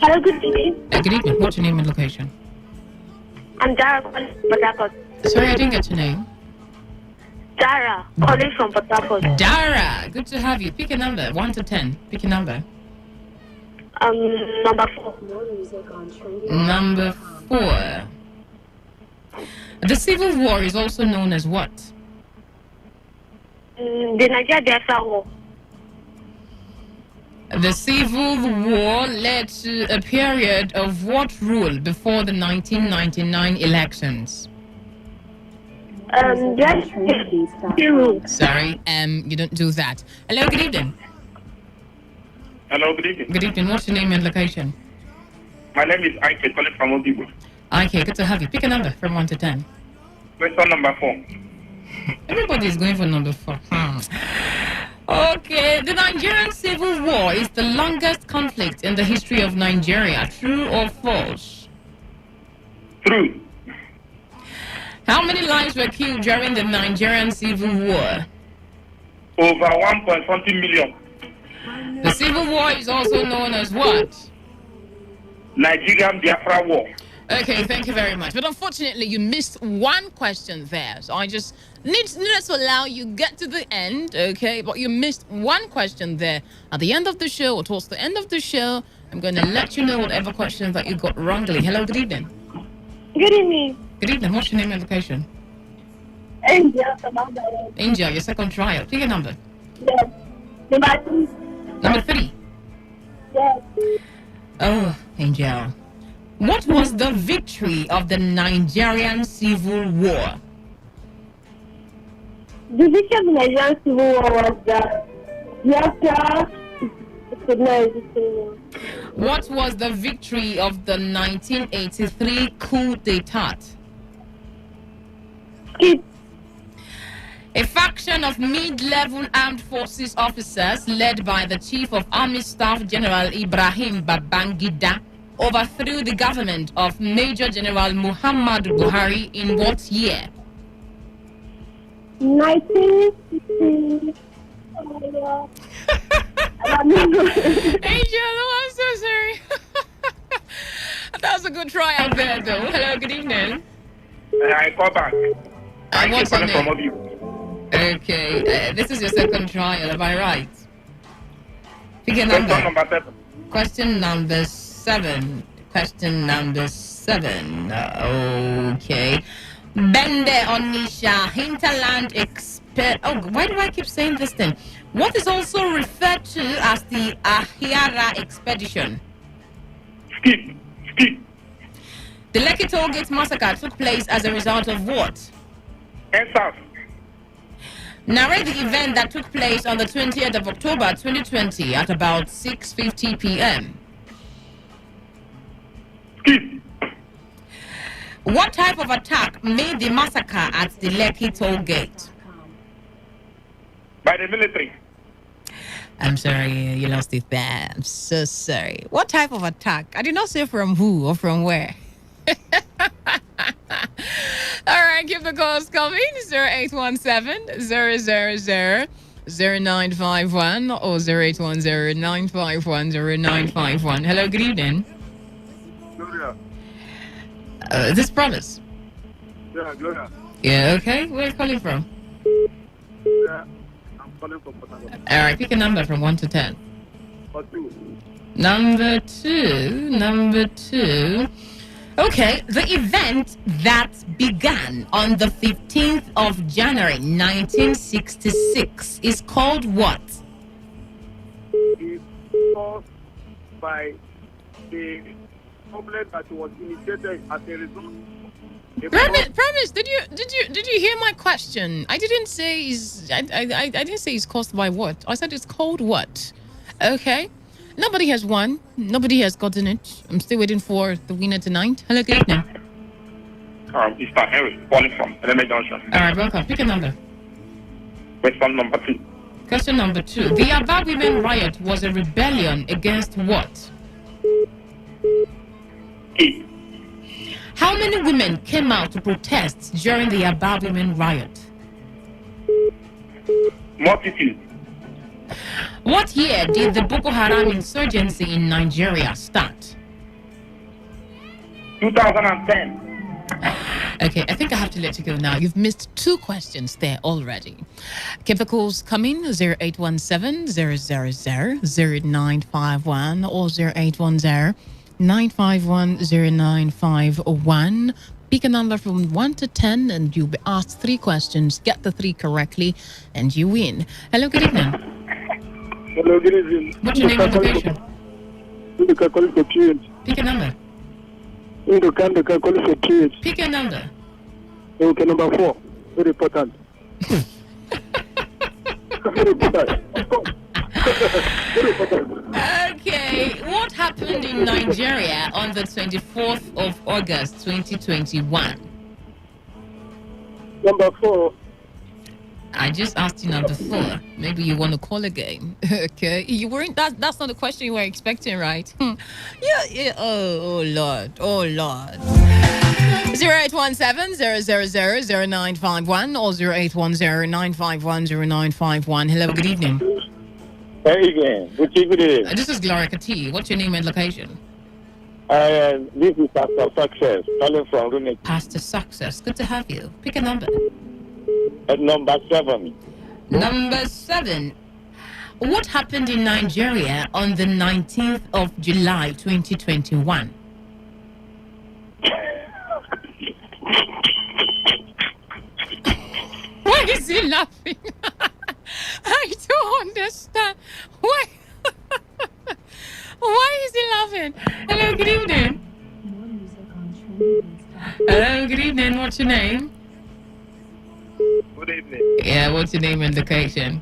Hello, good evening. Good evening. What's your name and location? I'm Dara calling from Port Harcourt. Sorry, I didn't get your name. Dara, calling from Port Harcourt. Dara, good to have you. Pick a number, 1 to 10. Pick a number. Number 4. Number 4. The Civil War is also known as what? The Nigeria-Biafra War. The Civil War led to a period of what rule before the 1999 elections? Sorry, you don't do that. Hello, good evening. Hello, good evening. Good evening. What's your name and location? My name is Ike, calling from Obibo. Ike, good to have you. Pick a number from 1 to 10. Question number 4. Everybody is going for number 4. Okay, the Nigerian Civil War is the longest conflict in the history of Nigeria. True or false? True. How many lives were killed during the Nigerian Civil War? Over 1.something million. The Civil War is also known as what? Nigerian-Biafra War. Okay, thank you very much. But unfortunately, you missed one question there. So I just need to allow you get to the end, okay? But you missed one question there. At the end of the show, or towards the end of the show, I'm going to let you know whatever questions that you got wrongly. Hello, good evening. Good evening. Good evening. What's your name and location? Angel. Angel, your second trial. Pick a number. Yes. Number 3. Number 3. Yes. Oh, Angel. What was the victory of the Nigerian Civil War? The victory of the Nigerian Civil War was that Biafra could not exist anymore. What was the victory of the 1983 coup d'etat? A faction of mid-level armed forces officers led by the Chief of Army Staff General Ibrahim Babangida overthrew the government of Major General Muhammadu Buhari in what year? 1960. Angel, I'm so sorry. That was a good try out there, though. Hello, good evening. I call back. What's your from name? Obibo. Okay, this is your second trial, am I right? Pick a number. Question number 7. Question number 7. Question number 7. Okay. Bende Onisha Hinterland Oh, why do I keep saying this thing? What is also referred to as the Ahiara expedition? Skip. The Lekki Tollgate massacre took place as a result of what? Answer. Narrate the event that took place on the 20th of October 2020 at about 6:50 p.m. Skip. What type of attack made the massacre at the Lekki Tollgate? By the military. I'm sorry, you lost it there. I'm so sorry. What type of attack? I did not say from who or from where. All right, keep the calls coming. 0817-000-0951 or 0810-951-0951. Hello, good evening. Gloria. This Promise. Yeah, Gloria. Yeah, okay. Where are you calling from? Yeah, I'm calling from Port Harcourt. All right, pick a number from 1 to 10. Or 2. Number two. Okay, the event that began on the 15th of January 1966 is called what? It's caused by the problem that was initiated as a result. Promise, did you hear my question? I didn't say I didn't say it's caused by what. I said it's called what. Okay. Nobody has won. Nobody has gotten it. I'm still waiting for the winner tonight. Hello, good evening. It's Henry calling from Eleme Junction. All right, welcome. Pick a number. Question number 2. Question number 2. The Aba Women riot was a rebellion against what? 8. How many women came out to protest during the Aba Women riot? Multitude. What year did the Boko Haram insurgency in Nigeria start? 2010. Okay, I think I have to let you go now. You've missed 2 questions there already. Keep the calls coming, 0817-000-0951 or 0810-951-0951. Pick a number from 1 to 10 and you'll be asked 3 questions. Get the 3 correctly and you win. Hello, good evening. Hello, good evening. What's your name and location? Pick a number. Pick a number. Okay, number 4. Very important. Very important. Okay, what happened in Nigeria on the 24th of August 2021? Number 4. I just asked you number 4. Maybe you want to call again. Okay, you weren't. That's not the question you were expecting, right? Yeah. Oh Lord. 0817-000-0951 or 0810-951-0951. Hello, good evening. Hey again. Good evening. This is Gloria Kati. What's your name and location? This is Pastor Success, calling from Rune. Pastor Success. Good to have you. Pick a number. Number 7. Number 7. What happened in Nigeria on the 19th of July 2021? Why is he laughing? I don't understand. Why? Why is he laughing? Hello, good evening. Hello, good evening. What's your name? Good evening. Yeah, what's your name and location?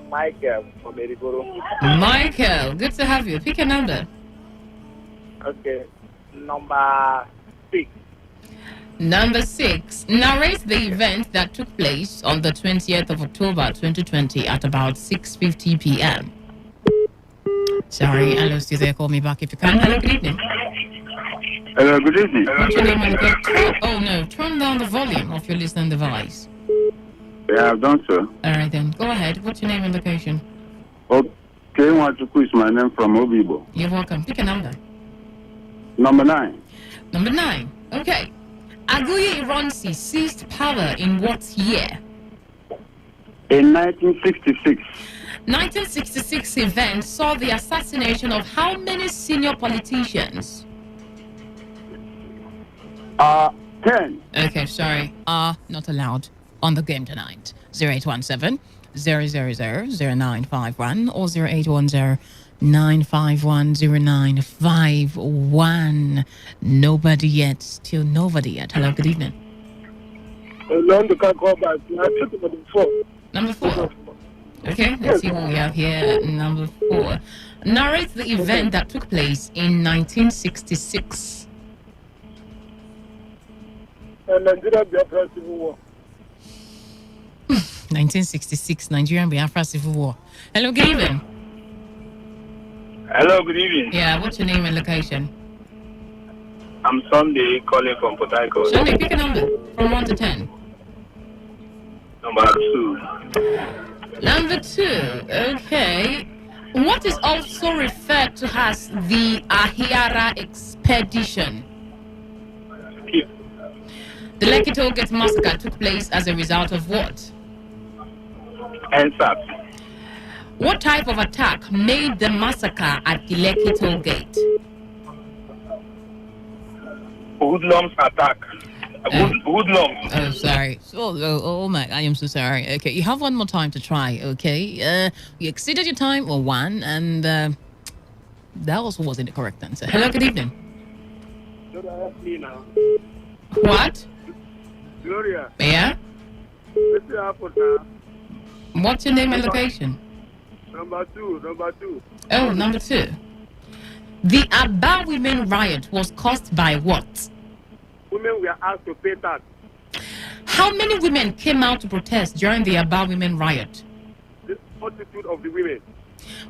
Michael from Erigoro. Michael, good to have you. Pick a number. Okay. Number 6. Number 6. Narrate the event that took place on the 20th of October 2020 at about 6:50 p.m. Sorry, I lost you there. Call me back if you can. Hello, good evening. Hello, good evening. What's your name and location? Oh no, turn down the volume of your listening device. Yeah, I've done so. All right then, go ahead. What's your name and location? Okay, Nwachukwu is my name from Obibo. You're welcome. Pick a number. Number 9. Number 9. Okay. Aguiyi Ironsi seized power in what year? In 1966. 1966 event saw the assassination of how many senior politicians? 10. Okay, sorry. Not allowed on the game tonight. 0817 000-0951 or 0810-951-0951. Nobody yet. Still nobody yet. Hello, good evening. Number 4. Number 4. Okay, let's see what we have here. Number 4. Narrate the event that took place in 1966. Nigeria Biafra Civil War. 1966, Nigerian Biafra Civil War. Hello, good evening. Hello, good evening. Yeah, what's your name and location? I'm Sunday calling from Port Harcourt. Sunday, pick a number from 1 to 10. Number 2. Number 2, okay. What is also referred to as the Ahiara expedition? Skip. The Lekki Toll Gate massacre took place as a result of what? Answer. What type of attack made the massacre at the Lekki Toll Gate? Hoodlums attack. Hoodlums. Oh, sorry. Oh my, I am so sorry. Okay, you have one more time to try, okay? You exceeded your time or 1, and that also wasn't the correct answer. Hello, good evening. What? Gloria. Yeah? What's your name and location? Number 2. Oh, number 2. The Aba Women riot was caused by what? Women were asked to pay tax. How many women came out to protest during the Aba Women riot? The multitude of the women.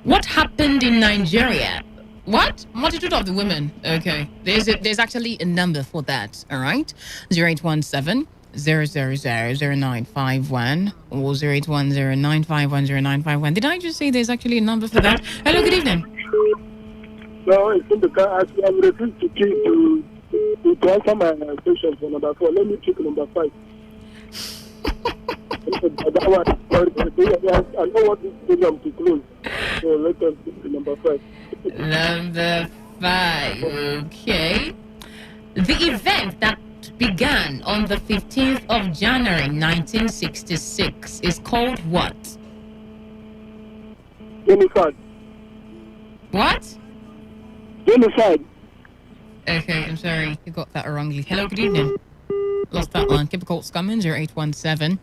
What happened in Nigeria? What? Multitude of the women. Okay. There's actually a number for that. All right. 0817 000-0951 or 0810-951-0951. Did I just say there's actually a number for that? Hello, good evening. No, it's in the car. I'm refusing to To answer my question for number 4, let me check number 5. That one, I don't want this program to close. So let us pick number 5. Number 5, okay. The event that began on the 15th of January 1966 is called what? Genocide. What? Genocide. Okay, I'm sorry. You got that wrongly. Hello, good evening. Lost that one. Keep a call coming. 0817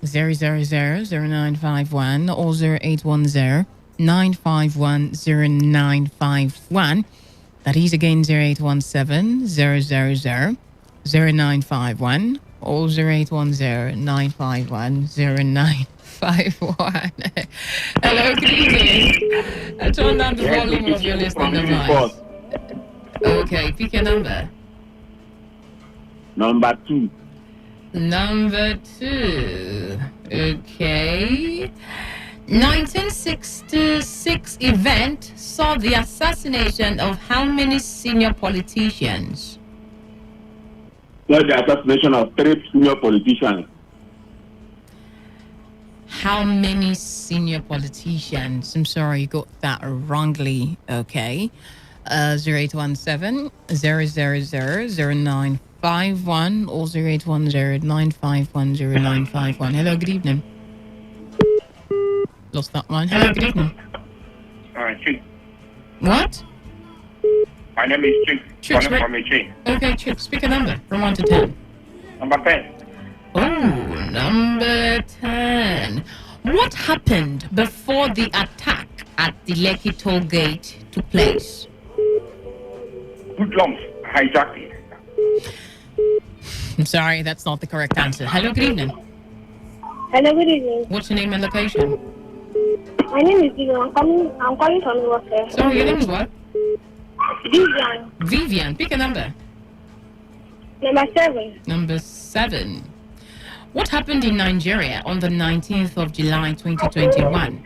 000 0951 or 0810 951 0951. That is again 0817 000 0951 or 0810 951 0951. Hello, good evening. Turn down the volume of your listening device. Okay, pick a number. Number 2. Number 2. Okay. 1966 event saw the assassination of how many senior politicians? The assassination of 3 senior politicians. How many senior politicians? I'm sorry, you got that wrongly. Okay. 0817 000 0951 or 0810 951 0951. Hello, good evening. Lost that one. Hello, good evening. Chick. What? My name is Chick. Chick, Calling from Chick. Okay, Chick, speak a number from 1 to 10. Number 10. Oh, number 10. What happened before the attack at the Lekki toll gate took place? Hoodlums hijacked it. I'm sorry, that's not the correct answer. Hello, good evening. Hello, good evening. What's your name and location? My name is Vivian. I'm calling from Warfare. Sorry, your name is what? Vivian. Vivian, pick a number. Number 7. Number 7. What happened in Nigeria on the 19th of July 2021?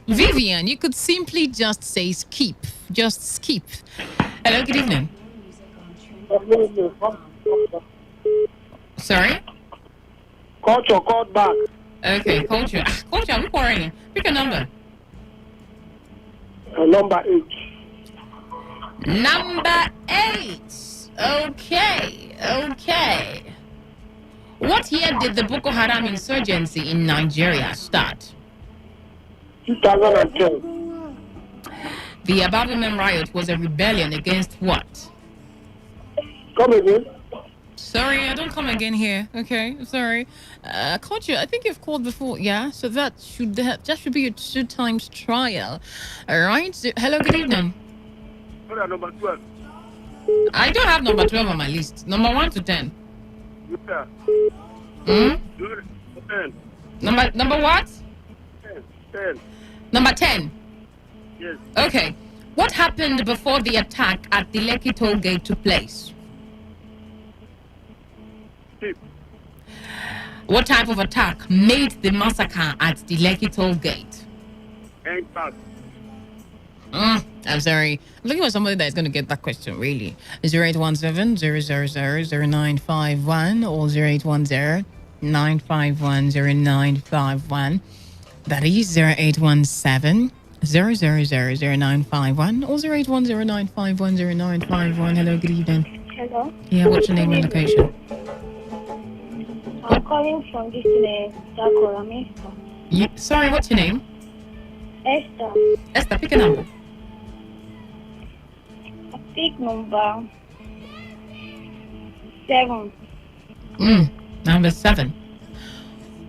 Vivian, you could simply just say skip. Just skip. Hello, good evening. Sorry? Culture, call back. Okay, culture. Culture, I'm quarrying. Pick a number. Number 8. Number 8. Okay, okay. What year did the Boko Haram insurgency in Nigeria start? 2010. The Ababumen riot was a rebellion against what? Come again. Sorry, I don't come again here. Okay, sorry. Culture, I think you've called before. Yeah, so that should be a 2 times trial. All right. So, hello, good evening. Number 12. I don't have number 12 on my list. Number 1 to 10. Yeah. Hmm? 10. Number what? 10. Number 10. Yes. Okay. What happened before the attack at the Lekki toll gate took place? Skip. What type of attack made the massacre at the Lekki toll gate? Impact. I'm sorry. I'm looking for somebody that's going to get that question, really. 0817 000 0951 or 0810 951 0951. That is 0817 000 0951 or 0810 951 0951. Hello, good evening. Hello. Yeah, what's your name and location? I'm calling from this Dakota. Yeah, sorry, what's your name? Esther. Esther, pick a number. I pick number 7. Number 7.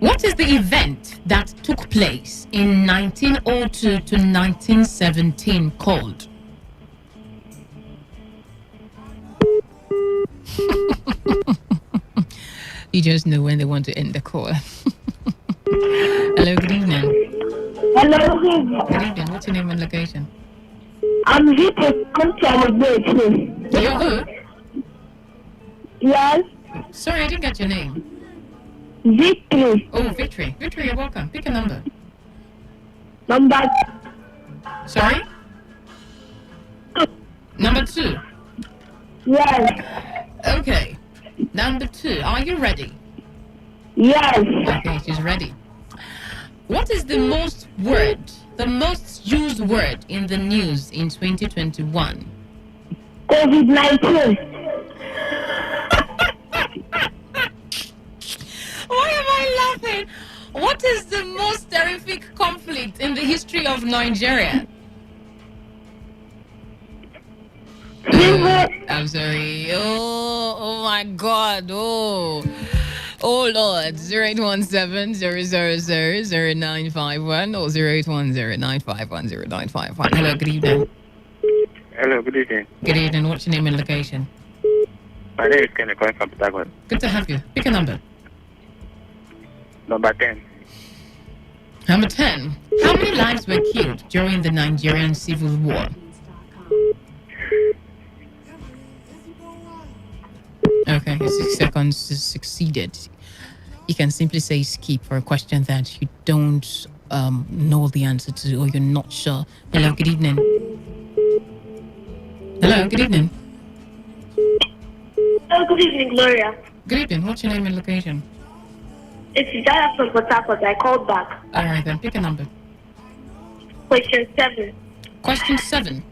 What is the event that took place in 1902 to 1917 called? You just know when they want to end the call. Hello, good evening. Hello, good evening. Good evening. What's your name and location? I'm Victor. You're who? Yes. Sorry, I didn't get your name. Victory. Oh, Victory. Victory, you're welcome. Pick a number. Number. Sorry? Number 2. Yes. Okay. Number 2. Are you ready? Yes. Okay, she's ready. What is the most used word in the news in 2021? COVID-19. Why am I laughing? What is the most terrific conflict in the history of Nigeria? I'm sorry. Oh my God. Oh Lord. 0817-000-0951 or 0810-951-0951. Hello, good evening. Hello, good evening. Good evening. What's your name and location? My name is Kenneth calling from Pentagon. Good to have you. Pick a number. Number 10. Number 10. How many lives were killed during the Nigerian Civil War? Okay, 6 seconds is succeeded. You can simply say skip for a question that you don't know the answer to or you're not sure. Hello, good evening. Hello, good evening. Oh, good evening, Gloria. Good evening. What's your name and location? It's Dara from Port Harcourt. I called back. All right, then. Pick a number. Question 7. Question 7.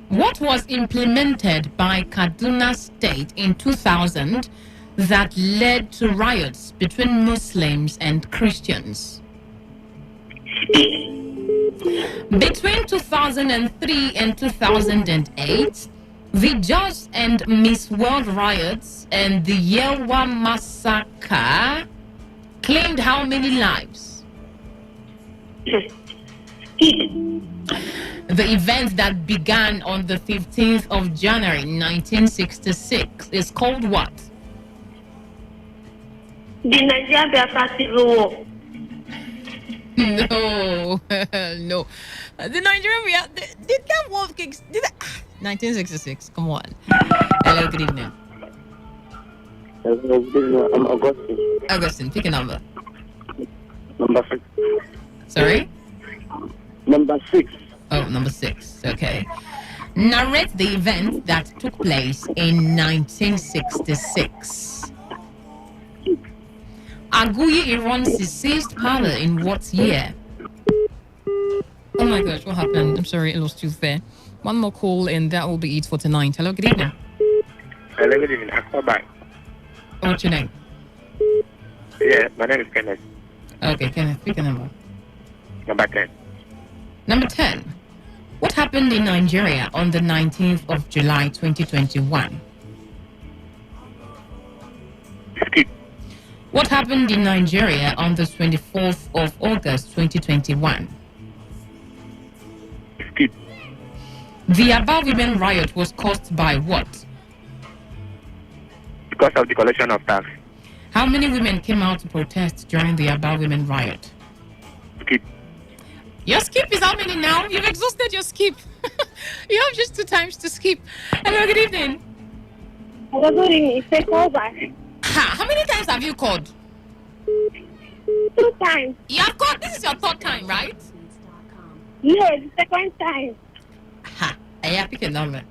What was implemented by Kaduna State in 2000 that led to riots between Muslims and Christians? Between 2003 and 2008, the Judge and Miss World riots and the Yewa massacre claimed how many lives? The event that began on the 15th of January 1966 is called what? The Nigerian Biafra Civil War. No, no. The Nigerian did that war kicks? 1966. Come on. Hello, good evening. Hello, good evening. I'm Augustine. Augustine, pick a number. Number 6. Sorry? Number 6. Oh, number 6. Okay. Narrate the event that took place in 1966. Aguyi Ironsi seized power in what year? Oh my gosh, what happened? I'm sorry, it was too fair. One more call and that will be it for tonight. Hello, good evening. Hello, good evening. I call back. What's your name? Yeah, my name is Kenneth. Okay, Kenneth, pick a number. Number 10. Number 10. What happened in Nigeria on the 19th of July 2021? Skip. What happened in Nigeria on the 24th of August 2021? Skip. The Aba Women riot was caused by what? Because of the collection of tax. How many women came out to protest during the Aba Women riot? Skip. Your skip is how many now? You've exhausted your skip. You have just 2 times to skip. Hello, good evening. Hello, good evening. It's a call back. How many times have you called? 2 times. You have called. This is your 3rd time, right? Yes, the 2nd time. I pick a number.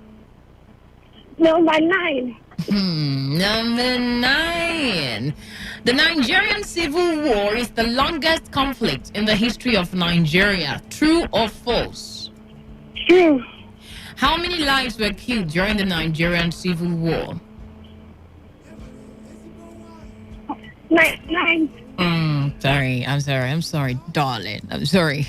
Number 9. Number 9. The Nigerian Civil War is the longest conflict in the history of Nigeria. True or false? True. How many lives were killed during the Nigerian Civil War? 9. I'm sorry, darling. I'm sorry.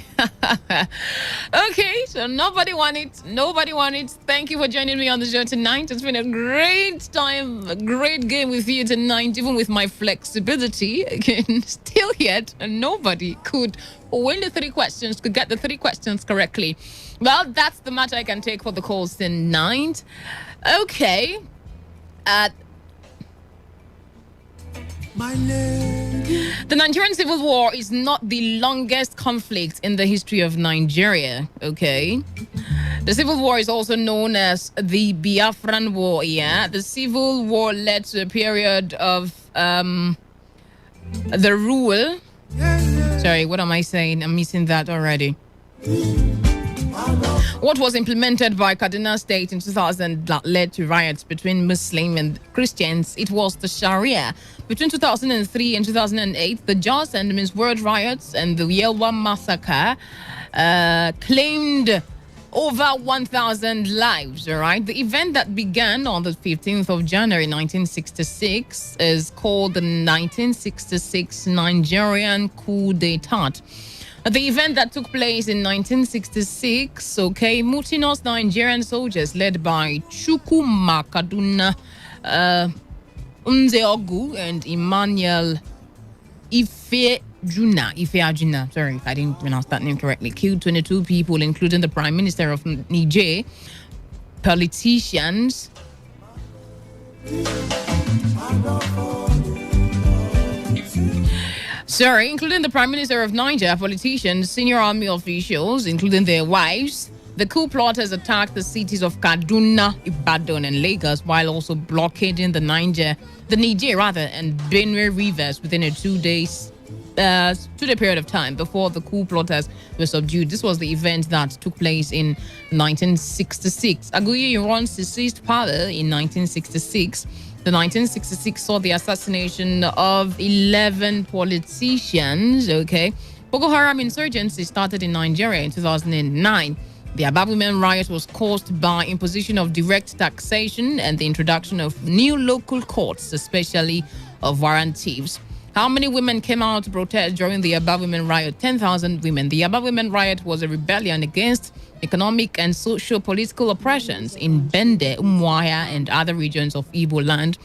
Okay, so nobody won it. Thank you for joining me on the show tonight. It's been a great time, a great game with you tonight, even with my flexibility. Again, still yet, nobody could win the 3 questions, could get the 3 questions correctly. Well, that's the match I can take for the calls tonight. Okay. My lady. The Nigerian Civil War is not the longest conflict in the history of Nigeria, okay? The Civil War is also known as the Biafran War, yeah? The Civil War led to a period of the rule. Sorry, what am I saying? I'm missing that already. What was implemented by Kaduna State in 2000 that led to riots between Muslim and Christians? It was the Sharia. Between 2003 and 2008, the Jos and Ms. Word riots and the Yelwa massacre claimed over 1,000 lives, all right? The event that began on the 15th of January 1966 is called the 1966 Nigerian coup d'etat. The event that took place in 1966, mutinous Nigerian soldiers led by Chukwuma Kaduna Nzeogu and Emmanuel Ifeajuna, sorry if I didn't pronounce that name correctly, killed 22 people, including the Prime Minister of Niger, politicians, including the Prime Minister of Niger, politicians, senior army officials, including their wives. The coup plotters attacked the cities of Kaduna, Ibadan, and Lagos, while also blockading the Niger and Benue rivers within a two-day period of time before the coup plotters were subdued. This was the event that took place in 1966. Aguiyi Ironsi seized power in 1966. The 1966 saw the assassination of 11 politicians, Boko Haram insurgency started in Nigeria in 2009. The Aba Women riot was caused by imposition of direct taxation and the introduction of new local courts, especially of warrant thieves. How many women came out to protest during the Aba Women riot? 10,000 women. The Aba Women riot was a rebellion against economic and socio-political oppressions in Bende, Umuahia, and other regions of Igbo land.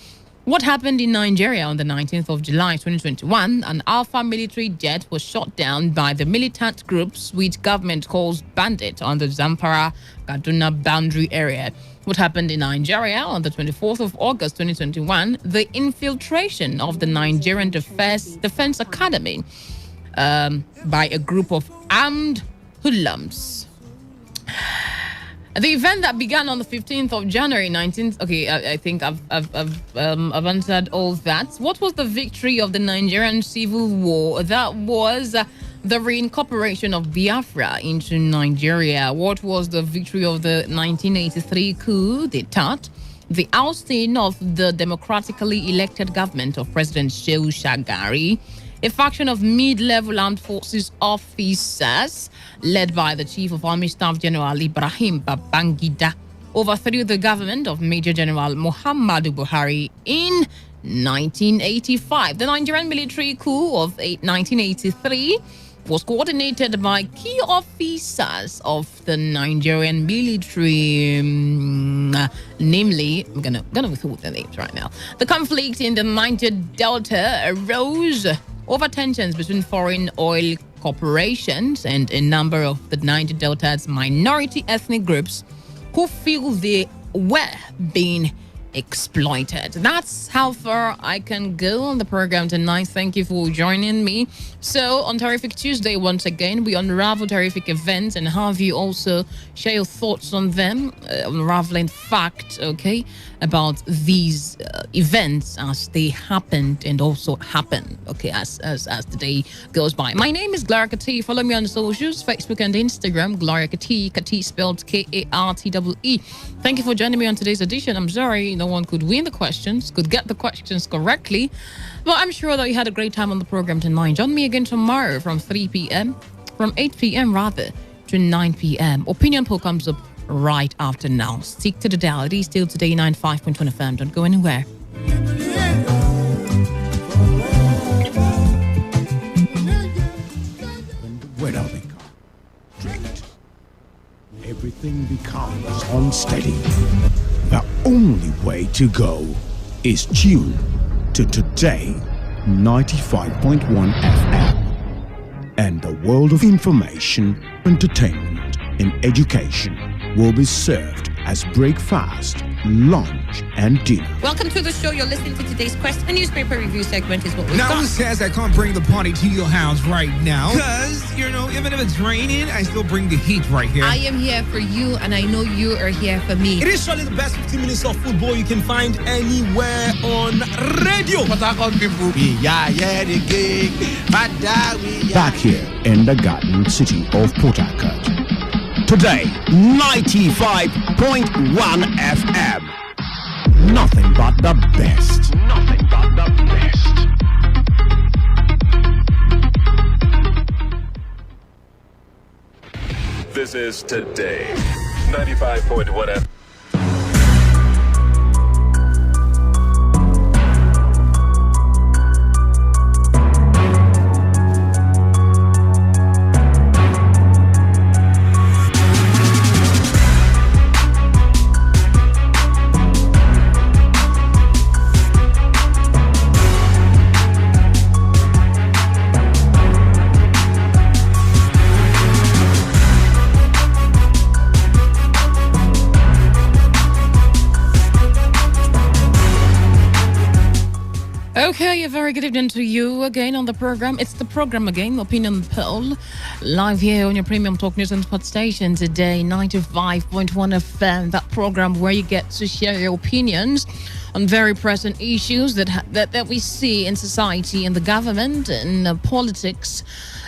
What happened in Nigeria on the 19th of July 2021? An Alpha military jet was shot down by the militant groups which government calls bandit on the Zamfara-Kaduna boundary area. What happened in Nigeria on the 24th of August 2021? The infiltration of the Nigerian Defense Academy by a group of armed hoodlums. The event that began on the 15th of January 19th. I think I've answered all that. What was the victory of the Nigerian Civil War? That was the reincorporation of Biafra into Nigeria. What was the victory of the 1983 coup d'etat? The ousting of the democratically elected government of President Shehu Shagari. A faction of mid-level armed forces officers led by the Chief of Army Staff General Ibrahim Babangida overthrew the government of Major General Muhammadu Buhari in 1985. The Nigerian military coup of 1983 was coordinated by key officers of the Nigerian military, namely, I'm gonna withhold the names right now. The conflict in the Niger Delta arose over tensions between foreign oil corporations and a number of the Niger Delta's minority ethnic groups who feel they were being exploited. That's how far I can go on the program tonight. Thank you for joining me. So on Terrific Tuesday, once again, we unravel terrific events and have you also share your thoughts on them, unraveling fact, about these events as they happened and also happen, as the day goes by. My name is Gloria Kati. Follow me on socials, Facebook and Instagram, Gloria Kati, Kati spelled K-A-R-T-E-E. Thank you for joining me on today's edition. I'm sorry no one could win the questions, could get the questions correctly, but I'm sure that you had a great time on the program tonight. Join me again tomorrow from 8 p.m. to 9 p.m. Opinion poll comes up right after now. Stick to the dial. It is still Today95.1 FM. Don't go anywhere. When the weather becomes strict, everything becomes unsteady. The only way to go is tune to Today 95.1 FM. And the world of information, entertainment, and education will be served as breakfast, lunch, and dinner. Welcome to the show. You're listening to today's Quest. The newspaper review segment is what we've got. Now who says I can't bring the party to your house right now? Because, even if it's raining, I still bring the heat right here. I am here for you, and I know you are here for me. It is surely the best 15 minutes of football you can find anywhere on radio. Back here in the Garden City of Port Harcourt, Today, 95.1 FM. Nothing but the best. Nothing but the best. This is Today 95.1 FM. Okay, a very good evening to you again on the program. It's the program again, Opinion Poll, live here on your premium talk news and sport station Today, 95.1 FM. That program where you get to share your opinions on very present issues that we see in society and the government and politics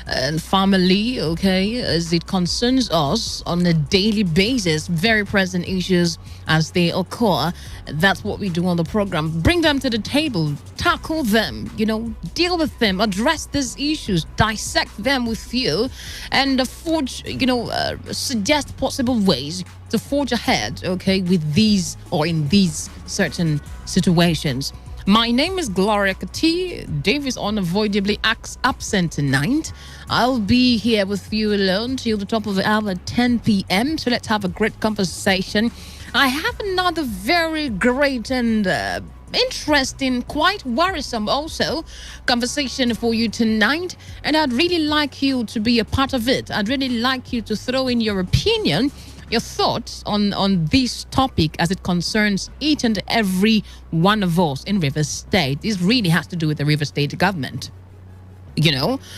and family, okay, as it concerns us on a daily basis. Very present issues as they occur. That's what we do on the program. Bring them to the table, tackle them, deal with them, address these issues, dissect them with you, and forge, suggest possible ways to forge ahead, okay, with these or in these certain situations. My name is Gloria Kati. Dave is unavoidably absent tonight. I'll be here with you alone till the top of the hour at 10 p.m. So let's have a great conversation. I have another very great and interesting, quite worrisome also, conversation for you tonight. And I'd really like you to be a part of it. I'd really like you to throw in your opinion, your thoughts on this topic as it concerns each and every one of us in Rivers State. This really has to do with the Rivers State government.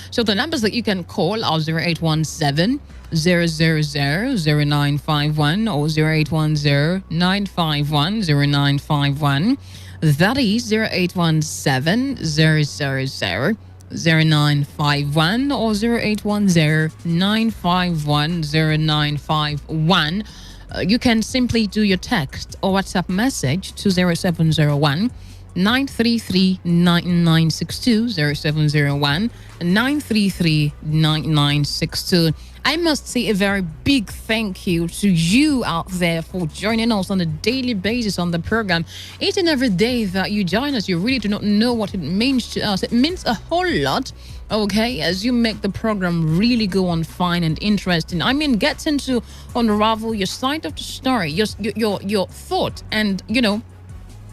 So the numbers that you can call are 0817 000-0951 or 0810-951-0951. That is 0817 000-0951 or 0810-951-0951. You can simply do your text or WhatsApp message to 0701 933 9962 0701 933 9962. I must say a very big thank you to you out there for joining us on a daily basis on the program. Each and every day that you join us, you really do not know what it means to us. It means a whole lot, okay, as you make the program really go on fine and interesting. I mean, getting to unravel your side of the story, your thought and,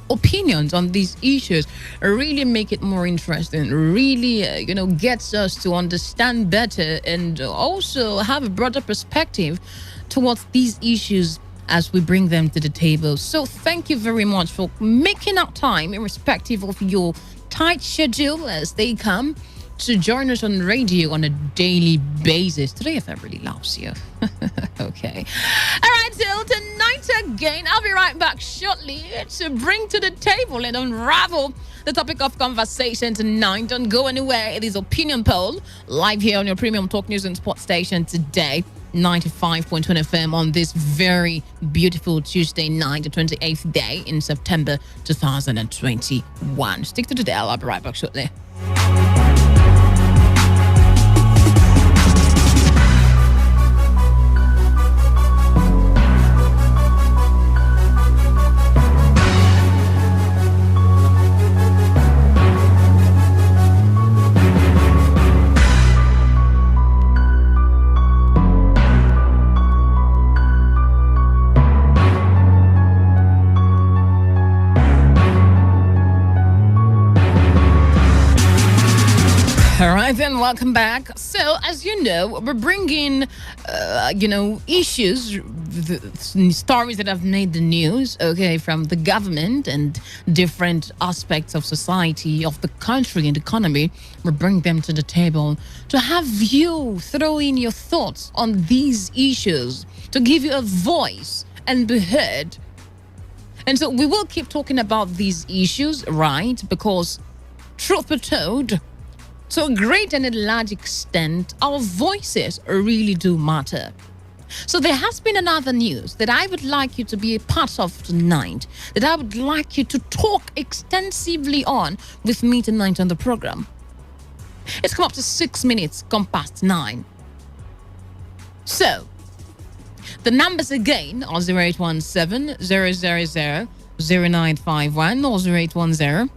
opinions on these issues really make it more interesting, really gets us to understand better and also have a broader perspective towards these issues as we bring them to the table. So thank you very much for making out time, irrespective of your tight schedule, as they come to join us on radio on a daily basis. Today FM really loves you. Okay. All right, till tonight again. I'll be right back shortly to bring to the table and unravel the topic of conversation tonight. Don't go anywhere. It is Opinion Poll, live here on your premium talk news and sports station Today, 95.1 FM on this very beautiful Tuesday night, the 28th day in September 2021. Stick to the dial. I'll be right back shortly. All right, then, welcome back. So, as you know, we're bringing, issues, stories that have made the news, okay, from the government and different aspects of society, of the country and economy. We bring them to the table to have you throw in your thoughts on these issues, to give you a voice and be heard. And so we will keep talking about these issues, right? Because, truth be told, to a great and a large extent, our voices really do matter. So there has been another news that I would like you to be a part of tonight, that I would like you to talk extensively on with me tonight on the program. It's come up to 6 minutes past 9. So, the numbers again are 0817 000 0951 or 0810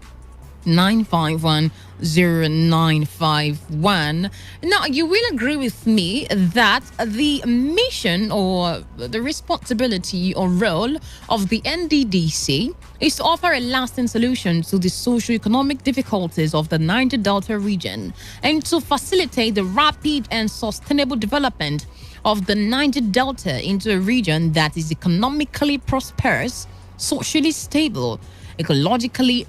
951 0951. Now, you will agree with me that the mission or the responsibility or role of the NDDC is to offer a lasting solution to the socio-economic difficulties of the Niger Delta region and to facilitate the rapid and sustainable development of the Niger Delta into a region that is economically prosperous, socially stable, ecologically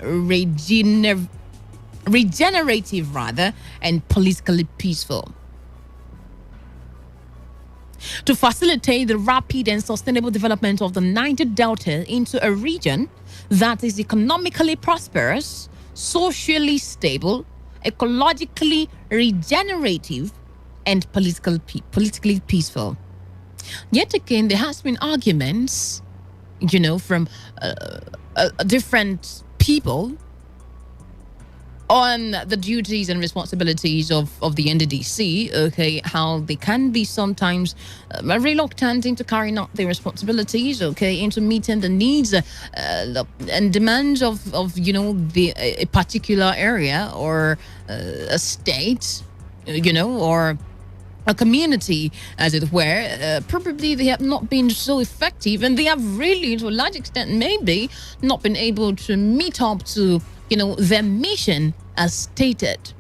regenerative and politically peaceful. To facilitate the rapid and sustainable development of the Niger Delta into a region that is economically prosperous, socially stable, ecologically regenerative, and politically peaceful. Yet again, there has been arguments, from different people on the duties and responsibilities of the NDDC, okay, how they can be sometimes reluctant into carrying out their responsibilities, okay, into meeting the needs and demands of a particular area or a state, or a community, as it were. Probably they have not been so effective, and they have really, to a large extent, maybe not been able to meet up to their mission as stated.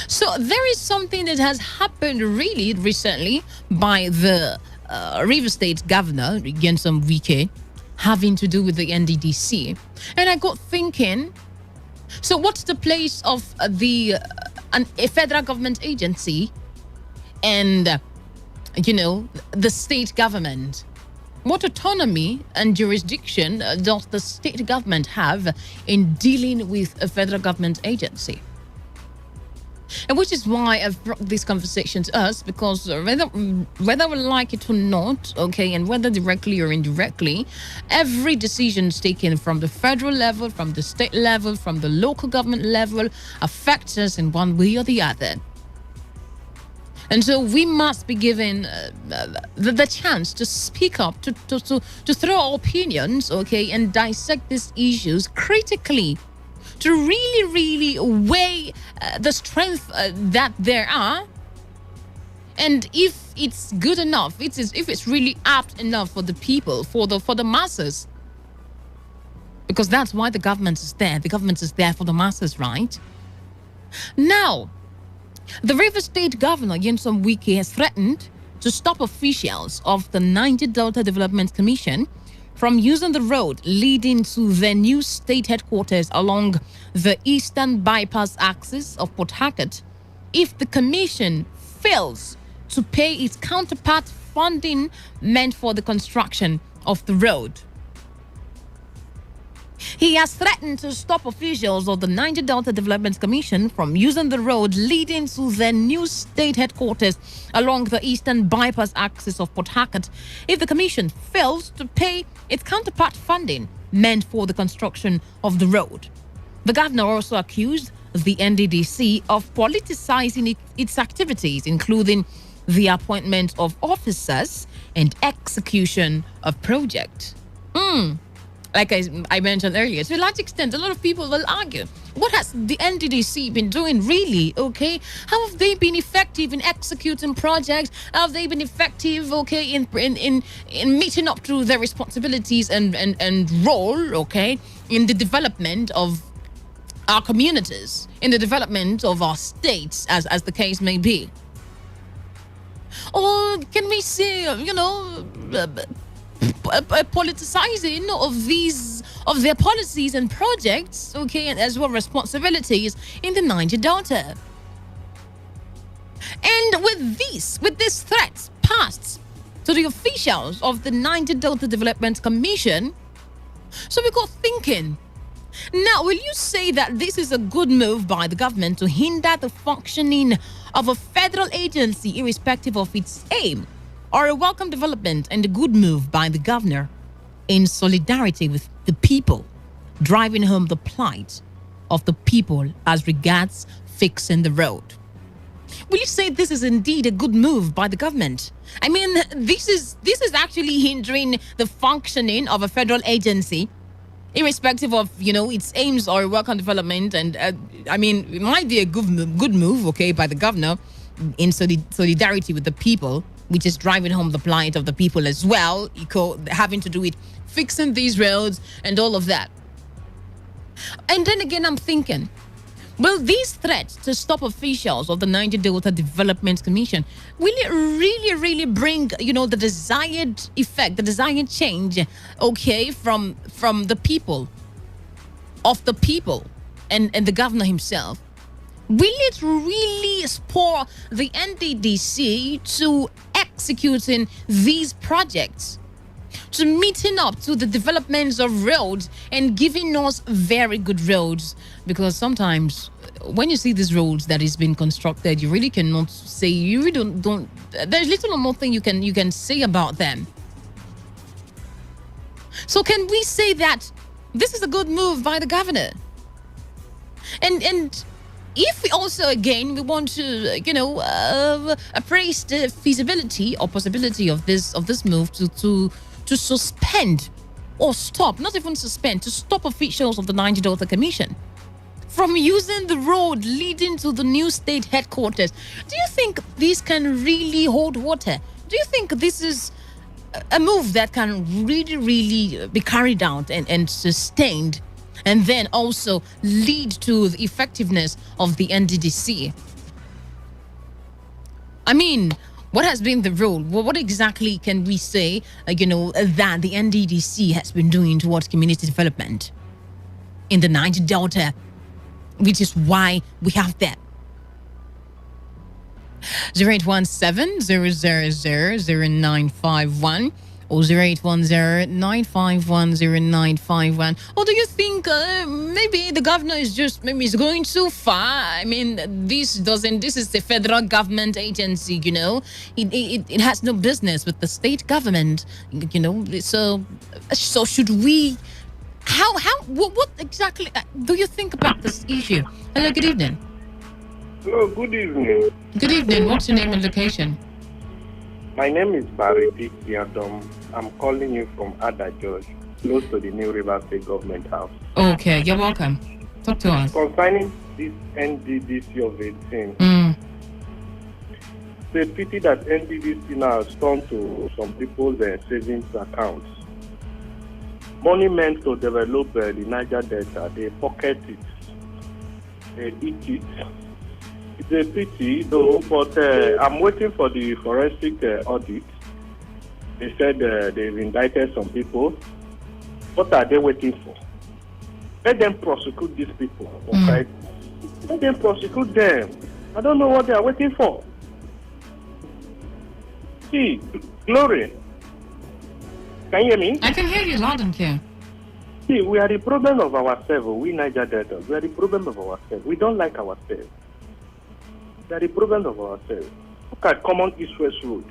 So there is something that has happened really recently by the River State Governor, Nyesom Wike, having to do with the NDDC. And I got thinking, so what's the place of a federal government agency and, the state government? What autonomy and jurisdiction does the state government have in dealing with a federal government agency? And which is why I've brought this conversation to us, because whether we like it or not, okay, and whether directly or indirectly, every decision taken from the federal level, from the state level, from the local government level affects us in one way or the other. And so we must be given the chance to speak up, to throw our opinions, okay, and dissect these issues critically, to really, really weigh the strength that there are, and if it's good enough, if it's really apt enough for the people, for the masses, because that's why the government is there. The government is there for the masses, right? Now, the River State Governor, Nyesom Wike, has threatened to stop officials of the Niger Delta Development Commission from using the road leading to their new state headquarters along the eastern bypass axis of Port Harcourt if the commission fails to pay its counterpart funding meant for the construction of the road. He has threatened to stop officials of the Niger Delta Development Commission from using the road leading to their new state headquarters along the eastern bypass axis of Port Harcourt if the commission fails to pay its counterpart funding meant for the construction of the road. The governor also accused the NDDC of politicizing its activities, including the appointment of officers and execution of projects. Like I mentioned earlier, to a large extent, a lot of people will argue, what has the NDDC been doing really, okay? How have they been effective in executing projects? How have they been effective, okay, in meeting up to their responsibilities and role, okay, in the development of our communities, in the development of our states, as the case may be? Or can we say, politicizing of their policies and projects, okay, and as well responsibilities in the Niger Delta? And with these threats passed to the officials of the Niger Delta Development Commission, so we got thinking, now will you say that this is a good move by the government to hinder the functioning of a federal agency irrespective of its aim? are a welcome development and a good move by the governor in solidarity with the people, driving home the plight of the people as regards fixing the road. Will you say this is indeed a good move by the government? I mean, this is actually hindering the functioning of a federal agency, irrespective of, its aims or work on development. And I mean, it might be a good move, okay, by the governor in solidarity with the people, which is driving home the plight of the people as well, having to do with fixing these roads and all of that. And then again, I'm thinking, will these threats to stop officials of the Niger Delta Development Commission, will it really, really bring, the desired effect, the desired change, okay, from the people, of the people, and the governor himself? Will it really spur the NDDC to executing these projects, to meeting up to the developments of roads and giving us very good roads? Because sometimes when you see these roads that is being constructed, you really cannot say, you really don't there's little or nothing you can say about them. So can we say that this is a good move by the governor? And if we also, again, we want to, appraise the feasibility or possibility of this move to suspend or stop, not even suspend, to stop officials of the Niger Delta Commission from using the road leading to the new state headquarters, do you think this can really hold water? Do you think this is a move that can really, really be carried out and sustained, and then also lead to the effectiveness of the NDDC? I mean, what has been the role? What exactly can we say, that the NDDC has been doing towards community development in the Niger Delta, which is why we have that? 0817-000-0951 or 0810-951-0951. Or do you think maybe the governor is going too far? I mean, this is the federal government agency, it has no business with the state government, so should we, what exactly do you think about this issue? Hello, good evening. Hello, good evening. Good evening. What's your name and location? My name is Barry Diadom. I'm calling you from Ada George, close to the New River State Government House. Okay, you're welcome. Talk to us. Concerning this NDDC of 18, it's a pity that NDDC now has turned to some people's savings accounts. Money meant to develop the Niger Delta, they pocket it, they eat it. It's a pity, though, but I'm waiting for the forensic audit. They said they've indicted some people. What are they waiting for? Let them prosecute these people, okay? Let them prosecute them. I don't know what they are waiting for. See, Glory, can you hear me? I can hear you loud and clear. See, we are the problem of ourselves. We Niger Delta, we are the problem of ourselves. We don't like ourselves. We are the problem of ourselves. Look at common East-West road.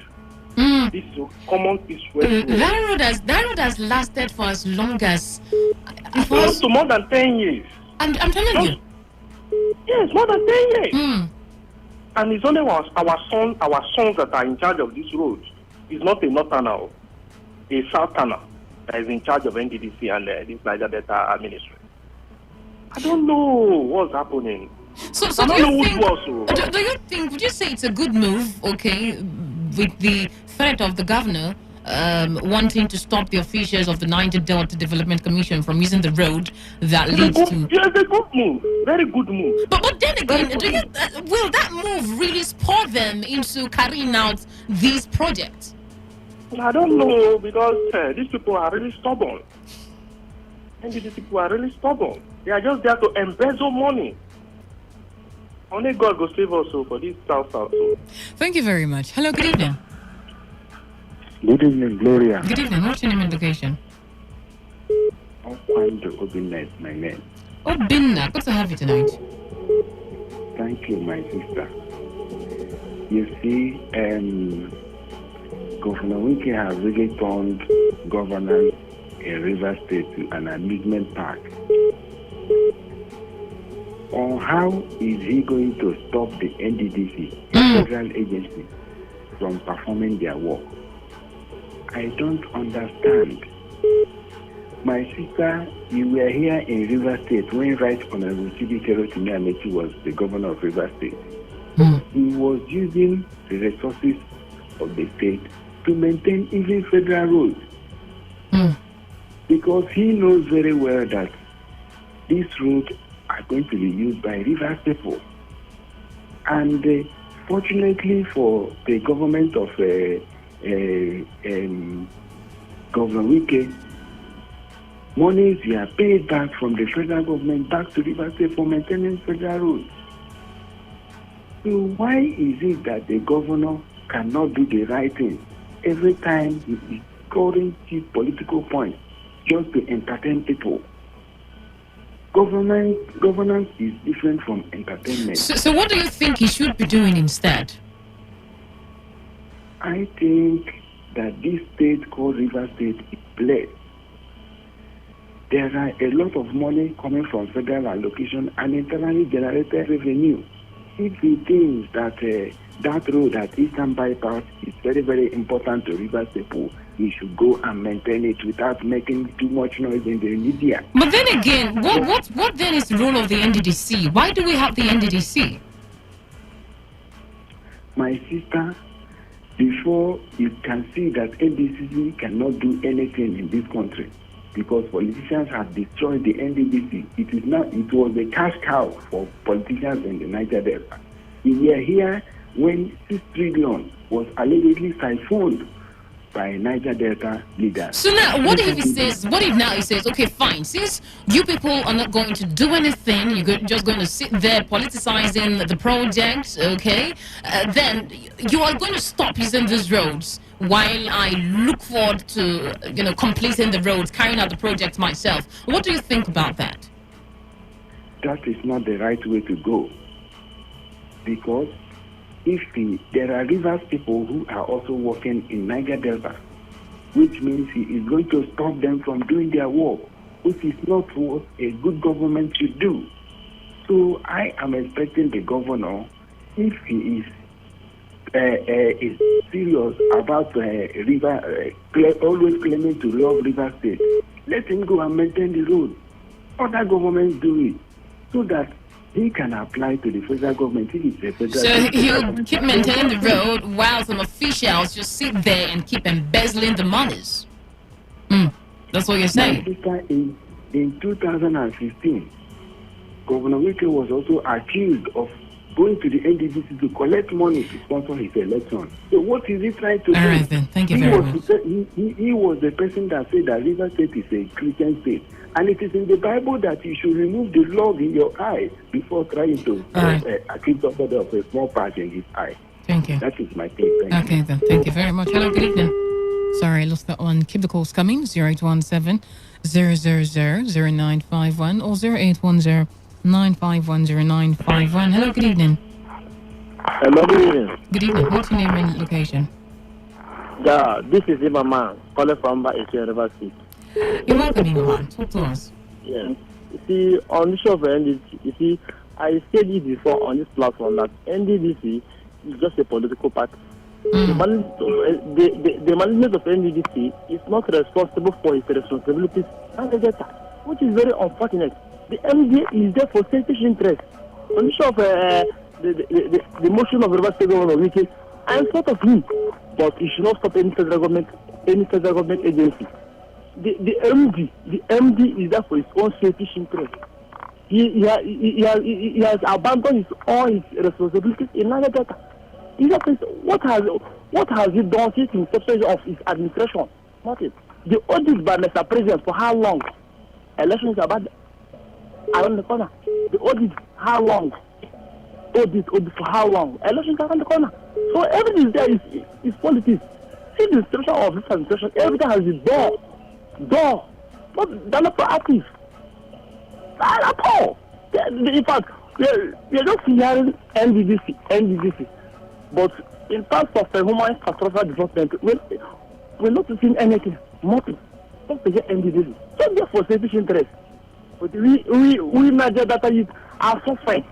This common East-West road. That road has lasted for as long as... Close to more than 10 years. I'm telling you. Yes, more than 10 years. And it's only our sons that are in charge of this road. It's not a northerner, a southerner that is in charge of NDDC and this Niger Delta ministry. I don't know what's happening. So I don't know who was. Do you think, would you say it's a good move, okay, with the threat of the governor wanting to stop the officials of the Niger Delta Development Commission from using the road that leads to... Yes, a good move. Very good move. But then again, will that move really spur them into carrying out these projects? I don't know, because these people are really stubborn. And these people are really stubborn. They are just there to embezzle money. Only God will save us for this South. Thank you very much. Hello, good evening. Good evening, Gloria. Good evening. What's your name and location? Obinna is my name. Obinna, good to have you tonight. Thank you, my sister. You see, Governor Wike has really turned governance in River State to an amusement park. Or how is he going to stop the NDDC, a federal agency, from performing their work? I don't understand. My sister, you were here in River State when Right Honorable Chibike Amechi was the governor of River State. He was using the resources of the state to maintain even federal roads. Because he knows very well that these roads are going to be used by River people. And fortunately for the government of Governor Wike, monies were paid back from the federal government back to River State for maintaining federal roads. So why is it that the governor cannot do the right thing every time he is scoring cheap political points just to entertain people? Governance is different from entertainment. So what do you think he should be doing instead? I think that this state called River State is blessed. There are a lot of money coming from federal allocation and internally generated revenue. If he thinks that that road at Eastern Bypass is very, very important to River people, he should go and maintain it without making too much noise in the media. But then again, what then is the role of the NDDC? Why do we have the NDDC? My sister, before you can see that NDDC cannot do anything in this country because politicians have destroyed the NDDC. It was a cash cow for politicians in the Niger Delta. We were here when 6 trillion was allegedly siphoned by Niger Delta leaders. So now, what if now he says, okay, fine, since you people are not going to do anything, you're just going to sit there politicizing the project, okay, then you are going to stop using these roads while I look forward to, completing the roads, carrying out the project myself. What do you think about that? That is not the right way to go. Because there are Rivers people who are also working in Niger Delta, which means he is going to stop them from doing their work, which is not what a good government should do. So I am expecting the governor, if he is serious about always claiming to love River State, let him go and maintain the road. Other governments do it so that he can apply to the federal government. So he'll keep maintaining the road while some officials just sit there and keep embezzling the monies. That's what you're saying. In 2015, Governor Wike was also accused of going to the NDDC to collect money to sponsor his election. So what is he trying to do? All right then, thank you very much. He was the person that said that River State is a Christian state. And it is in the Bible that you should remove the log in your eye before trying to accuse somebody of a small patch in his eye. Thank you. That is my take. Thank you. Thank you very much. Hello, good evening. Sorry, I lost that one. Keep the calls coming. 0817 000 0951 or 0810 951 0951. Hello, good evening. Hello, good evening. Good evening. What's your name and location? Yeah, this is Imam calling from River State. You're welcome, Imam. Talk to us. Yeah. You see, on the show of NDDC, I said it before on this platform that NDDC is just a political party. The management of NDDC is not responsible for its responsibilities and the data, which is very unfortunate. The MD is there for selfish interest. On the show of the motion of River State Governor Wike, I am sort of him, but it should not stop any federal government agency. The MD is there for his own selfish interest. He has abandoned all his responsibilities in Niger Delta. What has he done since the inception of his administration? Nothing. The audit by Mr. President for how long? Elections are bad around the corner. The audit, how long? Audit for how long? Elections are around the corner. So everything there is politics. See the inception of this administration, everything has been door. But they're not proactive. At all. In fact, we are just hearing NDDC. But in terms of human infrastructure development, we're not seeing anything. Nothing. Don't forget NDDC. So therefore, selfish interest. But we Niger data youth are suffering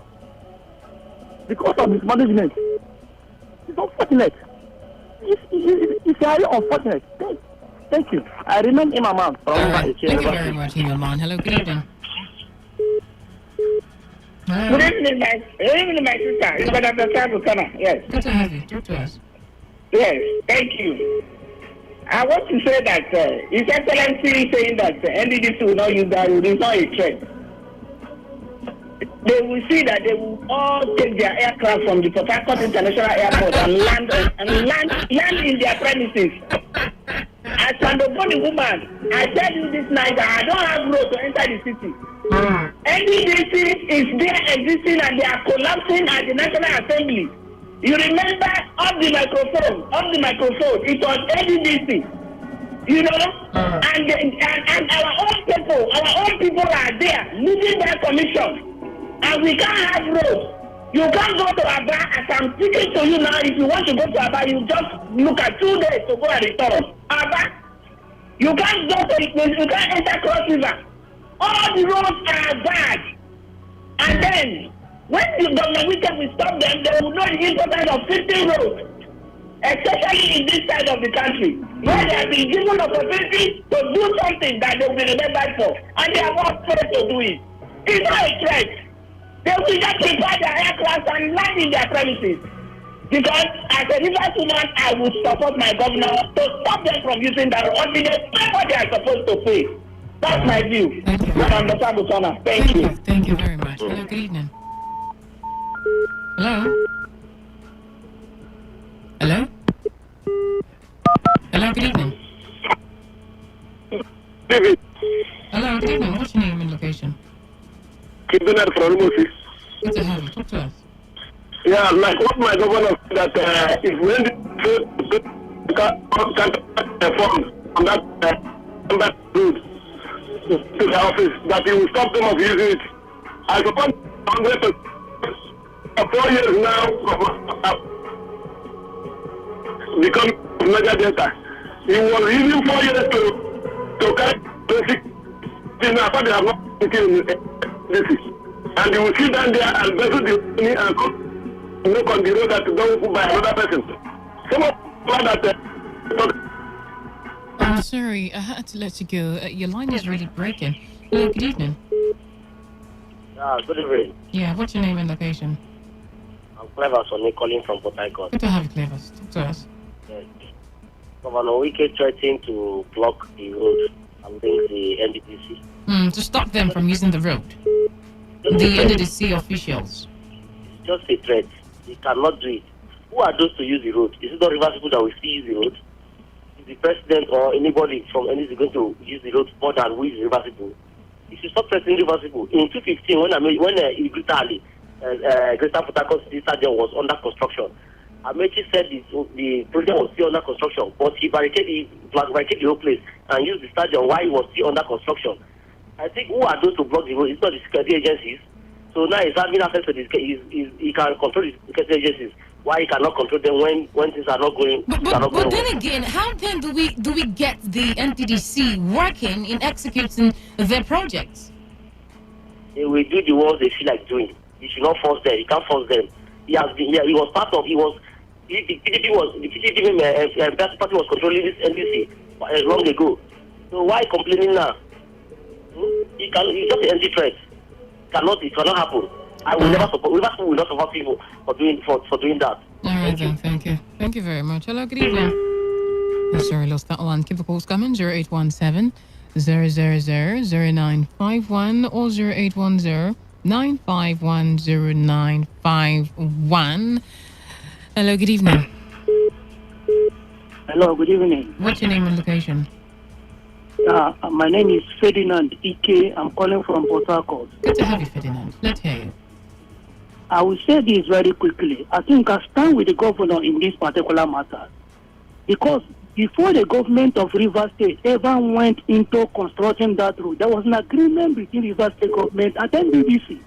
because of mismanagement. It's unfortunate. It's very unfortunate. Thank you. I remain Imam. Thank you very much, Imam. Hello, good evening. Good evening, my sister. It's Madam Sana. Yes. Good to have you. Talk to us. Yes, thank you. I want to say that His Excellency saying that NDDC will not use that road is not a threat. They will see that they will all take their aircraft from the Port Harcourt International Airport and land in their premises. As an Ogoni woman, I tell you this night that I don't have road to enter the city. NDDC is there existing and they are collapsing at the National Assembly. You remember on the microphone, it was NDDC. You know, and our own people are there leading their commission. And we can't have roads. You can't go to Aba, as I'm speaking to you now. If you want to go to Aba, you just look at 2 days to go and return. Aba, you can't enter Cross River. All the roads are bad. And then, when the government weekend will stop them, they will know the importance of 50 roads. Especially in this side of the country, where they have been given opportunity to do something that they will be remembered for. And they are not afraid to do it. It's not a threat. They will just prepare their aircraft and land in their premises. Because as a Rivers woman, I would support my governor to stop them from using that until they pay what they are supposed to pay. That's my view. Thank you. Thank you very much. Hello, good evening. Hello? Hello? Hello, good evening. David. Hello, good evening. What's your name and location? Kidnap from Moses. Good to have you. Talk to us. Yeah, like what my governor said that if when the can perform on that road to the office, that he will stop them of using it. I suppose 100% 4 years now become major data. He was using 4 years to carry basic things. I thought they have not taken this. And you will sit down there and vessel the money and look on the road that don't put by another person. Some of that I'm sorry, I had to let you go. Your line is really breaking. Hello, good evening. Good evening. Yeah, what's your name and location? I'm Clever Sonny calling from Port Harcourt. Good to have you, Clever. Talk to us. Yes. Governor Wike threatening to block the road and bring the NDDC. To stop them from using the road. The NDDC officials. It's just a threat. They cannot do it. Who are those to use the road? Is it not Rivers people that will still use the road? Is the president or anybody from NDDC going to use the road more than we Rivers people? You should stop threatening Rivers people. In 2015, when Greater Port Harcourt City Stadium was under construction, Amechi said the project was still under construction, but he barricaded the whole place and used the stadium while it was still under construction. I think who are those to block the road? It's not the security agencies. So now he's having access to this. He can control the security agencies. Why he cannot control them when things are not going? But then again, how then do we get the NDDC working in executing their projects? They will do the ones they feel like doing. You should not force them. You can't force them. He has been here. He was part of. He was. The PDP party was controlling this NDC long ago. So why complaining now? It's just an empty threat. It cannot happen. I will never support. We will not support people for doing that. All right, then. Thank you. Thank you very much. Hello, good evening. Sorry, lost that one. Keep the calls coming. 0817 000 0951 or 0810 951 0951. Hello, good evening. Hello, good evening. What's your name and location? My name is Ferdinand Ike. I'm calling from Port Harcourt. Good to have you, Ferdinand. Let's hear you. I will say this very quickly. I think I stand with the governor in this particular matter. Because before the government of Rivers State ever went into constructing that road, there was an agreement between Rivers State government and then BBC.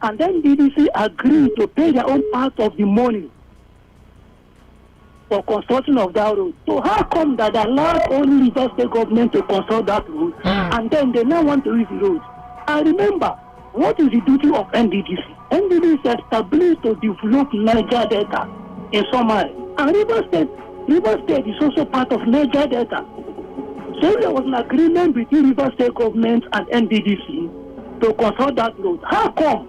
And then BBC agreed to pay their own part of the money. for construction of that road. So how come that they allowed only River State government to construct that road, and then they now want to use the road? And remember, what is the duty of NDDC? NDDC is established to develop Niger Delta in summary. And River State is also part of Niger Delta. So there was an agreement between River State government and NDDC to construct that road. How come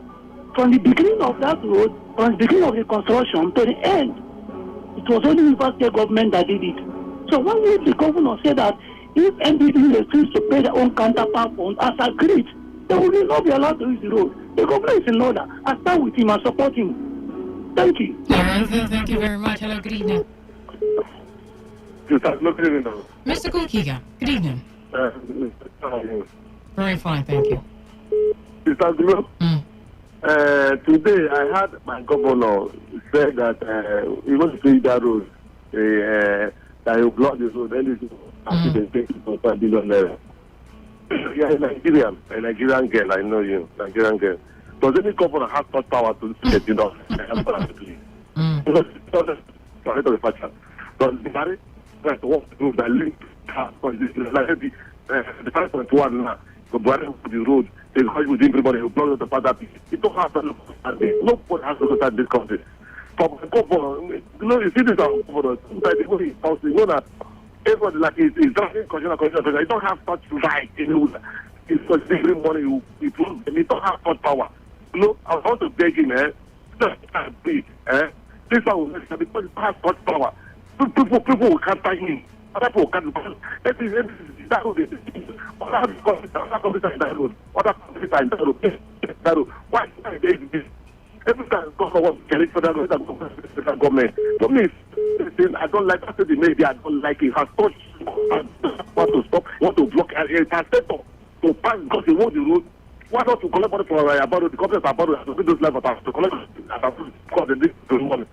from the beginning of that road, from the beginning of the construction to the end, it was only River State government that did it? So when will the governor say that if NDDC refuses to pay their own counterpart fund as agreed, they will not be allowed to use the road? The government is in order. I stand with him and support him. Thank you. Thank you very much. Hello, good evening. Mr. Kukiga, good evening. Very fine, thank you. Today I had my governor say that he wants to do that road, that he will block this road, then he take it for $5 billion. Yeah, a Nigerian girl, I know you, Nigerian girl. Does any governor have such power to get it off? Sorry to the fact. Does the marriage to walk through the link the 5.1 now, the road, they call with everybody who blows the father. It don't have to look at this. Nobody has to look at this country. From the governor, you know, you see this governor, you know that everybody like is driving constitutional. You don't have such right, you know. It's for every money you don't have such power. You know, I want to beg him, this one will make sense because it has such power. People will counter him. Other people can't. That road is other countries are in that road. Other countries are in that road. Why they do this? Every time government wants to get it for the government. Government is, I don't like that. The media, I don't like it. Has touched. Want to stop. Want to block. It has set up to pass because they want the road. Why not to collect money for about the companies about to do those levels to collect because they need to money.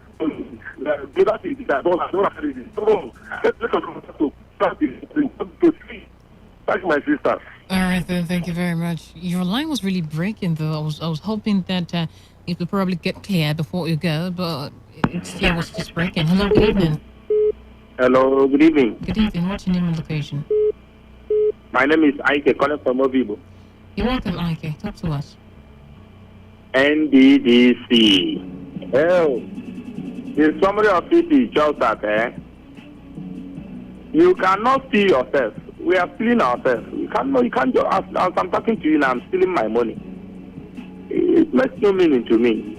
That is that don't have to see. Thank you, my sister. All right, then. Thank you very much. Your line was really breaking, though. I was hoping that it would probably get clear before you go, but it still was just breaking. Hello, good evening. Hello, good evening. Good evening. What's your name and location? My name is Ike, calling from Obibo. You're welcome, Ike. Talk to us. NDDC. Oh, the summary of it is just that, you cannot steal yourself. We are stealing ourselves. You can't just, as I'm talking to you now, I'm stealing my money. It makes no meaning to me.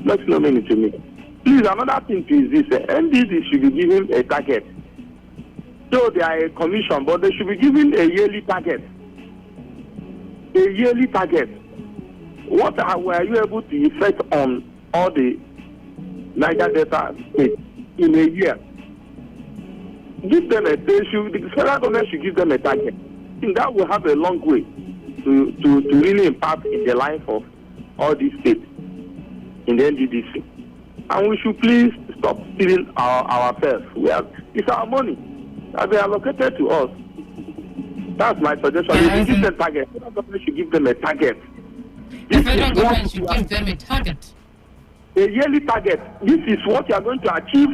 Please, another thing is this, NDDC should be given a target. So they are a commission, but they should be given a yearly target. What were you able to effect on all the Niger Delta states in a year? Give them the federal government should give them a target. I think that will have a long way to really impact in the life of all these states in the NDDC. And we should please stop stealing ourselves. It's our money that they are allocated to us. That's my suggestion. If you give them target, the federal government should give them a target. The federal government should give them a target. A yearly target. This is what you are going to achieve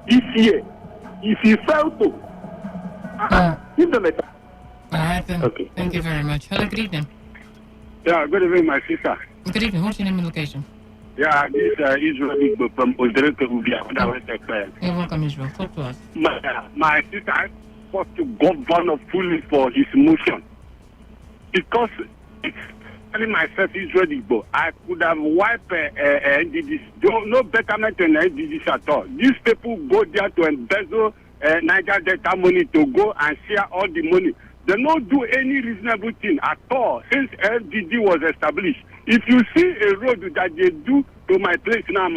this year. If you fail to, give them a target. All right, then. Okay. Thank you very much. Hello, good evening. Yeah, good evening, my sister. Good evening. What's your name and location? Yeah, this is Israel from Odereke. You're welcome, Israel. Talk to us. My sister, I fought to governor fully for his motion because it's telling myself Israel Igbo. I could have wiped NDDC. No betterment in NDDC at all. These people go there to embezzle Niger Delta money to go and share all the money. They don't do any reasonable thing at all since LDD was established. If you see a road that they do to my place now,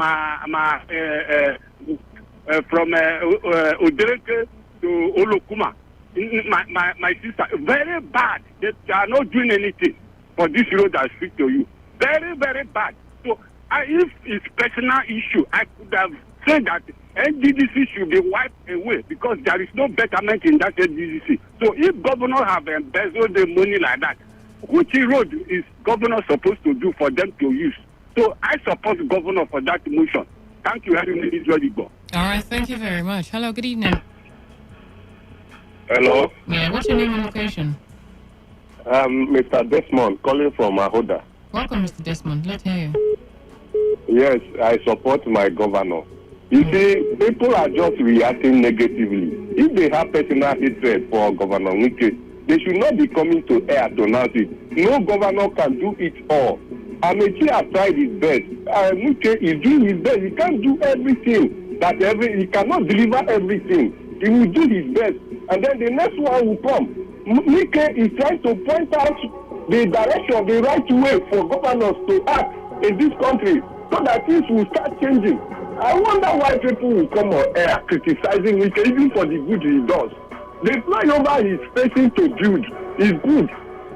from Odereke to Olokuma, my sister, very bad. They are not doing anything for this road I speak to you. Very, very bad. So if it's personal issue, I could have said that NDDC should be wiped away because there is no betterment in that NDDC. So if governor have embezzled the money like that, which road is governor supposed to do for them to use? So I support governor for that motion. Thank you very much, Israel Igbo. All right, thank you very much. Hello, good evening. Hello. Yeah, what's your name and location? Mr. Desmond calling from Ahoda. Welcome, Mr. Desmond. Let's hear you. Yes, I support my governor. You see, people are just reacting negatively. If they have personal hatred for Governor Wike, they should not be coming to air to announce it. No governor can do it all. Amechi has tried his best. Wike is doing his best. He can't do everything. He cannot deliver everything. He will do his best. And then the next one will come. Wike is trying to point out the direction, the right way for governors to act in this country so that things will start changing. I wonder why people will come on air criticizing Wike even for the good he does. The flyover he's facing to build is good.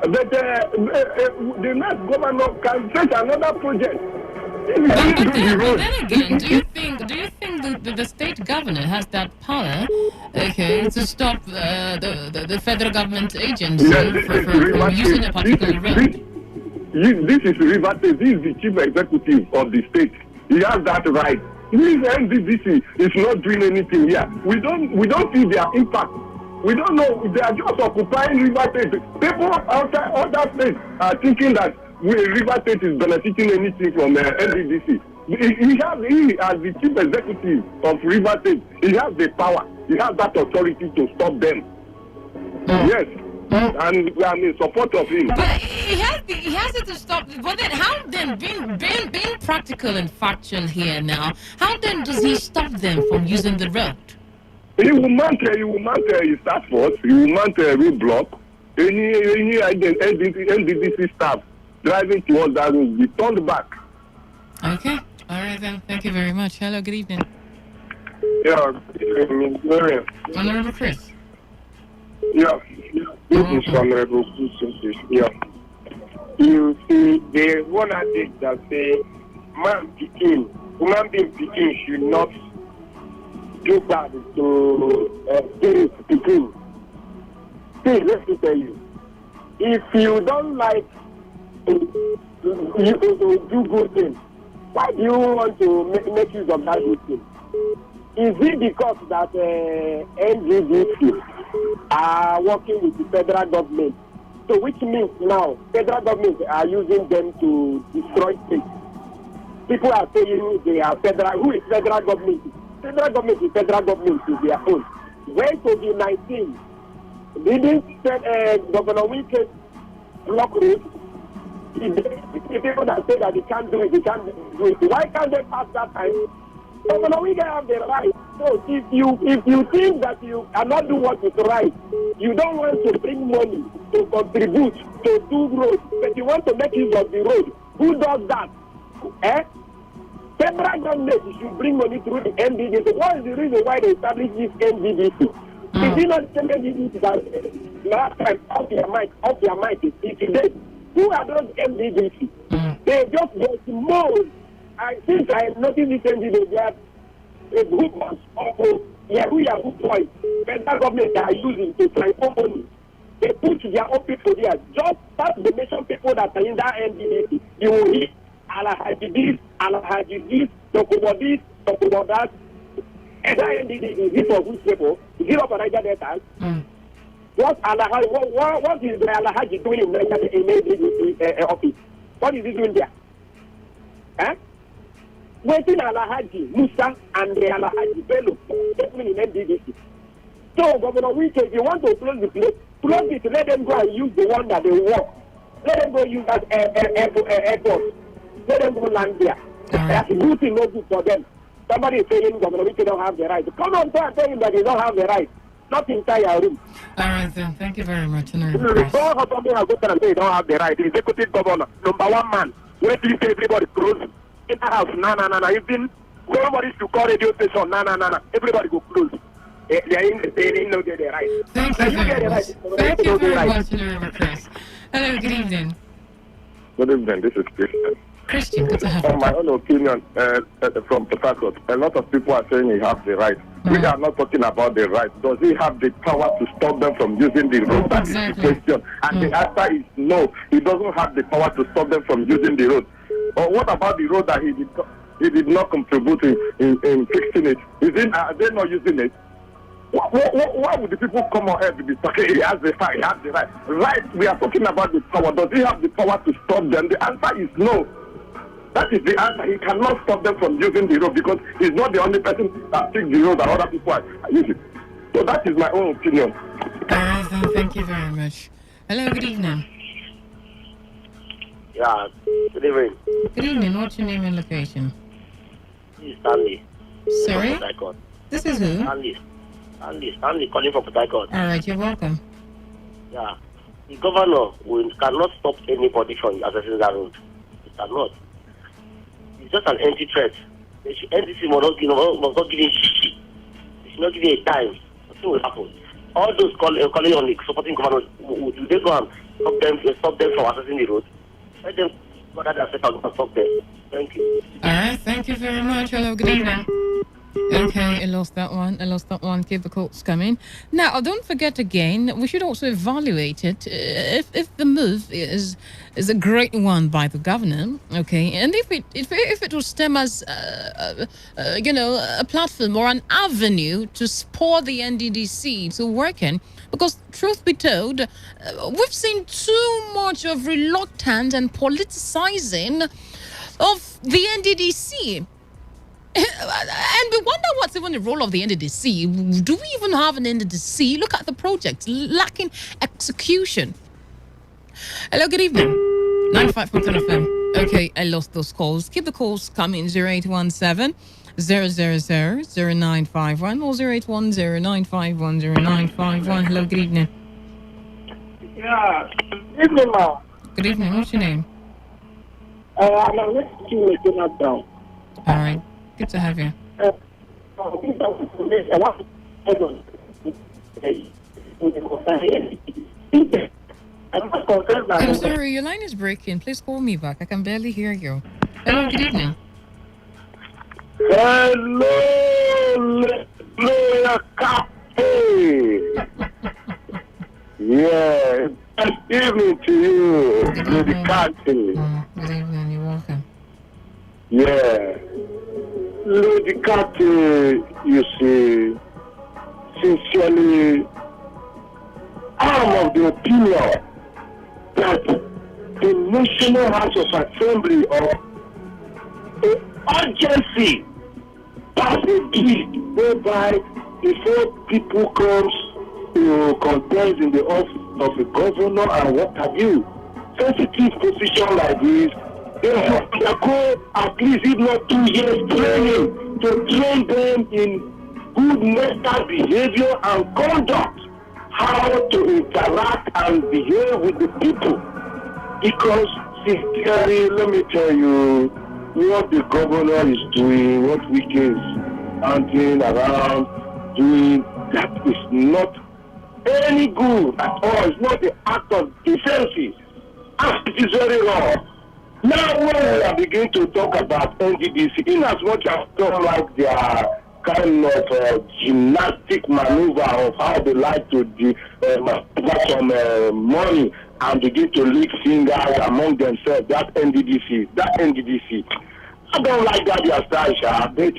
But the next governor can face another project. But then again, do you think the state governor has that power, okay, to stop the federal government agents from using a particular road? This is River State. This is the chief executive of the state. He has that right. This NDDC is not doing anything here. We don't see their impact. We don't know. They are just occupying River State. People outside other states are thinking that River State is benefiting anything from NDDC. He as the chief executive of River State, he has the power. He has that authority to stop them. Yes. And we are in support of him. But he has it to stop. But then, how then, being practical and factual here now, how then does he stop them from using the road? He will mount his task force. He will mount a roadblock. Any NDDC staff driving towards that will be turned back. Okay. All right then. Thank you very much. Hello. Good evening. Yeah. Honorable Chris. Yeah. This is Honorable Chris. Yeah. You see, the one adage that say, human being picking should not do bad to spirit picking. See, let me tell you. If you don't like to do good things, why do you want to make use of that good thing? Is it because that NGDC are working with the federal government? So which means now federal government are using them to destroy states. People are saying they are federal. Who is federal government? Federal government is federal government to their own. When COVID-19 didn't Governor Wike block roads, the people that say that they can't do it, why can't they pass that time? Governor Wike have the right. So if you think that you cannot do what is right, you don't want to bring money to contribute to do roads, but you want to make use of the road. Who does that? Federal government should bring money through the NDDC. What is the reason why they established this NDDC? Is it not the NDDC that last time off your mic is today? Who are those NDDC? They just get more. I think I noticed this NDDC, they have a group of Yahoo points federal government are using to transfer money. They put their own people there. Just start the nation people that are in that NDDC. You will hear Alahaji this, Alahaji this, Tokubo this, Tokubo that. And that NDDC is it for good people? Is it for Niger Delta? What is the Alahaji doing in Niger office? What is he doing there? Waiting Alahaji Musa and the Alahaji Bello in NDDC. So, Governor Wike, if you want to close the place, close it, let them go and use the one that they want. Let them go use that airport. Let them go land there. That's a good thing, no good for them. Somebody is saying Governor Wike don't have the right. Come on, tell him that he don't have the right. Not inside your room. All right, then. Thank you very much. Before something has gone and say he don't have the right, the executive governor, number one man, where do you say everybody close? In the house, no. Even somebody should call radio station, no. Everybody go close. They didn't know they're right. Thank you very much. Thank you very much, Honorable Chris. Hello, good evening. Good evening, this is Christian. Christian, good to have you. From my own opinion, from Port Harcourt, a lot of people are saying he has the right. We are not talking about the right. Does he have the power to stop them from using the road? That is the question. And the answer is no. He doesn't have the power to stop them from using the road. Or what about the road that he did not contribute in fixing it? Are they not using it? Why would the people come on air to be talking? He has the right, he has the right. Right, we are talking about the power. Does he have the power to stop them? The answer is no. That is the answer. He cannot stop them from using the road because he's not the only person that takes the road and other people are using. So that is my own opinion. All right, then. Thank you very much. Hello, good evening. Yeah, good evening. Good evening. What's your name and location? This is Stanley. Sorry? Port Harcourt. This is who? Stanley calling from Port Harcourt. All right, you're welcome. Yeah. The governor cannot stop anybody from accessing that road. He cannot. It's just an empty threat. The NDC must not give him shit. They should not give him a time. Nothing will happen. All those calling on the supporting government, do they go and stop them from accessing the road? Let them go that and stop them. Thank you. All right, thank you very much. Hello, good evening. Okay, I lost that one. Keep the calls coming. Now, don't forget again, we should also evaluate it if the move is a great one by the governor, okay, and if it will stem as a platform or an avenue to support the NDDC to work in, because truth be told, we've seen too much of reluctance and politicizing of the NDDC. And we wonder what's even the role of the NDDC. Do we even have an NDDC? Look at the project, lacking execution. Hello, good evening. 95.1 FM. Okay, I lost those calls. Keep the calls coming. 0817 000 0951 or 0810 951 0951. Hello, good evening. Yeah, good evening, ma. Good evening. What's your name? I'm listening to you again now. All right. Good to have you. I'm sorry, your line is breaking. Please call me back. I can barely hear you. Hello, good evening. Hello, Cafe. Yeah, good evening to you, Lady Cafe. Good evening, you're welcome. Yeah. Lady Kati, you see, sincerely, I'm of the opinion that the National House of Assembly of urgency pass a bill whereby before people comes to contest in the office of a governor and what have you, sensitive position like this, they should undergo at least if not 2 years training to train them in good mental behavior and conduct, how to interact and behave with the people. Because sincerely, let me tell you, what the governor is doing, what Wike is hunting around doing, that is not any good at all. It's not the act of decency. And it is very wrong. Now, when we are beginning to talk about NDDC, in as much as don't like their kind of gymnastic maneuver of how they like to get some money and begin to lick fingers among themselves, that NDDC, I don't like that their style, but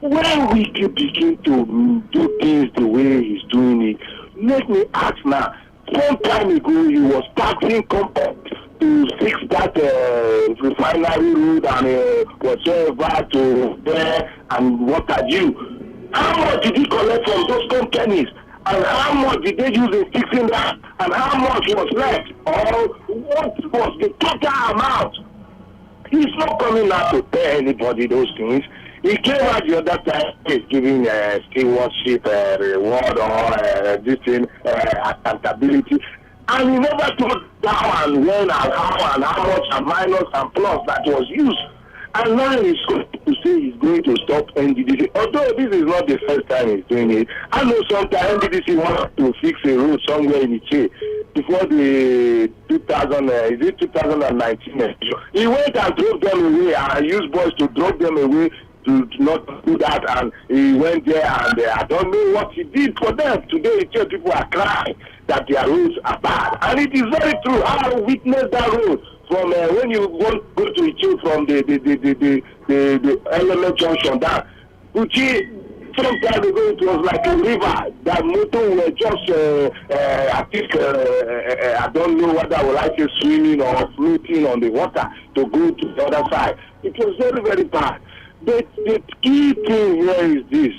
when we begin to do things the way he's doing it, let me ask now, some time ago he was taxing companies to fix that refinery road and whatsoever to there and what have you. How much did he collect from those companies? And how much did they use in fixing that? And how much was left? Or what was the total amount? He's not coming out to tell anybody those things. He came out the other time, he's giving stewardship reward or this thing, accountability. And he never told how and when and how much and minus and plus that was used. And now he's going to say he's going to stop NDDC. Although this is not the first time he's doing it. I know sometimes NDDC wants to fix a road somewhere in Iche. Before the 2019? He went and drove them away and used boys to drove them away to not do that, and he went there and I don't know what he did for them. Today, people are crying that their roads are bad. And it is very true. I have witnessed that road from when you go to Ichi from the element junction down. Uchi, some time ago, it was like a river. That motor were just, I think, I don't know whether I would like to swimming or floating on the water to go to the other side. It was very, very bad. But the key thing here is this.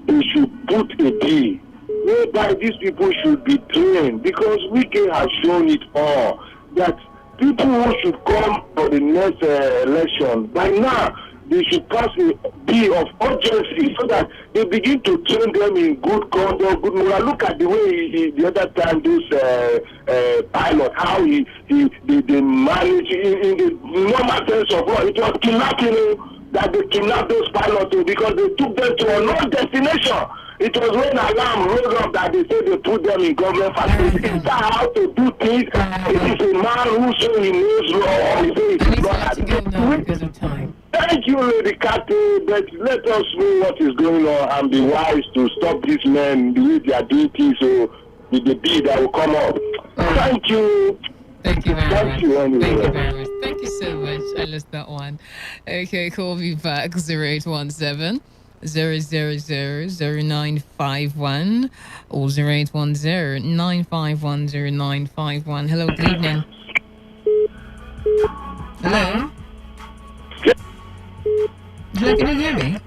They should put a day whereby these people should be trained, because Wike has shown it all, that people who should come for the next election, by now, they should pass a bill of urgency so that they begin to train them in good conduct, good moral. Look at the way the other time this pilot, how they manage in the normal sense of law. It was kidnapping that they kidnapped those pilots because they took them to a known destination. It was when alarm rose up that they said they put them in government facilities. Is that how to do things? It is a man who says he knows law, or he says he's not. Because of time. Thank you, Lady Cathy, but let us know what is going on and be wise to stop these men the way they are doing things, so with the bill that will come up. Thank you. Thank you very much. Thank you anyway. Thank you very much. Thank you so much. I lost that one. Okay, call me back 0817 0000951 or 0810 951 0951. Hello, good evening. Hello? Hello, can you hear me?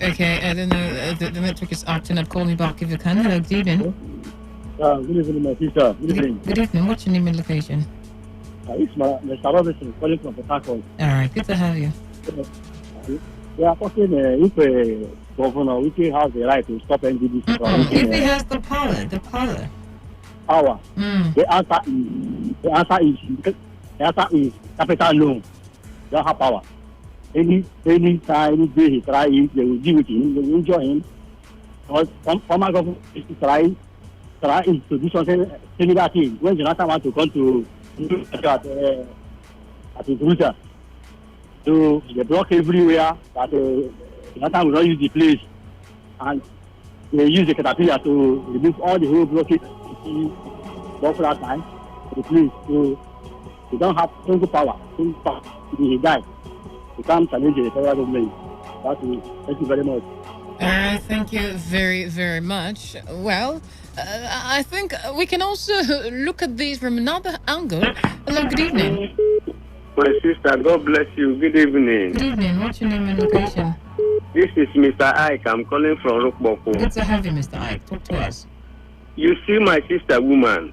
Okay, I don't know. The network is acting up. Call me back if you can. Hello, good evening. Good evening, my sister. Good evening. Good evening. What's your name and location? It's Mr. Robinson calling from Port Harcourt. All right, good to have you. We are talking if Governor Wike has the right to stop NDDC from if he has the power. Power. The answer is capital no. They don't have power. Any time, any day he tries, they will deal with him, they will injure him. Because former government is try to do something similar thing. When Jonathan wants to come to at the Jerusalem, so they block everywhere that Jonathan will not use the place, and they use the caterpillar to remove all the whole blockage for that time the place. So they don't have single power. He died. They can't challenge the federal government. That's it. Thank you very much. Thank you very, very much. Well, I think we can also look at this from another angle. Hello, good evening. My sister, God bless you. Good evening. Good evening. What's your name and location? This is Mr. Ike. I'm calling from Rokboko. Good to have you, Mr. Ike. Talk to us. You see, my sister woman,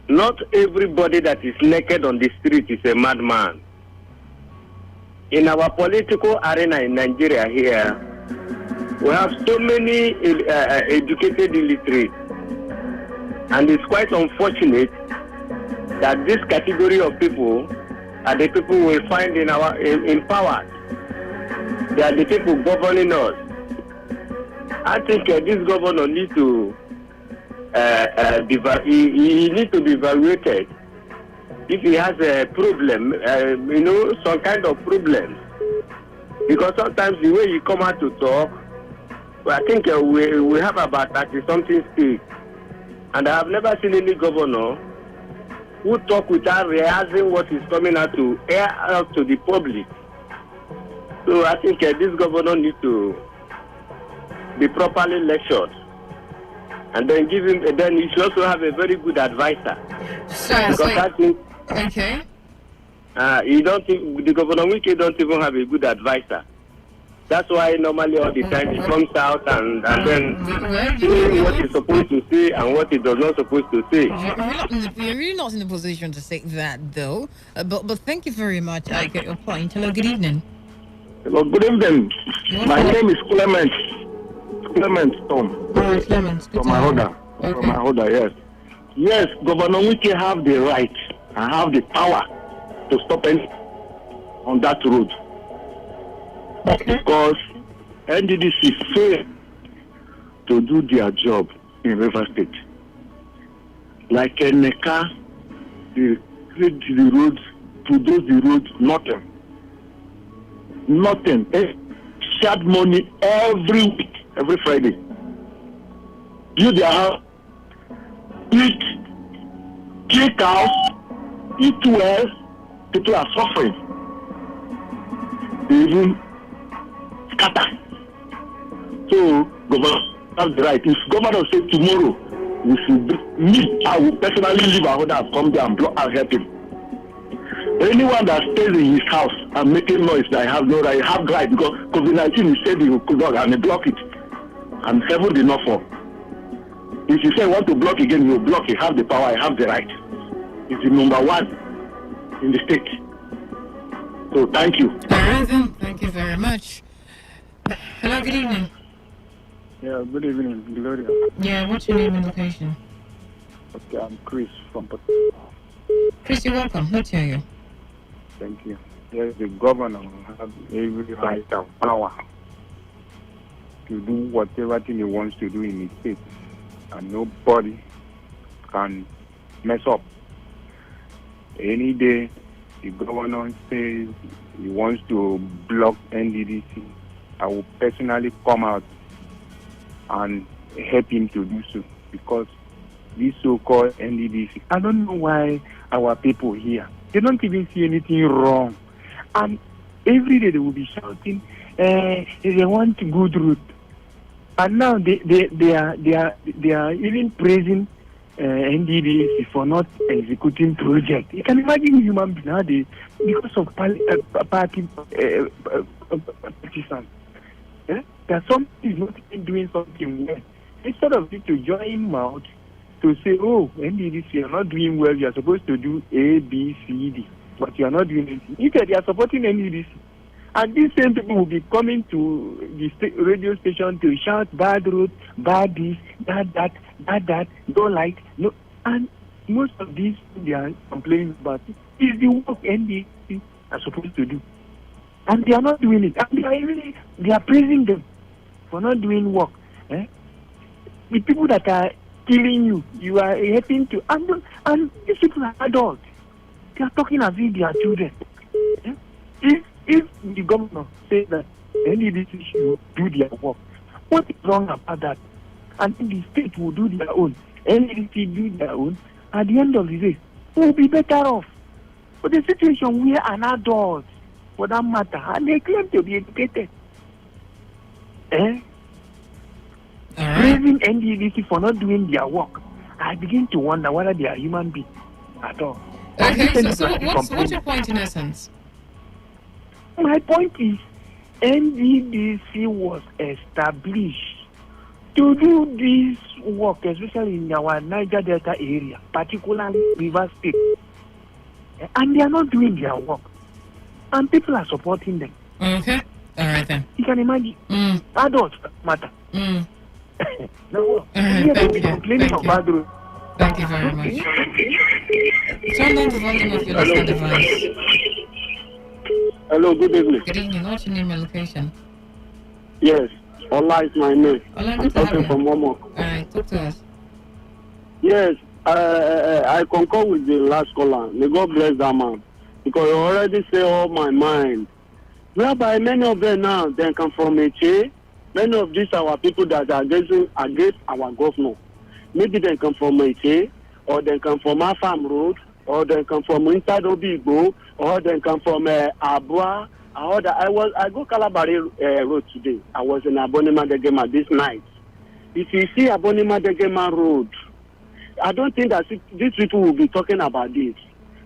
not everybody that is naked on the street is a madman. In our political arena in Nigeria here, we have so many educated illiterates, and it's quite unfortunate that this category of people are the people we find in power. They are the people governing us. I think this governor needs to he needs to be evaluated if he has a problem, some kind of problem. Because sometimes the way you come out to talk, I think we have about 30-something states, and I have never seen any governor who talk without realizing what is coming out to air out to the public. So I think this governor needs to be properly lectured, and then then he should also have a very good advisor. I think okay. The governor Wike don't even have a good advisor. That's why normally all the time he comes out and then saying what he's supposed to say and what he does not supposed to say. You're really not in a position to say that, though. But thank you very much. I get your point. Hello, good evening. Hello, good evening. My name is Clement Tom. Clement. From Ahoda. Okay. From Ahoda, yes. Yes, Governor Wike have the right and have the power to stop any on that road. Because NDDC failed to do their job in River State. Like Neka, they create the roads, bulldoze the roads, nothing. They shared money every week, every Friday. Build their house, eat, kill cows, eat well, people are suffering. they even scatter. So, governor has the right. If governor say tomorrow we should meet, I will personally leave our order, come there and block and help him. Anyone that stays in his house and making noise that I have no right, I have right because COVID-19 he said he will block and he block it. And heaven did not fall. If you say you want to block again, you will block. You have the power, I have the right. It's the number one in the state. So thank you. All right then. Thank you very much. Hello, good evening. Yeah, good evening, Gloria. Yeah, what's your name and location? Okay, I'm Chris from Port. Chris, you're welcome. Let's hear you. Thank you. Yes, the governor has every right and power to do whatever thing he wants to do in his state, and nobody can mess up. Any day the governor says he wants to block NDDC, I will personally come out and help him to do so, because this so-called NDDC, I don't know why our people here, they don't even see anything wrong. And every day they will be shouting, they want good route. And now they are even praising NDDC for not executing project. You can imagine human beings nowadays because of party partisans. That somebody is not even doing something well. Instead of you to join him out to say, oh, NDDC, you're not doing well, you're supposed to do A, B, C, D, but you're not doing anything. Instead, you're supporting NDDC. And these same people will be coming to the radio station to shout bad road, bad this, that, don't like, no. And most of these they are complaining about it is the work NDDC are supposed to do. And they are not doing it. And they are praising them for not doing work. The people that are killing you, you are helping to, and these people are adults. They are talking as if they are children. If the governor says that NDDC should do their work, what is wrong about that? And the state will do their own, NDDC do their own, at the end of the day, we will be better off. But the situation where an adult, for that matter, and they claim to be educated, praising NDDC for not doing their work, I begin to wonder whether they are human beings at all. Okay, so what's your point in essence? My point is, NDDC was established to do this work, especially in our Niger Delta area, particularly River State. And they are not doing their work. And people are supporting them. Okay. All right then. You can imagine. Adults matter. No, Thank you. complaining of bad road. Thank you very much. Turn down the volume of your listening device. Hello, good evening. Good evening. What's your name and location? Yes, Ola is my name. Ola, I'm talking from Momo. All right, talk to us. Yes, I concur with the last caller. May God bless that man, because you already say all my mind. Whereby many of them now, they come from HA. Many of these our people that are against our governor. Maybe they come from HA, or they come from our farm road, or they come from inside Obigo, or they come from Abua. I go Calabari road today. I was in Abonima Degema this night. If you see Abonima Degema road, I don't think that these people will be talking about this,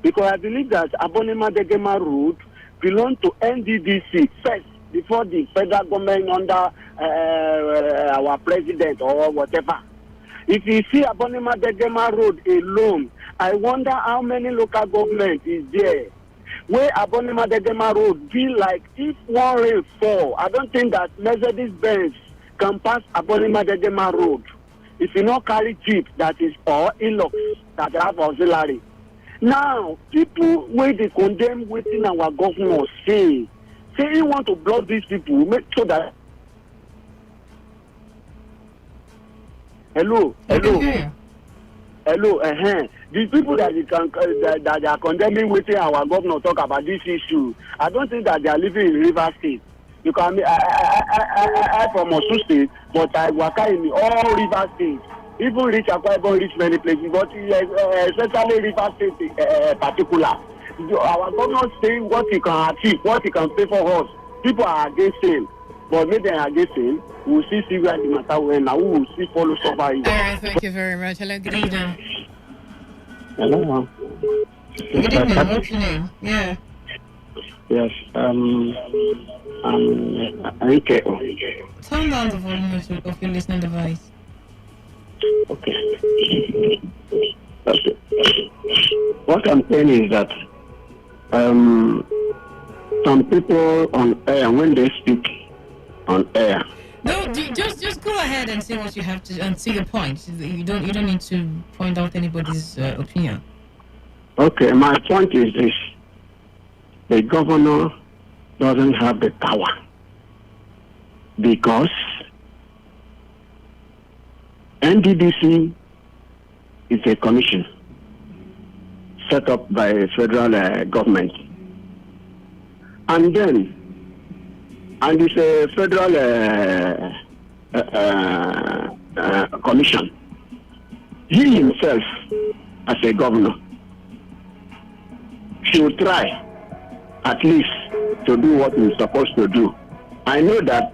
because I believe that Abonima Degema road belongs to NDDC first before the federal government under our president or whatever. If you see Abonima Degema road alone, I wonder how many local government is there where Abonima Degema road be like if one rain fall. I don't think that Mercedes-Benz can pass Abonima Degema road if you not carry jeep that is or Hilux that have auxiliary. Now, people where they condemn within our governor say he want to block these people, make sure that hello. These people that they are condemning within our governor talk about this issue, I don't think that they are living in River State. Because I from Osun State, but I work in all River States. Even reach Akwa Ibom, reach many places, but especially River State particular. Our governor saying what he can achieve, what he can pay for us. people are against him. But maybe they are against him. We'll see where the matter went. Now we will see follow suffer. All right, thank you very much. Hello, good evening. Hello. Good evening. What's your name? Yeah. Yes. Okay. Turn down the volume of your listening device. Okay. What I'm saying is that some people on air, when they speak on air. No, just go ahead and say what you have to and say your point. You don't need to point out anybody's opinion. Okay, my point is this: the governor doesn't have the power because NDDC is a commission set up by the federal government, and it's a federal commission. He himself, as a governor, should try at least to do what he's supposed to do. I know that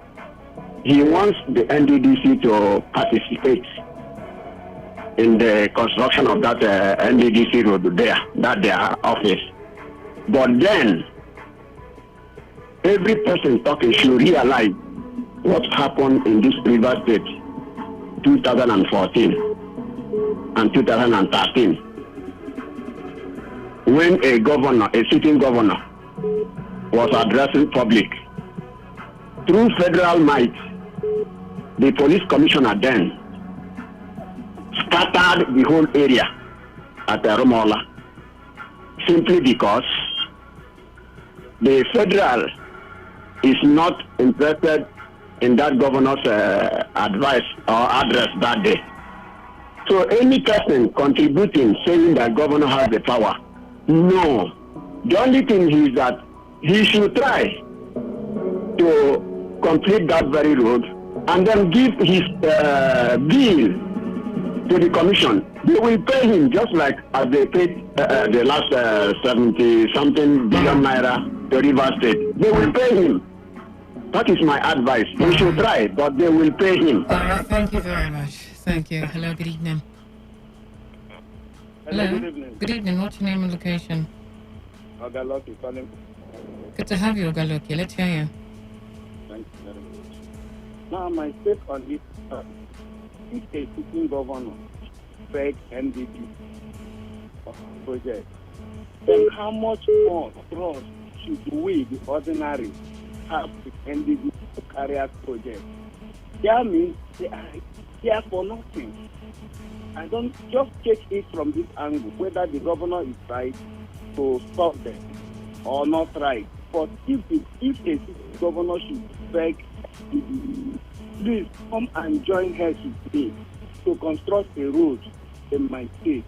he wants the NDDC to participate in the construction of that NDDC road there, that their office. But then, every person talking should realize what happened in this River State 2014 and 2013 when a sitting governor was addressing public. Through federal might, the police commissioner then scattered the whole area at Romola simply because the federal is not interested in that governor's advice or address that day. So any person contributing saying that governor has the power, no. The only thing is that he should try to complete that very road and then give his bill to the commission. They will pay him just like as they paid the last 70-something billion naira to River State. They will pay him. That is my advice. We should try, but they will pay him. All right, thank you very much. Thank you. Hello, good evening. Hello. Good evening. Good evening. What's your name and location? Ogaloki calling. Good to have you, Ogaloki. Let's hear you. Thank you very much. Now, my take on it, if a sitting governor fed NDP project, then how much more trust should we, the ordinary, have with NDP to carry out project? That means they are here for nothing. I don't just take it from this angle, whether the governor is right to stop them or not right. But if a governor should beg, please come and join hands with me to construct a road in my state,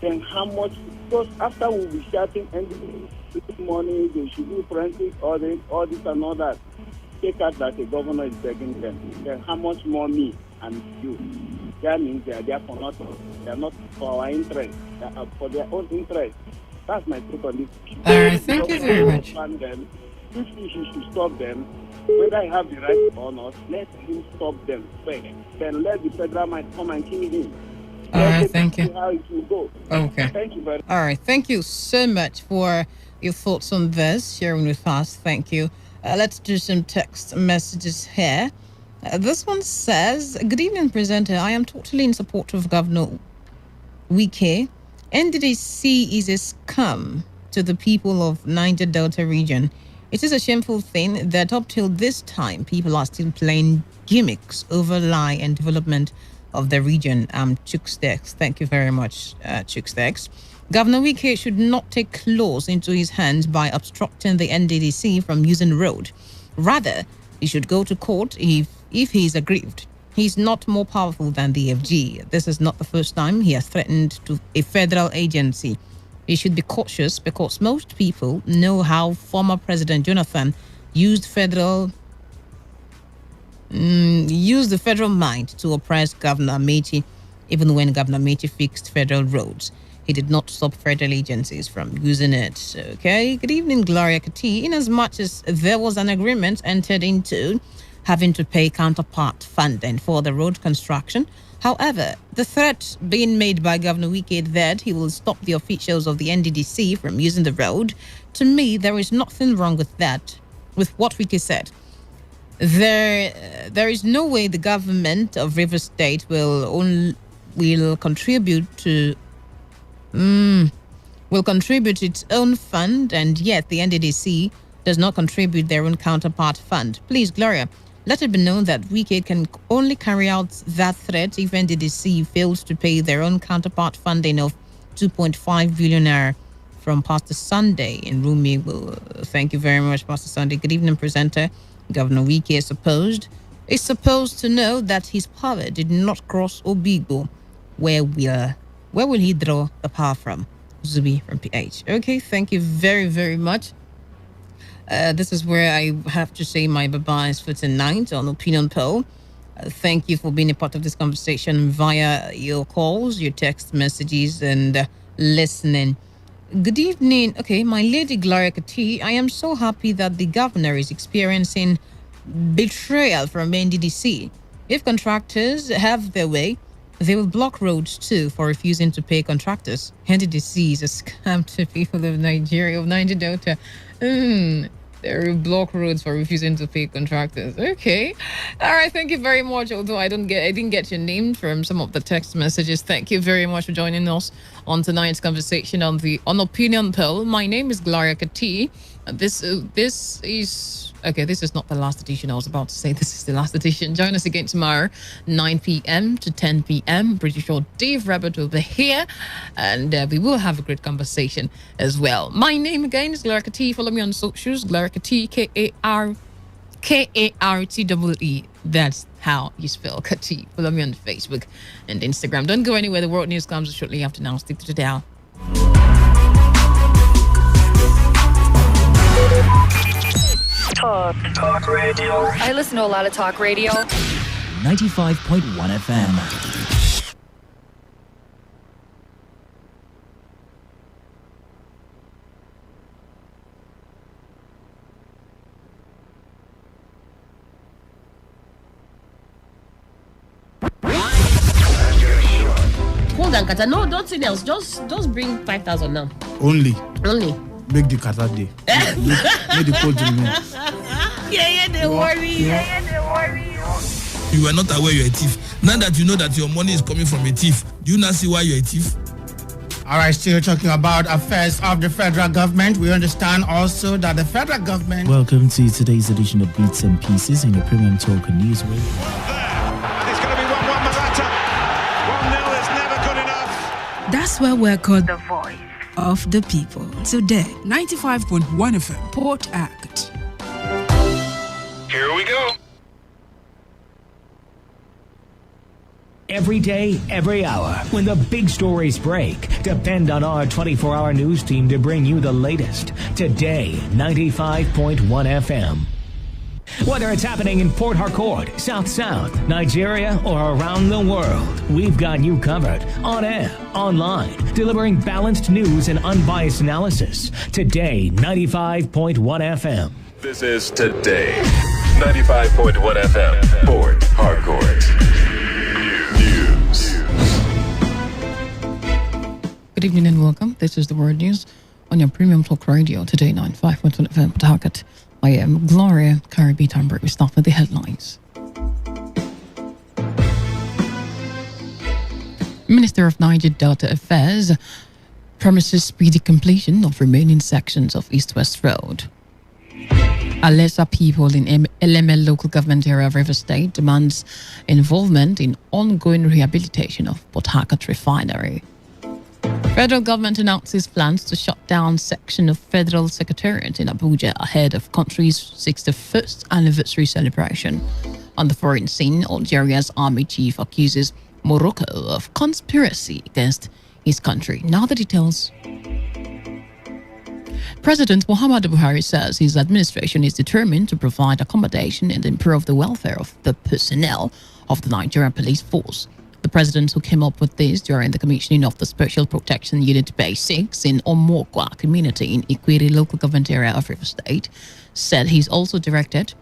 then how much? Because after we'll be shouting and money, they should do forensic audit, all this and all that. Take out that the governor is begging them. Then how much more me and you? That means they are there for nothing. They are not for our interest. They are for their own interest. That's my take on this. All right, thank you very much. Them, if he should stop them, whether I have the right or not, let him stop them first. Then let the federal might come and kill him. All right, thank you. How it will go. Okay. Thank you very much. All right, thank you so much for your thoughts on this, sharing with us. Thank you. Let's do some text messages here. This one says, good evening, presenter. I am totally in support of Governor Wike. NDDC is a scam to the people of Niger Delta region. It is a shameful thing that up till this time, people are still playing gimmicks over lie and development of the region. Chukstex. Thank you very much, Chukstex. Governor Wike should not take laws into his hands by obstructing the NDDC from using road. Rather, he should go to court if he is aggrieved. He's not more powerful than the FG. This is not the first time he has threatened to a federal agency. He should be cautious because most people know how former President Jonathan used the federal might to oppress Governor Amechi, even when Governor Amechi fixed federal roads. he did not stop federal agencies from using it. Okay. Good evening, Gloria Kati. In as much as there was an agreement entered into having to pay counterpart funding for the road construction, however, the threat being made by Governor Wike that he will stop the officials of the NDDC from using the road, to me, there is nothing wrong with that, with what Wike said. There is no way the government of River State will contribute to its own fund, and yet the NDDC does not contribute their own counterpart fund. Please, Gloria, let it be known that Wike can only carry out that threat if NDDC fails to pay their own counterpart funding of 2.5 billion naira from Pastor Sunday in Rumi. Well, thank you very much, Pastor Sunday. Good evening, presenter. Governor Wike is supposed to know that his power did not cross Obigo. Where will he draw the power from? Zubi from PH. Okay, thank you very, very much. This is where I have to say my bye-byes for tonight on Opinion Poll. Thank you for being a part of this conversation via your calls, your text messages, and listening. Good evening. Okay, my lady Gloria Kati, I am so happy that the governor is experiencing betrayal from NDDC. If contractors have their way, they will block roads too for refusing to pay contractors. NDDC is a scam to people of Nigeria, of Niger Delta. They will block roads for refusing to pay contractors. Okay. All right. Thank you very much. Although I didn't get your name from some of the text messages. Thank you very much for joining us on tonight's conversation on Opinion Poll. My name is Gloria Kati. This is not the last edition. I was about to say this is the last edition. Join us again tomorrow, 9 p.m. to 10 p.m. Pretty sure Dave Rabbit will be here, and we will have a great conversation as well. My name again is Gloria Kati. Follow me on socials, Gloria Kati, Kartee. That's how you spell Kati. Follow me on Facebook and Instagram. Don't go anywhere. The world news comes shortly after now. Stick to the dial. Talk radio. I listen to a lot of talk radio. 95.1 FM. Hold on, Kata. No, don't say else. Just bring 5,000 now. Only. Make the Kata day. Make the cold drink. Yeah, they worry. You are not aware you're a thief. Now that you know that your money is coming from a thief, do you not see why you're a thief? All right, still talking about affairs of the federal government. We understand also that the federal government... Welcome to today's edition of Beats and Pieces in your premium talk and news radio. It's going to be 1-1 Morata. 1-0 is never good enough. That's why we're called the voice of the people. Today, 95.1 FM, Port Act. Here we go. Every day, every hour, when the big stories break, depend on our 24-hour news team to bring you the latest. Today, 95.1 FM. Whether it's happening in Port Harcourt, South South, Nigeria, or around the world, we've got you covered. On air, online, delivering balanced news and unbiased analysis. Today, 95.1 FM. This is Today, 95.1 FM, Port Harcourt. News. Good evening and welcome. This is the Word News on your premium talk radio. Today, 95.1 FM, Port Harcourt. I am Gloria Caribbean. We start with the headlines. Minister of Niger Delta Affairs promises speedy completion of remaining sections of East-West Road. Alessa people in LML local government area of River State demands involvement in ongoing rehabilitation of Port Harcourt refinery. Federal government announces plans to shut down section of Federal Secretariat in Abuja ahead of country's 61st anniversary celebration. On the foreign scene, Algeria's army chief accuses Morocco of conspiracy against his country. Now the details. President Muhammadu Buhari says his administration is determined to provide accommodation and improve the welfare of the personnel of the Nigerian police force. The president who came up with this during the commissioning of the Special Protection Unit Base 6 in Omokwa community in Ikwiri local government area of River State said he's also directed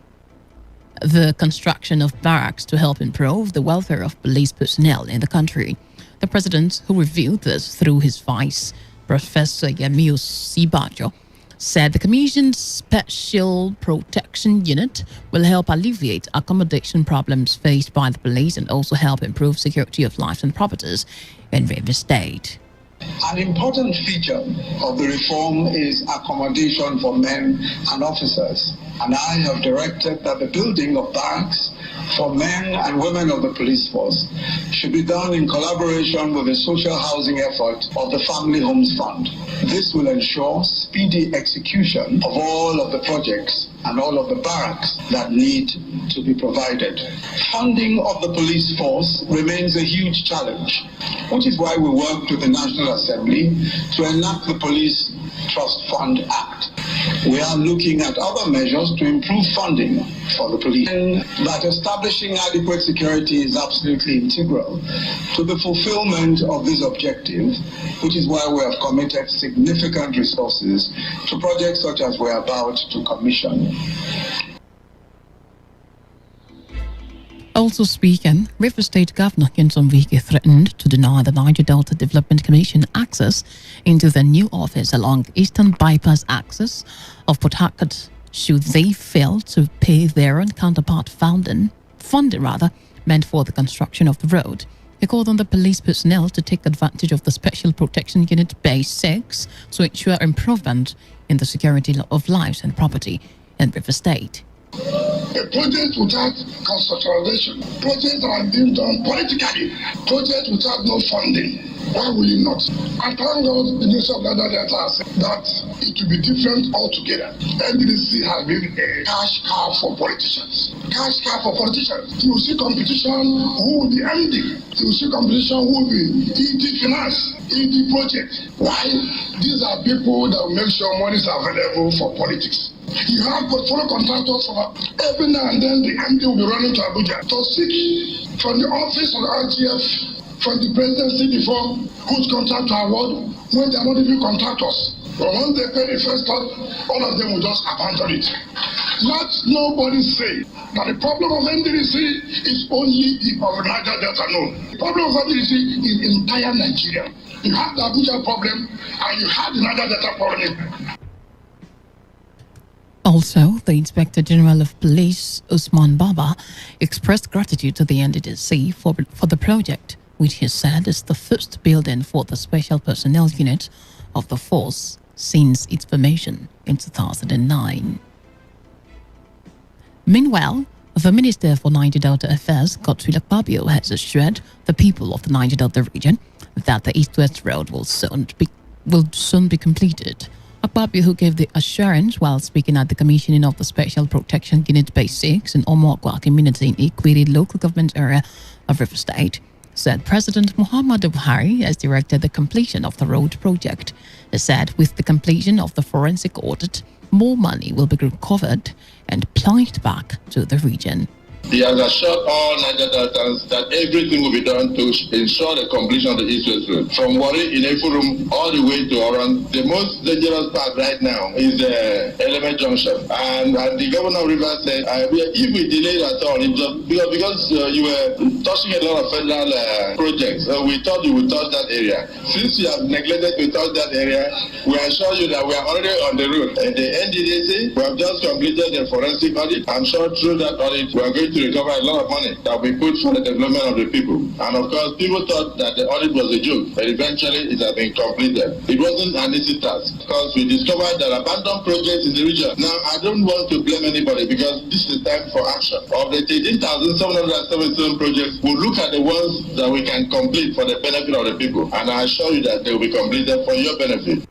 the construction of barracks to help improve the welfare of police personnel in the country. The president, who revealed this through his vice, Professor Yemiu Sibajo, said the commission's Special Protection Unit will help alleviate accommodation problems faced by the police and also help improve security of lives and properties in River State. An important feature of the reform is accommodation for men and officers, and I have directed that the building of barracks for men and women of the police force should be done in collaboration with the social housing effort of the Family Homes Fund. This will ensure speedy execution of all of the projects and all of the barracks that need to be provided. Funding of the police force remains a huge challenge, which is why we worked with the National Assembly to enact the Police Trust Fund Act. We are looking at other measures to improve funding for the police. And that establishing adequate security is absolutely integral to the fulfillment of this objective, which is why we have committed significant resources to projects such as we're about to commission. Also speaking, River State Governor Nyesom Wike threatened to deny the Niger Delta Development Commission access into the new office along Eastern Bypass axis of Port Harcourt should they fail to pay their own counterpart funding meant for the construction of the road. He called on the police personnel to take advantage of the Special Protection Unit Base 6 to ensure improvement in the security of lives and property in River State. A project without conceptualization, projects that are being done politically, projects without no funding. Why will you not? I thank God the Minister of Niger Delta said that it will be different altogether. NDDC has been a cash cow for politicians. Cash cow for politicians. You will see competition who will be MD. You will see competition who will be ED Finance, ED Project. Why? These are people that will make sure money is available for politics. You have portfolio contractors for every now and then the MD will be running to Abuja to seek from the office of the RGF, from the presidency before whose contract to award when they are not even contractors. But once they pay the first part, all of them will just abandon it. Let nobody say that the problem of NDDC is only the of Niger Delta. No. The problem of NDDC is entire Nigeria. You have the Abuja problem and you have the Niger Delta problem. Also, the Inspector General of Police, Usman Baba, expressed gratitude to the NDDC for the project, which he said is the first building for the Special Personnel Unit of the force since its formation in 2009. Meanwhile, the Minister for Niger Delta Affairs, Godswill Akpabio, has assured the people of the Niger Delta region that the East-West Road will soon be completed. Akpabio, who gave the assurance while speaking at the commissioning of the Special Protection Unit Base 6 in Omokwa community in Ikwiri local government area of River State, said President Muhammadu Buhari has directed the completion of the road project. He said with the completion of the forensic audit, more money will be recovered and plunged back to the region. He has assured all Niger Deltans that everything will be done to ensure the completion of the East-West Road. From Warri in Efurum all the way to Oran, the most dangerous part right now is the Element Junction. And the governor of Rivers said, if we delay at all, because you were touching a lot of federal projects, we thought you would touch that area. Since you have neglected to touch that area, we assure you that we are already on the road. And the NDDC, we have just completed the forensic audit. I'm sure through that audit, we are going to recover a lot of money that we put for the development of the people. And of course, people thought that the audit was a joke, but eventually it has been completed. It wasn't an easy task because we discovered that abandoned projects in the region. Now, I don't want to blame anybody because this is the time for action. Of the 13,777 projects, we'll look at the ones that we can complete for the benefit of the people. And I assure you that they will be completed for your benefit.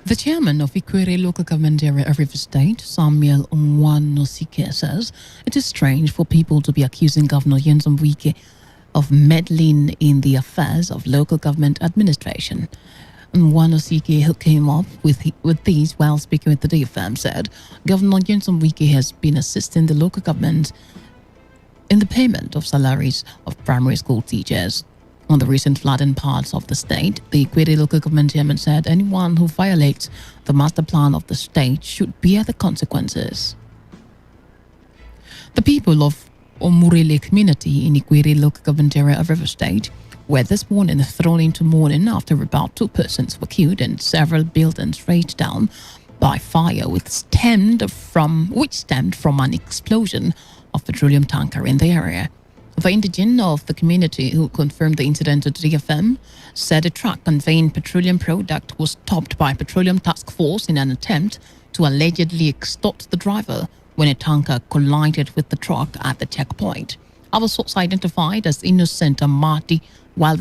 The chairman of Ikwiri local government area of River State, Samuel Nwanosike, says it is strange for people to be accusing Governor Nyesom Wike of meddling in the affairs of local government administration. Nwanosike, who came up with these while speaking with the DFM, said Governor Nyesom Wike has been assisting the local government in the payment of salaries of primary school teachers. On the recent flooding parts of the state, the Ikwere local government chairman said anyone who violates the master plan of the state should bear the consequences. The people of Omurele community in Ikwere local government area of River State were this morning thrown into mourning after about 2 persons were killed and several buildings razed down by fire which stemmed from an explosion of petroleum tanker in the area. The indigene of the community who confirmed the incident to DFM said a truck conveying petroleum product was stopped by Petroleum Task Force in an attempt to allegedly extort the driver when a tanker collided with the truck at the checkpoint. Our source identified as Innocent Amati while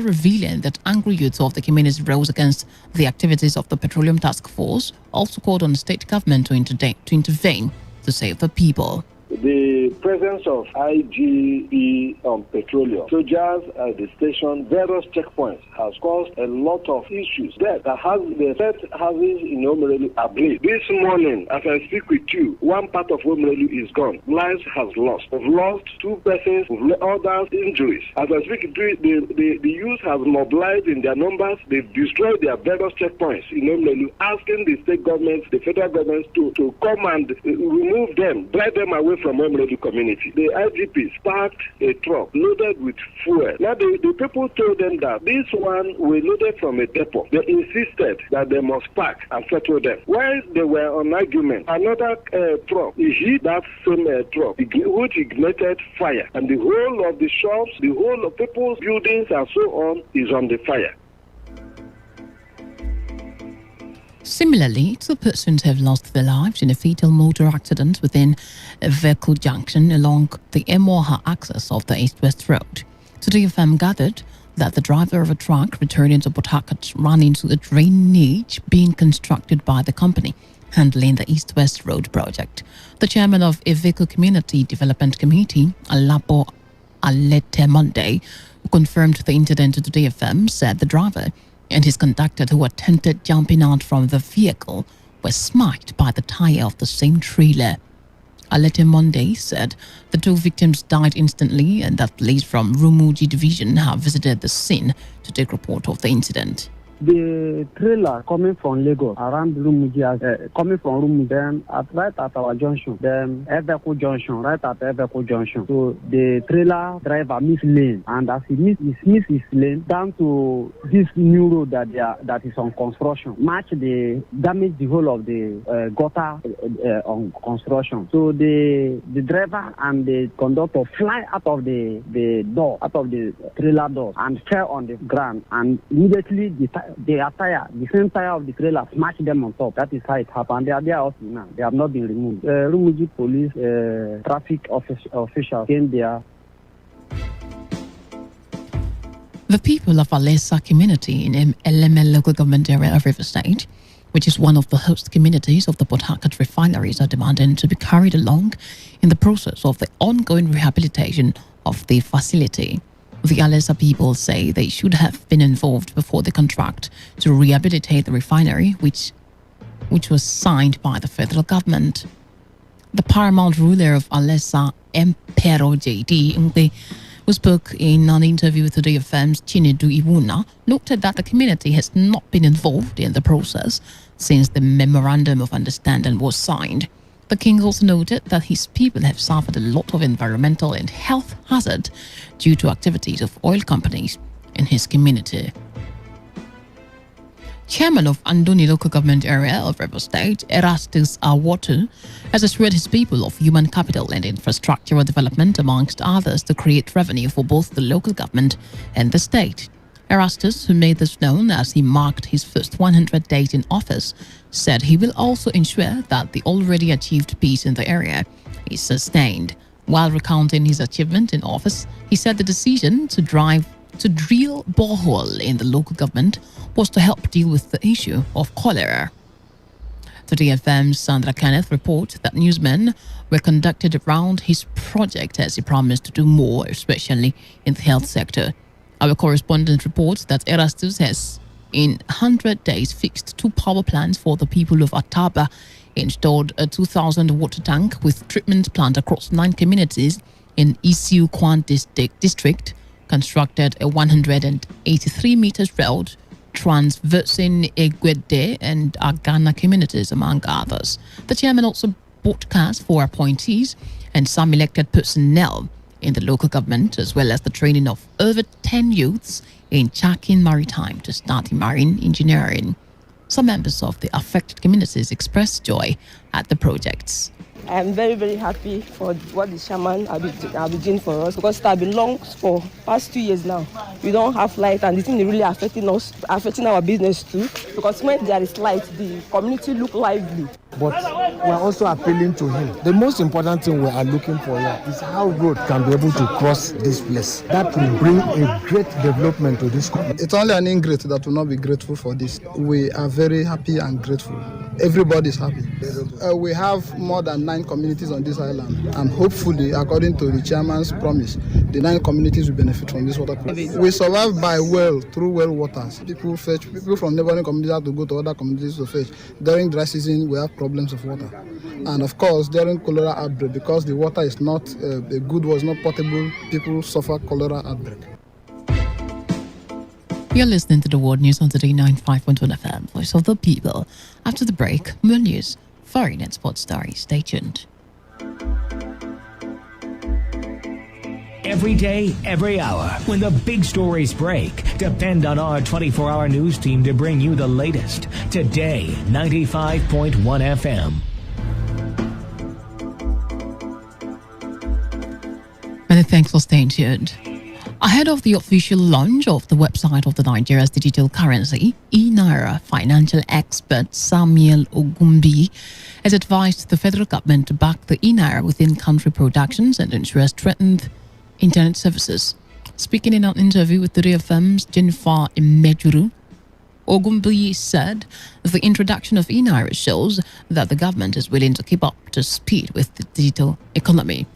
revealing that angry youths of the community rose against the activities of the Petroleum Task Force, also called on the state government to intervene to save the people. The presence of IGE on petroleum, soldiers at the station, various checkpoints has caused a lot of issues there that has the Sept houses in Omurele ablaze. This morning, as I speak with you, one part of Omurele is gone. Lives has lost. We've lost 2 persons, others injuries. As I speak with you, the youth have mobilized in their numbers. They've destroyed their various checkpoints in Omurele, asking the state government, the federal government to come and remove them, drive them away from Omurele community. The IGP parked a truck loaded with fuel. Now the people told them that this one were loaded from a depot. They insisted that they must park and settle them. While they were on argument, another truck hit that same truck, which ignited fire, and the whole of the shops, the whole of people's buildings and so on is on the fire. Similarly, 2 persons have lost their lives in a fatal motor accident within a vehicle junction along the Emoha axis of the East-West Road. Today, FM gathered that the driver of a truck returning to Port Harcourt ran into the drainage being constructed by the company handling the East-West Road project. The chairman of a vehicle community development committee, Alapo Alete Monday, who confirmed the incident to Today FM, said the driver and his conductor who attempted jumping out from the vehicle were smacked by the tire of the same trailer. Alete Monday said the 2 victims died instantly and that police from Rumuji division have visited the scene to take report of the incident. The trailer coming from Lagos around Rumuji, coming from Rumuji, then right at our junction, then Eveko junction, right at Eveko junction. So the trailer driver missed lane, and as he missed his lane down to this new road that is on construction, damage the whole of the gutter on construction. So the driver and the conductor fly out of the trailer door, and fell on the ground, and immediately the same tire of the trailer smashed them on top. That is how it happened. They are there also now. They have not been removed. Rumuji police, traffic officials came there. The people of Alesa community in LML local government area of River State, which is one of the host communities of the Port Harcourt refineries, are demanding to be carried along in the process of the ongoing rehabilitation of the facility. The Alesa people say they should have been involved before the contract to rehabilitate the refinery, which was signed by the federal government. The paramount ruler of Alesa, Empero J.D. Ngbe, who spoke in an interview with Today FM's Chinedu Iwuna, noted that the community has not been involved in the process since the Memorandum of Understanding was signed. The king also noted that his people have suffered a lot of environmental and health hazard due to activities of oil companies in his community. Chairman of Andoni local government area of River State, Erastus Awatu, has assured his people of human capital and infrastructural development, amongst others, to create revenue for both the local government and the state. Erastus, who made this known as he marked his first 100 days in office, said he will also ensure that the already achieved peace in the area is sustained. While recounting his achievement in office, he said the decision to drill borehole in the local government was to help deal with the issue of cholera. Today FM's Sandra Kenneth reports that newsmen were conducted around his project as he promised to do more, especially in the health sector. Our correspondent reports that Erastus has, in 100 days, fixed 2 power plants for the people of Ataba, installed a 2,000 water tank with treatment plant across 9 communities, in Isiu Kwan district constructed a 183 meters road traversing Egwede and Agana communities, among others. The chairman also broadcast 4 appointees and some elected personnel in the local government, as well as the training of over 10 youths in Chakin Maritime to start marine engineering. Some members of the affected communities expressed joy at the projects. I am very, very happy for what the chairman have been doing for us, because it has been long for past 2 years now. We don't have light, and the thing is really affecting us, affecting our business too, because when there is light, the community look lively. But we are also appealing to him. The most important thing we are looking for here is how road can be able to cross this place. That will bring a great development to this community. It's only an ingrate that will not be grateful for this. We are very happy and grateful. Everybody is happy. We have more than 9 communities on this island, and hopefully, according to the chairman's promise, the 9 communities will benefit from this water project. We survive by well, through well waters. People from neighboring communities have to go to other communities to fetch. During dry season, we have problems of water. And of course, during cholera outbreak, because the water is not a good was not potable, people suffer cholera outbreak. You're listening to the World News on Today95.1 FM, Voice of the People. After the break, more news, foreign and sports stories. Stay tuned. Every day, every hour, when the big stories break, depend on our 24-hour news team to bring you the latest. Today, 95.1 FM. Many thanks for staying tuned. Ahead of the official launch of the website of the Nigeria's digital currency, e-Naira, financial expert Samuel Ogumbi has advised the federal government to back the e-Naira within country productions and ensure strengthened internet services. Speaking in an interview with Today FM's Jennifer Imejuru, Ogumbi said the introduction of e-Naira shows that the government is willing to keep up to speed with the digital economy.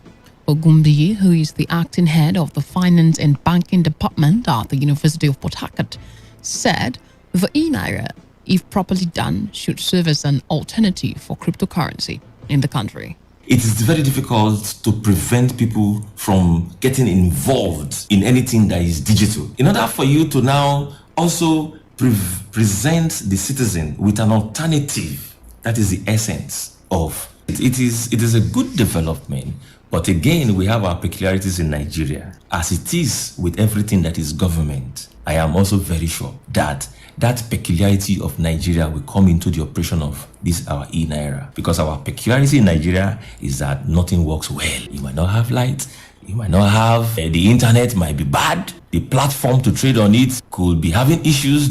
Ogumbi, who is the acting head of the Finance and Banking Department at the University of Port Harcourt, said the e-Naira, if properly done, should serve as an alternative for cryptocurrency in the country. It is very difficult to prevent people from getting involved in anything that is digital. In order for you to now also present the citizen with an alternative, that is the essence of it. It is a good development. But again, we have our peculiarities in Nigeria. As it is with everything that is government, I am also very sure that that peculiarity of Nigeria will come into the operation of this, our e-Naira. Because our peculiarity in Nigeria is that nothing works well. You might not have light, you might not have, the internet might be bad, the platform to trade on it could be having issues,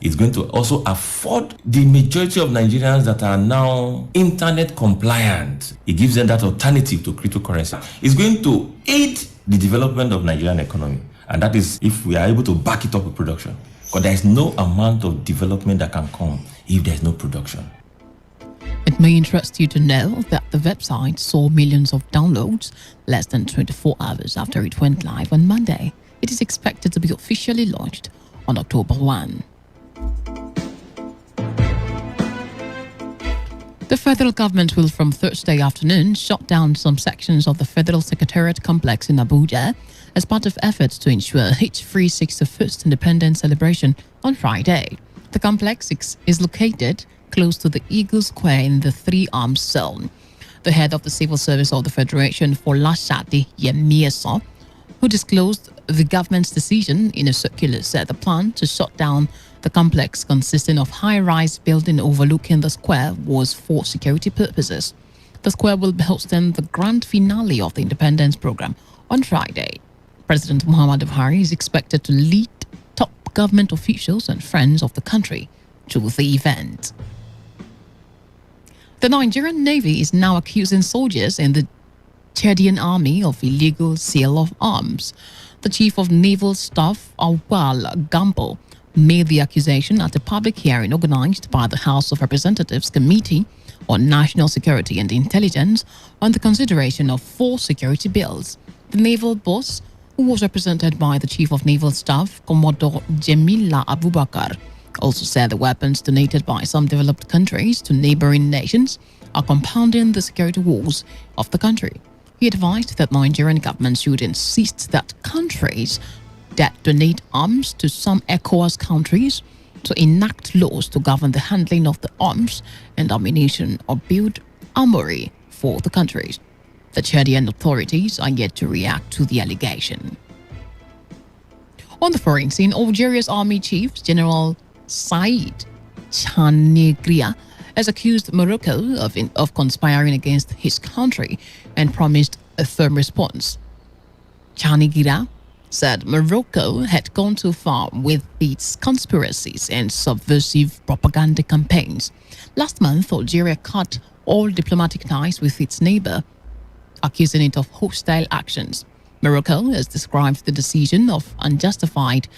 it's going to also afford the majority of Nigerians that are now internet compliant. It gives them that alternative to cryptocurrency. It's going to aid the development of Nigerian economy. And that is if we are able to back it up with production. Because there is no amount of development that can come if there is no production. It may interest you to know that the website saw millions of downloads less than 24 hours after it went live on Monday. It is expected to be officially launched on October 1. The federal government will from Thursday afternoon shut down some sections of the Federal Secretariat complex in Abuja as part of efforts to ensure hitch-free 61st Independence celebration on Friday. The complex is located close to the Eagle Square in the Three Arms Zone. The head of the Civil Service of the Federation for Lashadi, Yemieso, who disclosed the government's decision in a circular, said the plan to shut down the complex, consisting of high-rise building overlooking the square, was for security purposes. The square will be hosting the grand finale of the Independence program on Friday. President Muhammadu Buhari is expected to lead top government officials and friends of the country to the event. The Nigerian Navy is now accusing soldiers in the Chadian army of illegal sale of arms. The Chief of Naval Staff, Awal Gambo, made the accusation at a public hearing organized by the House of Representatives Committee on National Security and Intelligence on the consideration of 4 security bills. The naval boss, who was represented by the Chief of Naval Staff, Commodore Jemila Abubakar, also said the weapons donated by some developed countries to neighboring nations are compounding the security woes of the country. He advised that Nigerian government should insist that countries that donate arms to some ECOWAS countries to enact laws to govern the handling of the arms and ammunition or build armory for the countries. The Chadian authorities are yet to react to the allegation. On the foreign scene, Algeria's army chief, General Said Chanegria, has accused Morocco of conspiring against his country and promised a firm response. Chanegria said Morocco had gone too far with its conspiracies and subversive propaganda campaigns. Last month, Algeria cut all diplomatic ties with its neighbor, accusing it of hostile actions. Morocco has described the decision as unjustified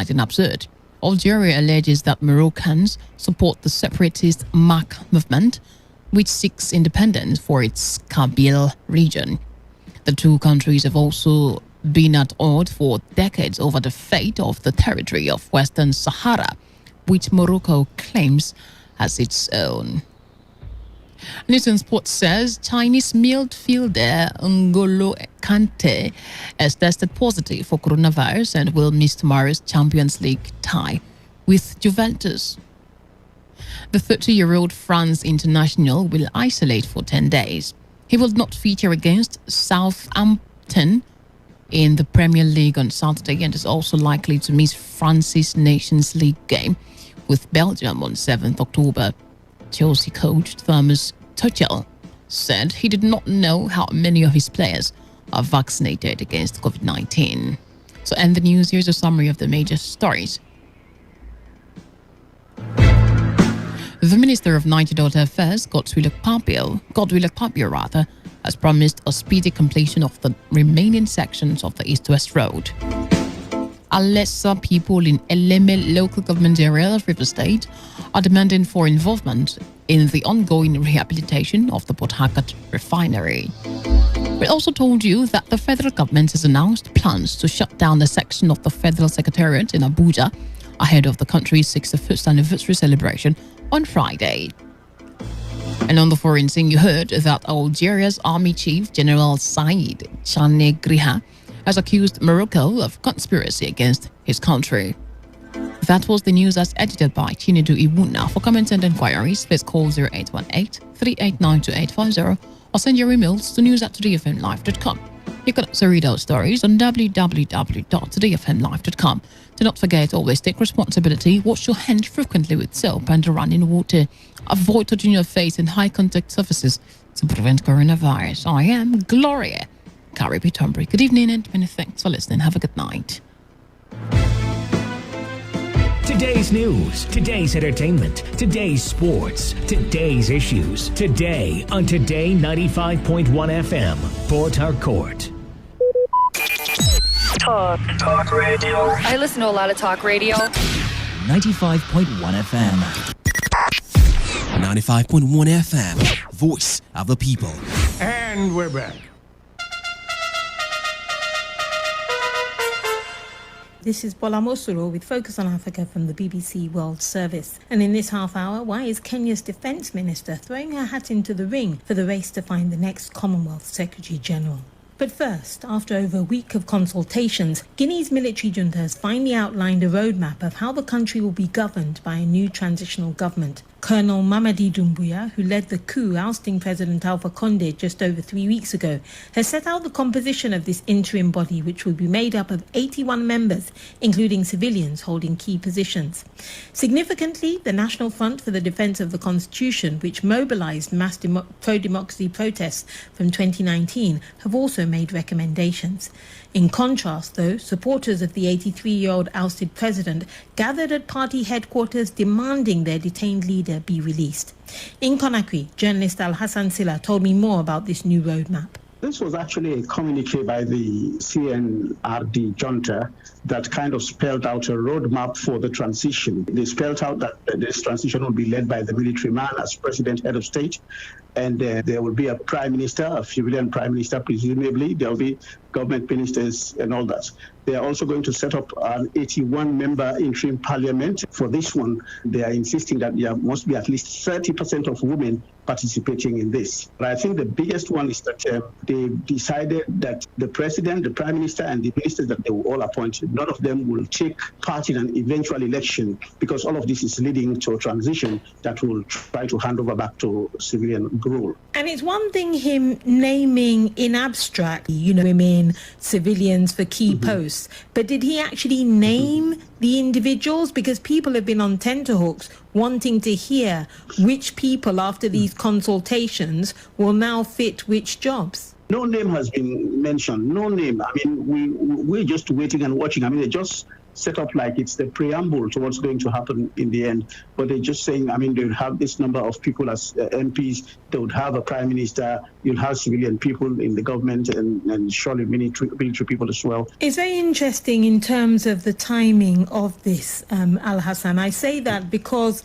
and absurd. Algeria alleges that Moroccans support the separatist MAC movement, which seeks independence for its Kabyle region. The two countries have also been at odds for decades over the fate of the territory of Western Sahara, which Morocco claims as its own. News and Sports says Chinese midfielder N'Golo Kante has tested positive for coronavirus and will miss tomorrow's Champions League tie with Juventus. The 30-year-old France international will isolate for 10 days. He will not feature against Southampton in the Premier League on Saturday and is also likely to miss France's Nations League game with Belgium on 7th October. Chelsea coach Thomas Tuchel said he did not know how many of his players are vaccinated against COVID-19. So, end the news. Here's a summary of the major stories. The Minister of Niger Delta Affairs, Godswill Akpabio, has promised a speedy completion of the remaining sections of the East-West Road. Alessa people in Eleme local government area of River State are demanding for involvement in the ongoing rehabilitation of the Port Harcourt refinery. We also told you that the federal government has announced plans to shut down a section of the Federal Secretariat in Abuja ahead of the country's 61st anniversary celebration on Friday. And on the foreign scene, you heard that Algeria's army chief, General Said Chanegria, has accused Morocco of conspiracy against his country. That was the news as edited by Chinedu Iwuna. For comments and inquiries, please call 0818-389-2850 or send your emails to news@todayfmlive.com. You can also read our stories on www.todayfmlive.com. Do not forget, always take responsibility, wash your hands frequently with soap and running water. Avoid touching your face in high contact surfaces to prevent coronavirus. I am Gloria Karibi-Tombury. Good evening and many thanks for listening. Have a good night. Today's news, today's entertainment, today's sports, today's issues. Today on Today 95.1 FM, Port Harcourt. Talk radio. I listen to a lot of talk radio. 95.1 FM. 95.1 FM, voice of the people. And we're back. This is Bola Mosuro with Focus on Africa from the BBC World Service. And in this half hour, why is Kenya's Defence Minister throwing her hat into the ring for the race to find the next Commonwealth Secretary General? But first, after over a week of consultations, Guinea's military junta has finally outlined a roadmap of how the country will be governed by a new transitional government. Colonel Mamadi Doumbouya, who led the coup ousting President Alpha Condé just over 3 weeks ago, has set out the composition of this interim body, which will be made up of 81 members, including civilians holding key positions. Significantly, the National Front for the Defence of the Constitution, which mobilised mass pro-democracy protests from 2019, have also made recommendations. In contrast, though, supporters of the 83-year-old ousted president gathered at party headquarters demanding their detained leader be released. In Conakry, journalist Al-Hassan Silla told me more about this new roadmap. This was actually a communique by the CNRD junta that kind of spelled out a roadmap for the transition. They spelled out that this transition will be led by the military man as president, head of state, and there will be a prime minister, a civilian prime minister, presumably. There will be government ministers and all that. They are also going to set up an 81-member interim parliament. For this one, they are insisting that there must be at least 30% of women participating in this. But I think the biggest one is that they decided that the president, the prime minister, and the ministers that they will all appoint, none of them will take part in an eventual election, because all of this is leading to a transition that will try to hand over back to civilian rule. And it's one thing him naming in abstract, women, civilians for key posts, but did he actually name the individuals? Because people have been on tenterhooks wanting to hear which people, after these consultations, will now fit which jobs. No name has been mentioned. No name. I mean, we're just waiting and watching. I mean, they just set up like it's the preamble to what's going to happen in the end. But they're just saying, I mean, they would have this number of people as MPs. They would have a prime minister. You'll have civilian people in the government and surely military people as well. It's very interesting in terms of the timing of this, Al-Hassan. I say that because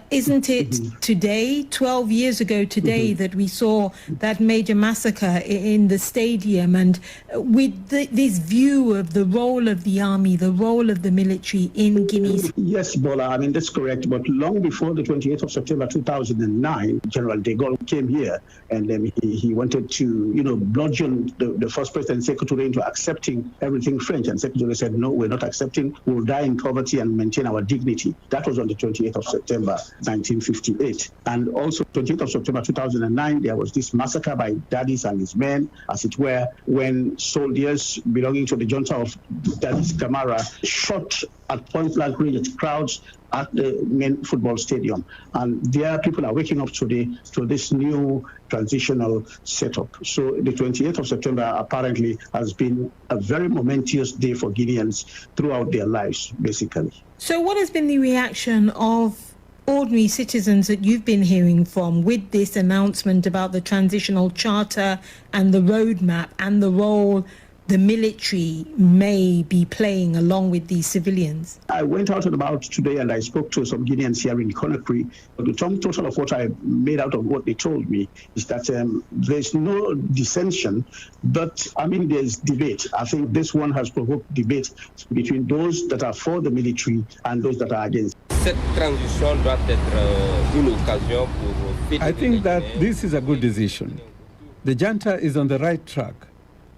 isn't it today, 12 years ago today, that we saw that major massacre in the stadium, and with this view of the role of the army, the role of the military in Guinea? Yes, Bola, I mean, that's correct. But long before the 28th of September 2009, General de Gaulle came here and then he wanted to, bludgeon the first president, Sekou Touré, into accepting everything French. And Sekou Touré said, no, we're not accepting. We'll die in poverty and maintain our dignity. That was on the 28th of September 1958. And also 28th of September 2009, there was this massacre by Dadis and his men, as it were, when soldiers belonging to the junta of Dadis Camara shot at point-blank range at crowds at the main football stadium. And there people are waking up today to this new transitional setup. So the 28th of September apparently has been a very momentous day for Guineans throughout their lives, basically. So what has been the reaction of ordinary citizens that you've been hearing from with this announcement about the transitional charter and the roadmap and the role the military may be playing along with these civilians? I went out and about today and I spoke to some Guineans here in Conakry. The total of what I made out of what they told me is that there's no dissension, but I mean, there's debate. I think this one has provoked debate between those that are for the military and those that are against. I think that this is a good decision. The junta is on the right track.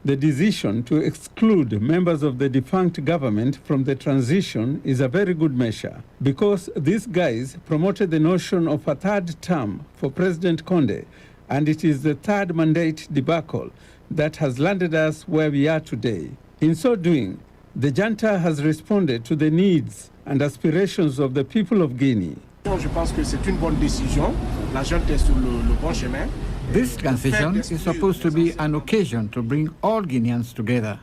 The decision to exclude members of the defunct government from the transition is a very good measure, because these guys promoted the notion of a third term for President Condé, and it is the third mandate debacle that has landed us where we are today. In so doing, the junta has responded to the needs and aspirations of the people of Guinea. Je pense que c'est une bonne décision. La junte est sur le bon chemin. This transition is supposed to be an occasion to bring all Guineans together.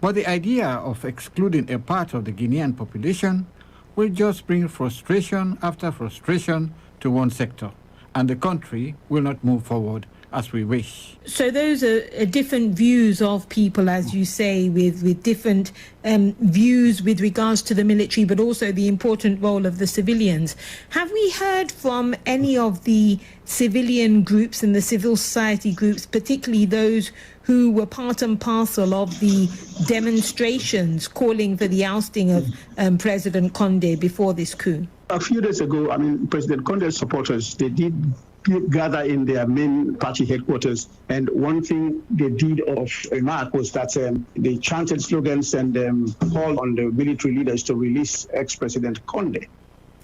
But the idea of excluding a part of the Guinean population will just bring frustration after frustration to one sector, and the country will not move forward as we wish. So those are different views of people, as you say, with different views with regards to the military, but also the important role of the civilians. Have we heard from any of the civilian groups and the civil society groups, particularly those who were part and parcel of the demonstrations calling for the ousting of President Condé before this coup? A few days ago, I mean, President Condé's supporters, they did gather in their main party headquarters, and one thing they did of remark was that they chanted slogans and called on the military leaders to release ex-President Condé.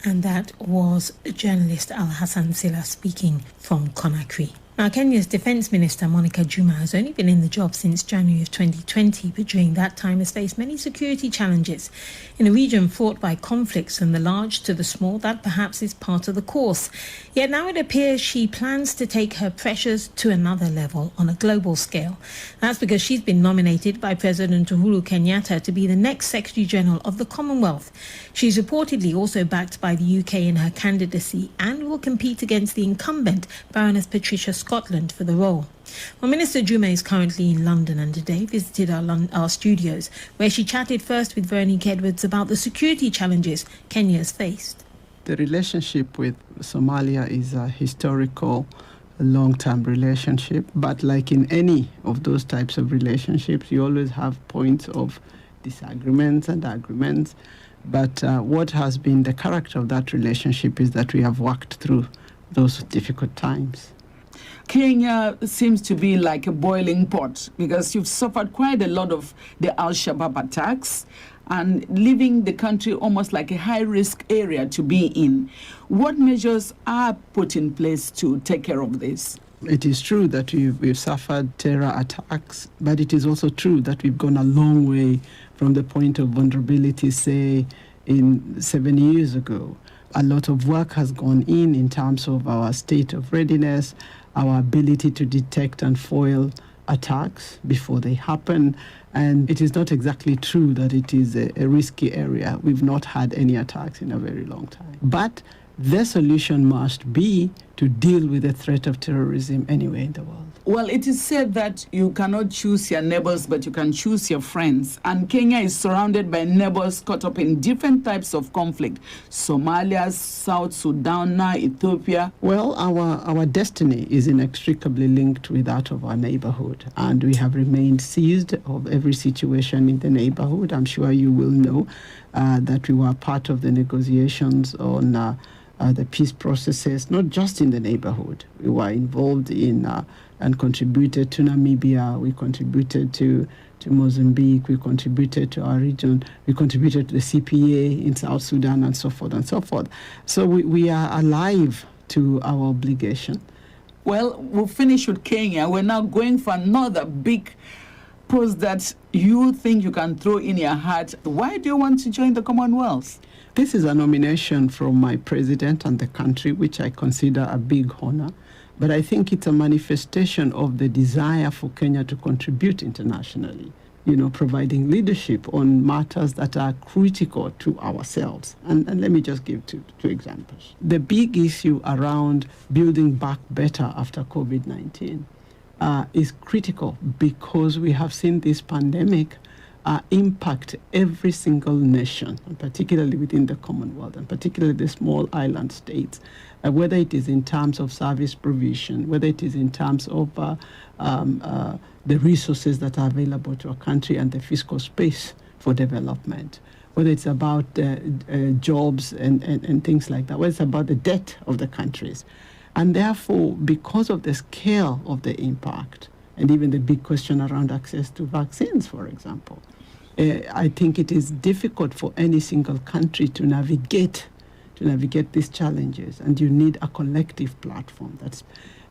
And that was journalist Al-Hassan Silla speaking from Conakry. Now, Kenya's Defence Minister Monica Juma has only been in the job since January of 2020, but during that time has faced many security challenges in a region fraught by conflicts from the large to the small. That perhaps is part of the course. Yet now it appears she plans to take her pressures to another level on a global scale. That's because she's been nominated by President Uhuru Kenyatta to be the next Secretary General of the Commonwealth. She's reportedly also backed by the UK in her candidacy and will compete against the incumbent Baroness Patricia Scotland for the role. Well, Minister Juma is currently in London and today visited our studios, where she chatted first with Veronique Edwards about the security challenges Kenya has faced. The relationship with Somalia is a historical long-term relationship. But like in any of those types of relationships, you always have points of disagreements and agreements. But what has been the character of that relationship is that we have worked through those difficult times. Kenya seems to be like a boiling pot because you've suffered quite a lot of the Al-Shabaab attacks and leaving the country almost like a high-risk area to be in. What measures are put in place to take care of this? It is true that we've suffered terror attacks, but it is also true that we've gone a long way from the point of vulnerability, say, in 7 years ago. A lot of work has gone in terms of our state of readiness, our ability to detect and foil attacks before they happen. And it is not exactly true that it is a risky area. We've not had any attacks in a very long time. But the solution must be to deal with the threat of terrorism anywhere in the world. Well, it is said that you cannot choose your neighbors, but you can choose your friends. And Kenya is surrounded by neighbors caught up in different types of conflict. Somalia, South Sudan, Ethiopia. Well, our destiny is inextricably linked with that of our neighborhood. And we have remained seized of every situation in the neighborhood. I'm sure you will know that we were part of the negotiations on the peace processes, not just in the neighborhood. We were involved in and contributed to Namibia, we contributed to Mozambique, we contributed to our region, we contributed to the CPA in South Sudan, and so forth and so forth. So we are alive to our obligation. Well, we'll finish with Kenya. We're now going for another big post that you think you can throw in your hat. Why do you want to join the Commonwealth? This is a nomination from my president and the country, which I consider a big honor. But I think it's a manifestation of the desire for Kenya to contribute internationally, providing leadership on matters that are critical to ourselves. And let me just give two examples. The big issue around building back better after COVID-19 is critical because we have seen this pandemic impact every single nation, and particularly within the Commonwealth, and particularly the small island states, whether it is in terms of service provision, whether it is in terms of the resources that are available to a country and the fiscal space for development, whether it's about jobs and things like that, whether it's about the debt of the countries. And therefore, because of the scale of the impact, and even the big question around access to vaccines, for example, I think it is difficult for any single country to navigate these challenges, and you need a collective platform.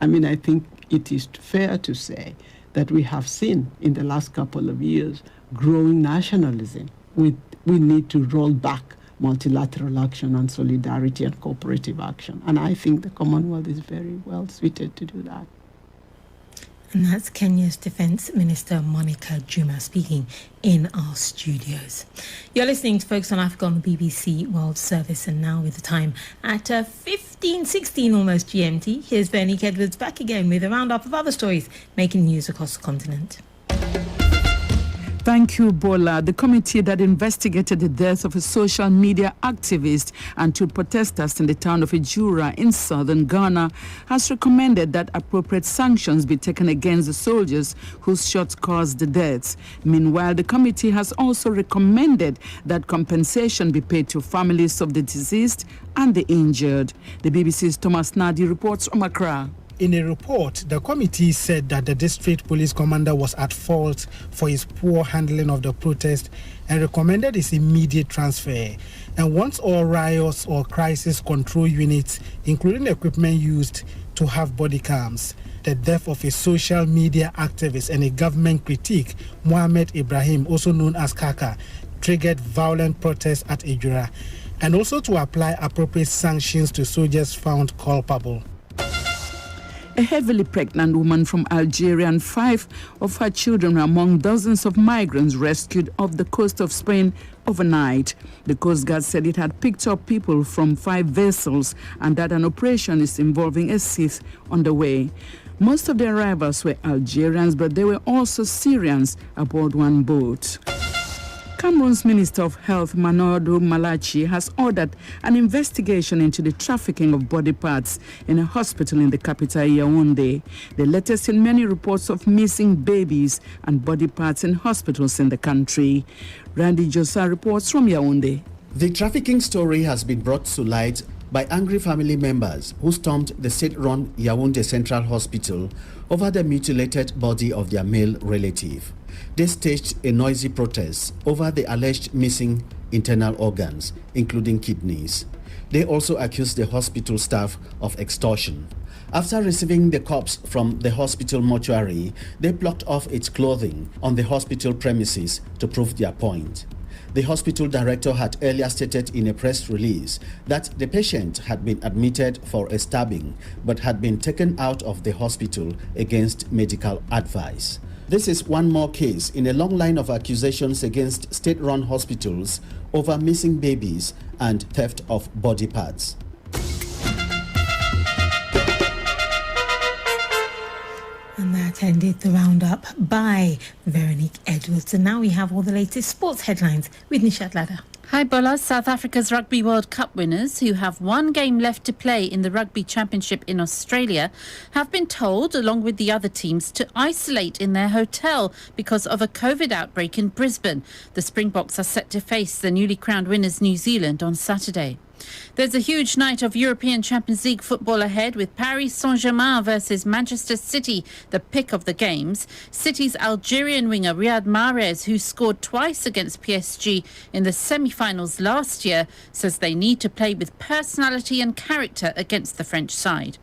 I think it is fair to say that we have seen in the last couple of years growing nationalism. We need to roll back multilateral action and solidarity and cooperative action. And I think the Commonwealth is very well suited to do that. And that's Kenya's Defence Minister Monica Juma speaking in our studios. You're listening to Focus on Africa on the BBC World Service, and now with the time at 15:16 almost GMT. Here's Veronique Edwards back again with a roundup of other stories making news across the continent. Thank you, Bola. The committee that investigated the death of a social media activist and two protesters in the town of Ejura in southern Ghana has recommended that appropriate sanctions be taken against the soldiers whose shots caused the deaths. Meanwhile, the committee has also recommended that compensation be paid to families of the deceased and the injured. The BBC's Thomas Nadi reports from Accra. In a report, the committee said that the district police commander was at fault for his poor handling of the protest and recommended his immediate transfer, and wants all riots or crisis control units, including equipment used, to have body cams. The death of a social media activist and a government critic, Mohammed Ibrahim, also known as Kaka, triggered violent protests at Ejura, and also to apply appropriate sanctions to soldiers found culpable. A heavily pregnant woman from Algeria and 5 of her children were among dozens of migrants rescued off the coast of Spain overnight. The Coast Guard said it had picked up people from 5 vessels and that an operation is involving a 6th on the way. Most of the arrivals were Algerians, but there were also Syrians aboard one boat. Cameroon's Minister of Health, Manodo Malachi, has ordered an investigation into the trafficking of body parts in a hospital in the capital, Yaoundé, the latest in many reports of missing babies and body parts in hospitals in the country. Randy Josa reports from Yaoundé. The trafficking story has been brought to light by angry family members who stormed the state-run Yaoundé Central Hospital over the mutilated body of their male relative. They staged a noisy protest over the alleged missing internal organs, including kidneys. They also accused the hospital staff of extortion. After receiving the corpse from the hospital mortuary, they plucked off its clothing on the hospital premises to prove their point. The hospital director had earlier stated in a press release that the patient had been admitted for a stabbing but had been taken out of the hospital against medical advice. This is one more case in a long line of accusations against state-run hospitals over missing babies and theft of body parts. And that ended the roundup by Veronique Edwards. And now we have all the latest sports headlines with Nishat Ladha. Hi Bola. South Africa's Rugby World Cup winners, who have one game left to play in the Rugby Championship in Australia, have been told, along with the other teams, to isolate in their hotel because of a COVID outbreak in Brisbane. The Springboks are set to face the newly crowned winners New Zealand on Saturday. There's a huge night of European Champions League football ahead, with Paris Saint-Germain versus Manchester City the pick of the games. City's Algerian winger Riyad Mahrez, who scored twice against PSG in the semi-finals last year, says they need to play with personality and character against the French side.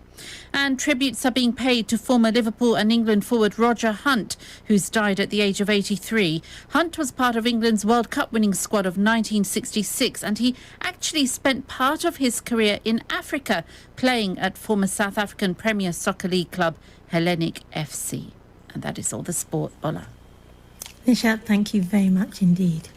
And tributes are being paid to former Liverpool and England forward Roger Hunt, who's died at the age of 83. Hunt was part of England's World Cup winning squad of 1966, and he actually spent part of his career in Africa, playing at former South African Premier Soccer League club Hellenic FC. And that is all the sport, Ola. Nishat, thank you very much indeed.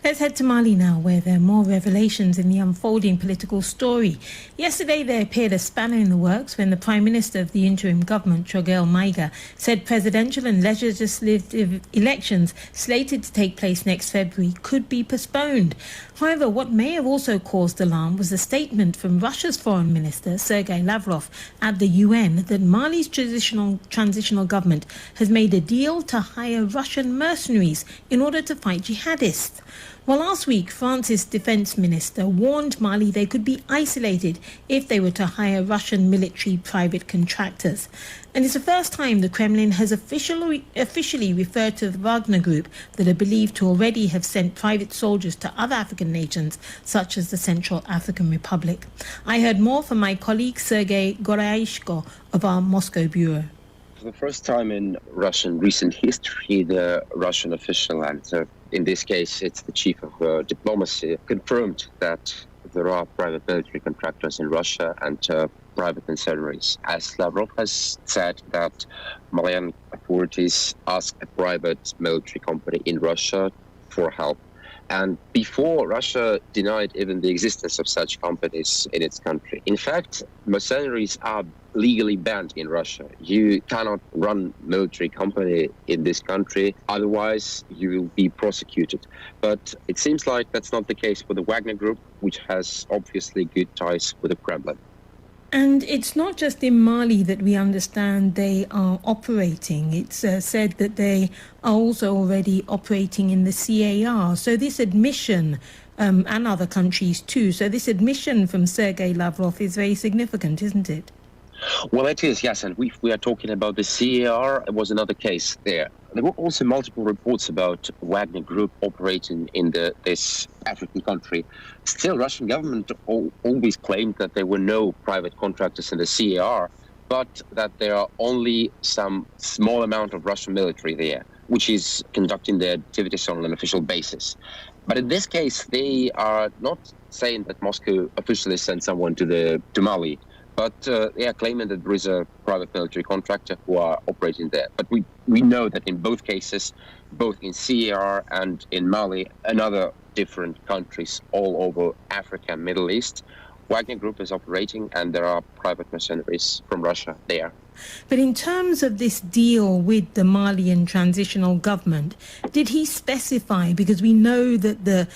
Let's head to Mali now, where there are more revelations in the unfolding political story. Yesterday, there appeared a spanner in the works when the Prime Minister of the interim government, Choguel Maïga, said presidential and legislative elections slated to take place next February could be postponed. However, what may have also caused alarm was a statement from Russia's Foreign Minister, Sergei Lavrov, at the UN that Mali's transitional government has made a deal to hire Russian mercenaries in order to fight jihadists. Well, last week, France's defense minister warned Mali they could be isolated if they were to hire Russian military private contractors. And it's the first time the Kremlin has officially referred to the Wagner Group that are believed to already have sent private soldiers to other African nations, such as the Central African Republic. I heard more from my colleague Sergei Goraishko of our Moscow bureau. For the first time in Russian recent history, the Russian official, and in this case it's the chief of diplomacy, confirmed that there are private military contractors in Russia and private mercenaries. As Lavrov has said, that Malian authorities asked a private military company in Russia for help. And before, Russia denied even the existence of such companies in its country. In fact, mercenaries are legally banned in Russia. You cannot run military company in this country, otherwise you will be prosecuted. But it seems like that's not the case for the Wagner Group, which has obviously good ties with the Kremlin. And it's not just in Mali that we understand they are operating. It's said that they are also already operating in the CAR. So this admission, and other countries too, so this admission from Sergei Lavrov is very significant, isn't it? Well, it is, yes, and we are talking about the CAR. It was another case there. There were also multiple reports about Wagner Group operating in this African country. Still, Russian government always claimed that there were no private contractors in the CAR, but that there are only some small amount of Russian military there, which is conducting their activities on an official basis. But in this case, they are not saying that Moscow officially sent someone to Mali, but they are claiming that there is a private military contractor who are operating there. But we know that in both cases, both in CAR and in Mali and other different countries all over Africa and Middle East, Wagner Group is operating and there are private mercenaries from Russia there. But in terms of this deal with the Malian transitional government, did he specify, because we know that the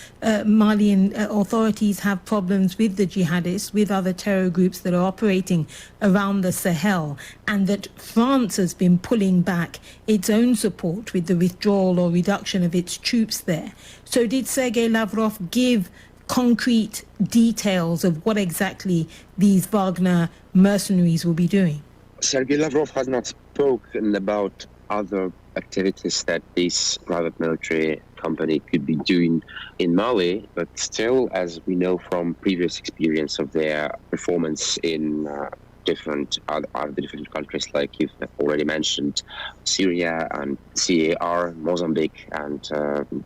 Malian authorities have problems with the jihadists, with other terror groups that are operating around the Sahel, and that France has been pulling back its own support with the withdrawal or reduction of its troops there. So did Sergei Lavrov give concrete details of what exactly these Wagner mercenaries will be doing? Sergei Lavrov has not spoken about other activities that this private military company could be doing in Mali, but still, as we know from previous experience of their performance in different countries, like you've already mentioned, Syria and CAR, Mozambique, and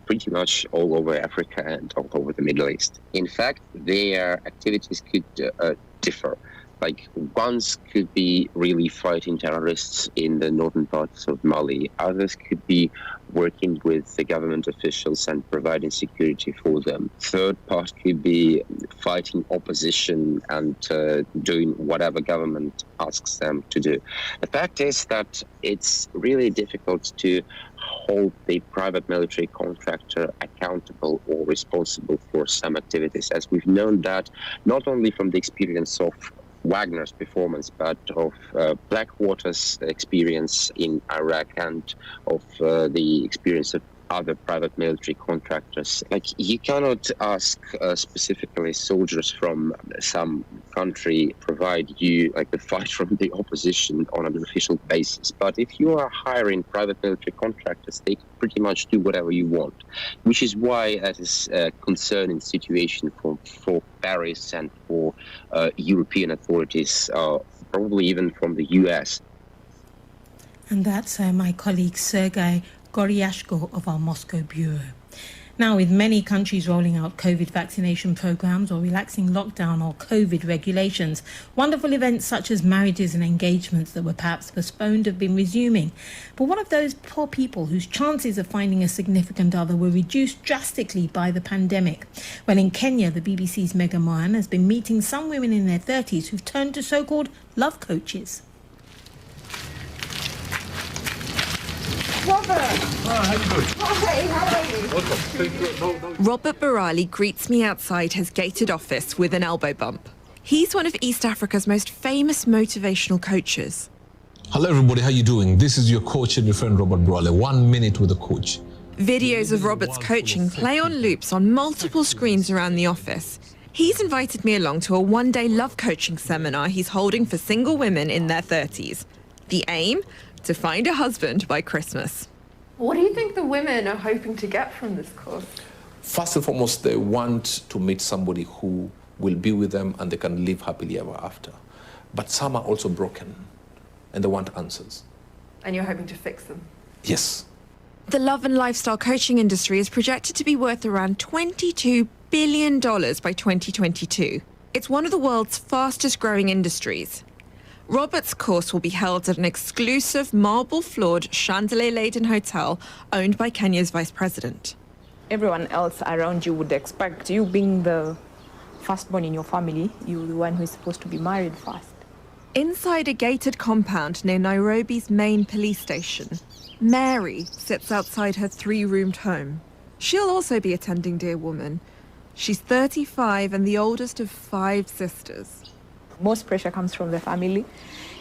pretty much all over Africa and all over the Middle East. In fact, their activities could differ. Like, ones could be really fighting terrorists in the northern parts of Mali. Others could be working with the government officials and providing security for them. Third part could be fighting opposition and doing whatever government asks them to do. The fact is that it's really difficult to hold the private military contractor accountable or responsible for some activities, as we've known that not only from the experience of Wagner's performance, but of Blackwater's experience in Iraq and of the experience of other private military contractors. Like, you cannot ask specifically soldiers from some country provide you like the fight from the opposition on an official basis. But if you are hiring private military contractors, they can pretty much do whatever you want, which is why that is a concerning situation for Paris and for European authorities, probably even from the US. And that's my colleague Sergei Goryashko of our Moscow bureau. Now, with many countries rolling out COVID vaccination programs or relaxing lockdown or COVID regulations, wonderful events such as marriages and engagements that were perhaps postponed have been resuming. But what of those poor people whose chances of finding a significant other were reduced drastically by the pandemic? Well, in Kenya, the BBC's Megan Mohan has been meeting some women in their 30s who've turned to so-called love coaches. Robert! How you doing? Hi, how are you? Welcome. Thank you. Robert Barali greets me outside his gated office with an elbow bump. He's one of East Africa's most famous motivational coaches. Hello everybody, how you doing? This is your coach and your friend Robert Barali. 1 minute with a coach. Videos of Robert's coaching play on loops on multiple screens around the office. He's invited me along to a one-day love coaching seminar he's holding for single women in their 30s. The aim? To find a husband by Christmas. What do you think the women are hoping to get from this course? First and foremost, they want to meet somebody who will be with them and they can live happily ever after. But some are also broken and they want answers. And you're hoping to fix them? Yes. The love and lifestyle coaching industry is projected to be worth around $22 billion by 2022. It's one of the world's fastest growing industries. Robert's course will be held at an exclusive marble-floored, chandelier-laden hotel owned by Kenya's vice president. Everyone else around you would expect you, being the firstborn in your family, you're the one who is supposed to be married first. Inside a gated compound near Nairobi's main police station, Mary sits outside her 3-roomed home. She'll also be attending Dear Woman. She's 35 and the oldest of 5 sisters. Most pressure comes from the family,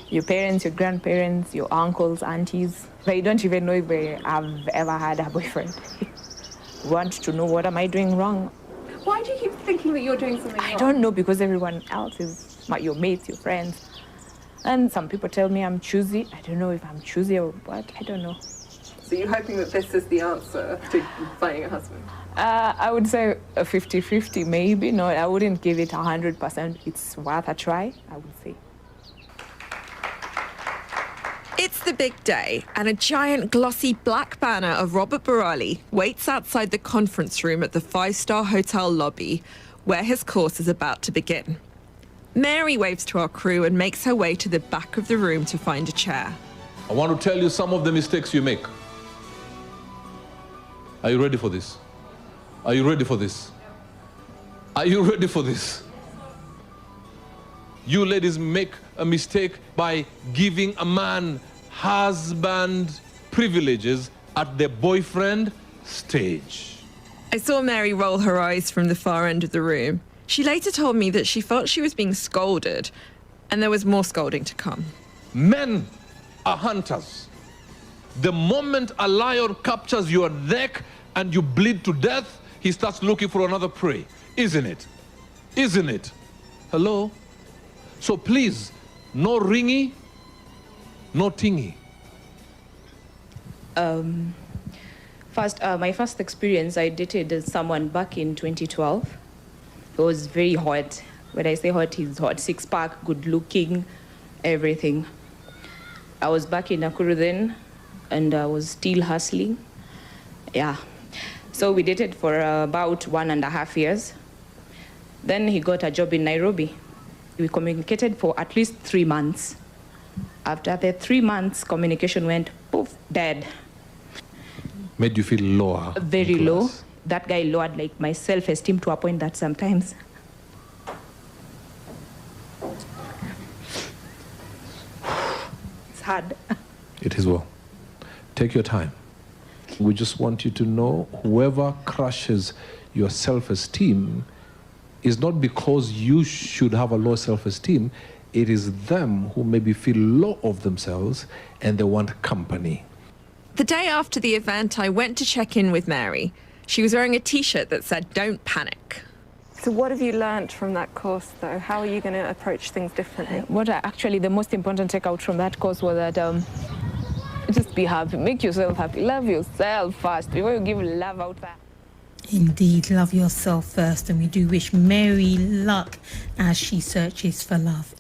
your parents, your grandparents, your uncles, aunties. They don't even know if I've ever had a boyfriend. Want to know what am I doing wrong. Why do you keep thinking that you're doing something wrong? I don't know, because everyone else is your mates, your friends. And some people tell me I'm choosy. I don't know if I'm choosy or what, I don't know. So you're hoping that this is the answer to finding a husband? I would say a 50-50 maybe. No, I wouldn't give it 100%. It's worth a try, I would say. It's the big day, and a giant glossy black banner of Robert Barali waits outside the conference room at the 5-star hotel lobby, where his course is about to begin. Mary waves to our crew and makes her way to the back of the room to find a chair. I want to tell you some of the mistakes you make. Are you ready for this? Are you ready for this? Are you ready for this? You ladies make a mistake by giving a man husband privileges at the boyfriend stage. I saw Mary roll her eyes from the far end of the room. She later told me that she felt she was being scolded, and there was more scolding to come. Men are hunters. The moment a lion captures your neck and you bleed to death, he starts looking for another prey. Isn't it? Isn't it? Hello? So please, no ringy, no tingy. My first experience, I dated someone back in 2012. It was very hot. When I say hot, he's hot. 6-pack, good looking, everything. I was back in Nakuru then, and I was still hustling. Yeah. So we dated for about 1.5 years. Then he got a job in Nairobi. We communicated for at least 3 months. After the 3 months, communication went poof, dead. Made you feel lower? Very low. That guy lowered like my self-esteem to a point that sometimes it's hard. It is well. Take your time. We just want you to know whoever crushes your self-esteem is not because you should have a low self-esteem. It is them who maybe feel low of themselves and they want company. The day after the event, I went to check in with Mary. She was wearing a T-shirt that said, "Don't panic." So what have you learnt from that course, though? How are you going to approach things differently? Actually, the most important takeout from that course was that just be happy, make yourself happy, love yourself first before you give love out there. Indeed, love yourself first, and we do wish Mary luck as she searches for love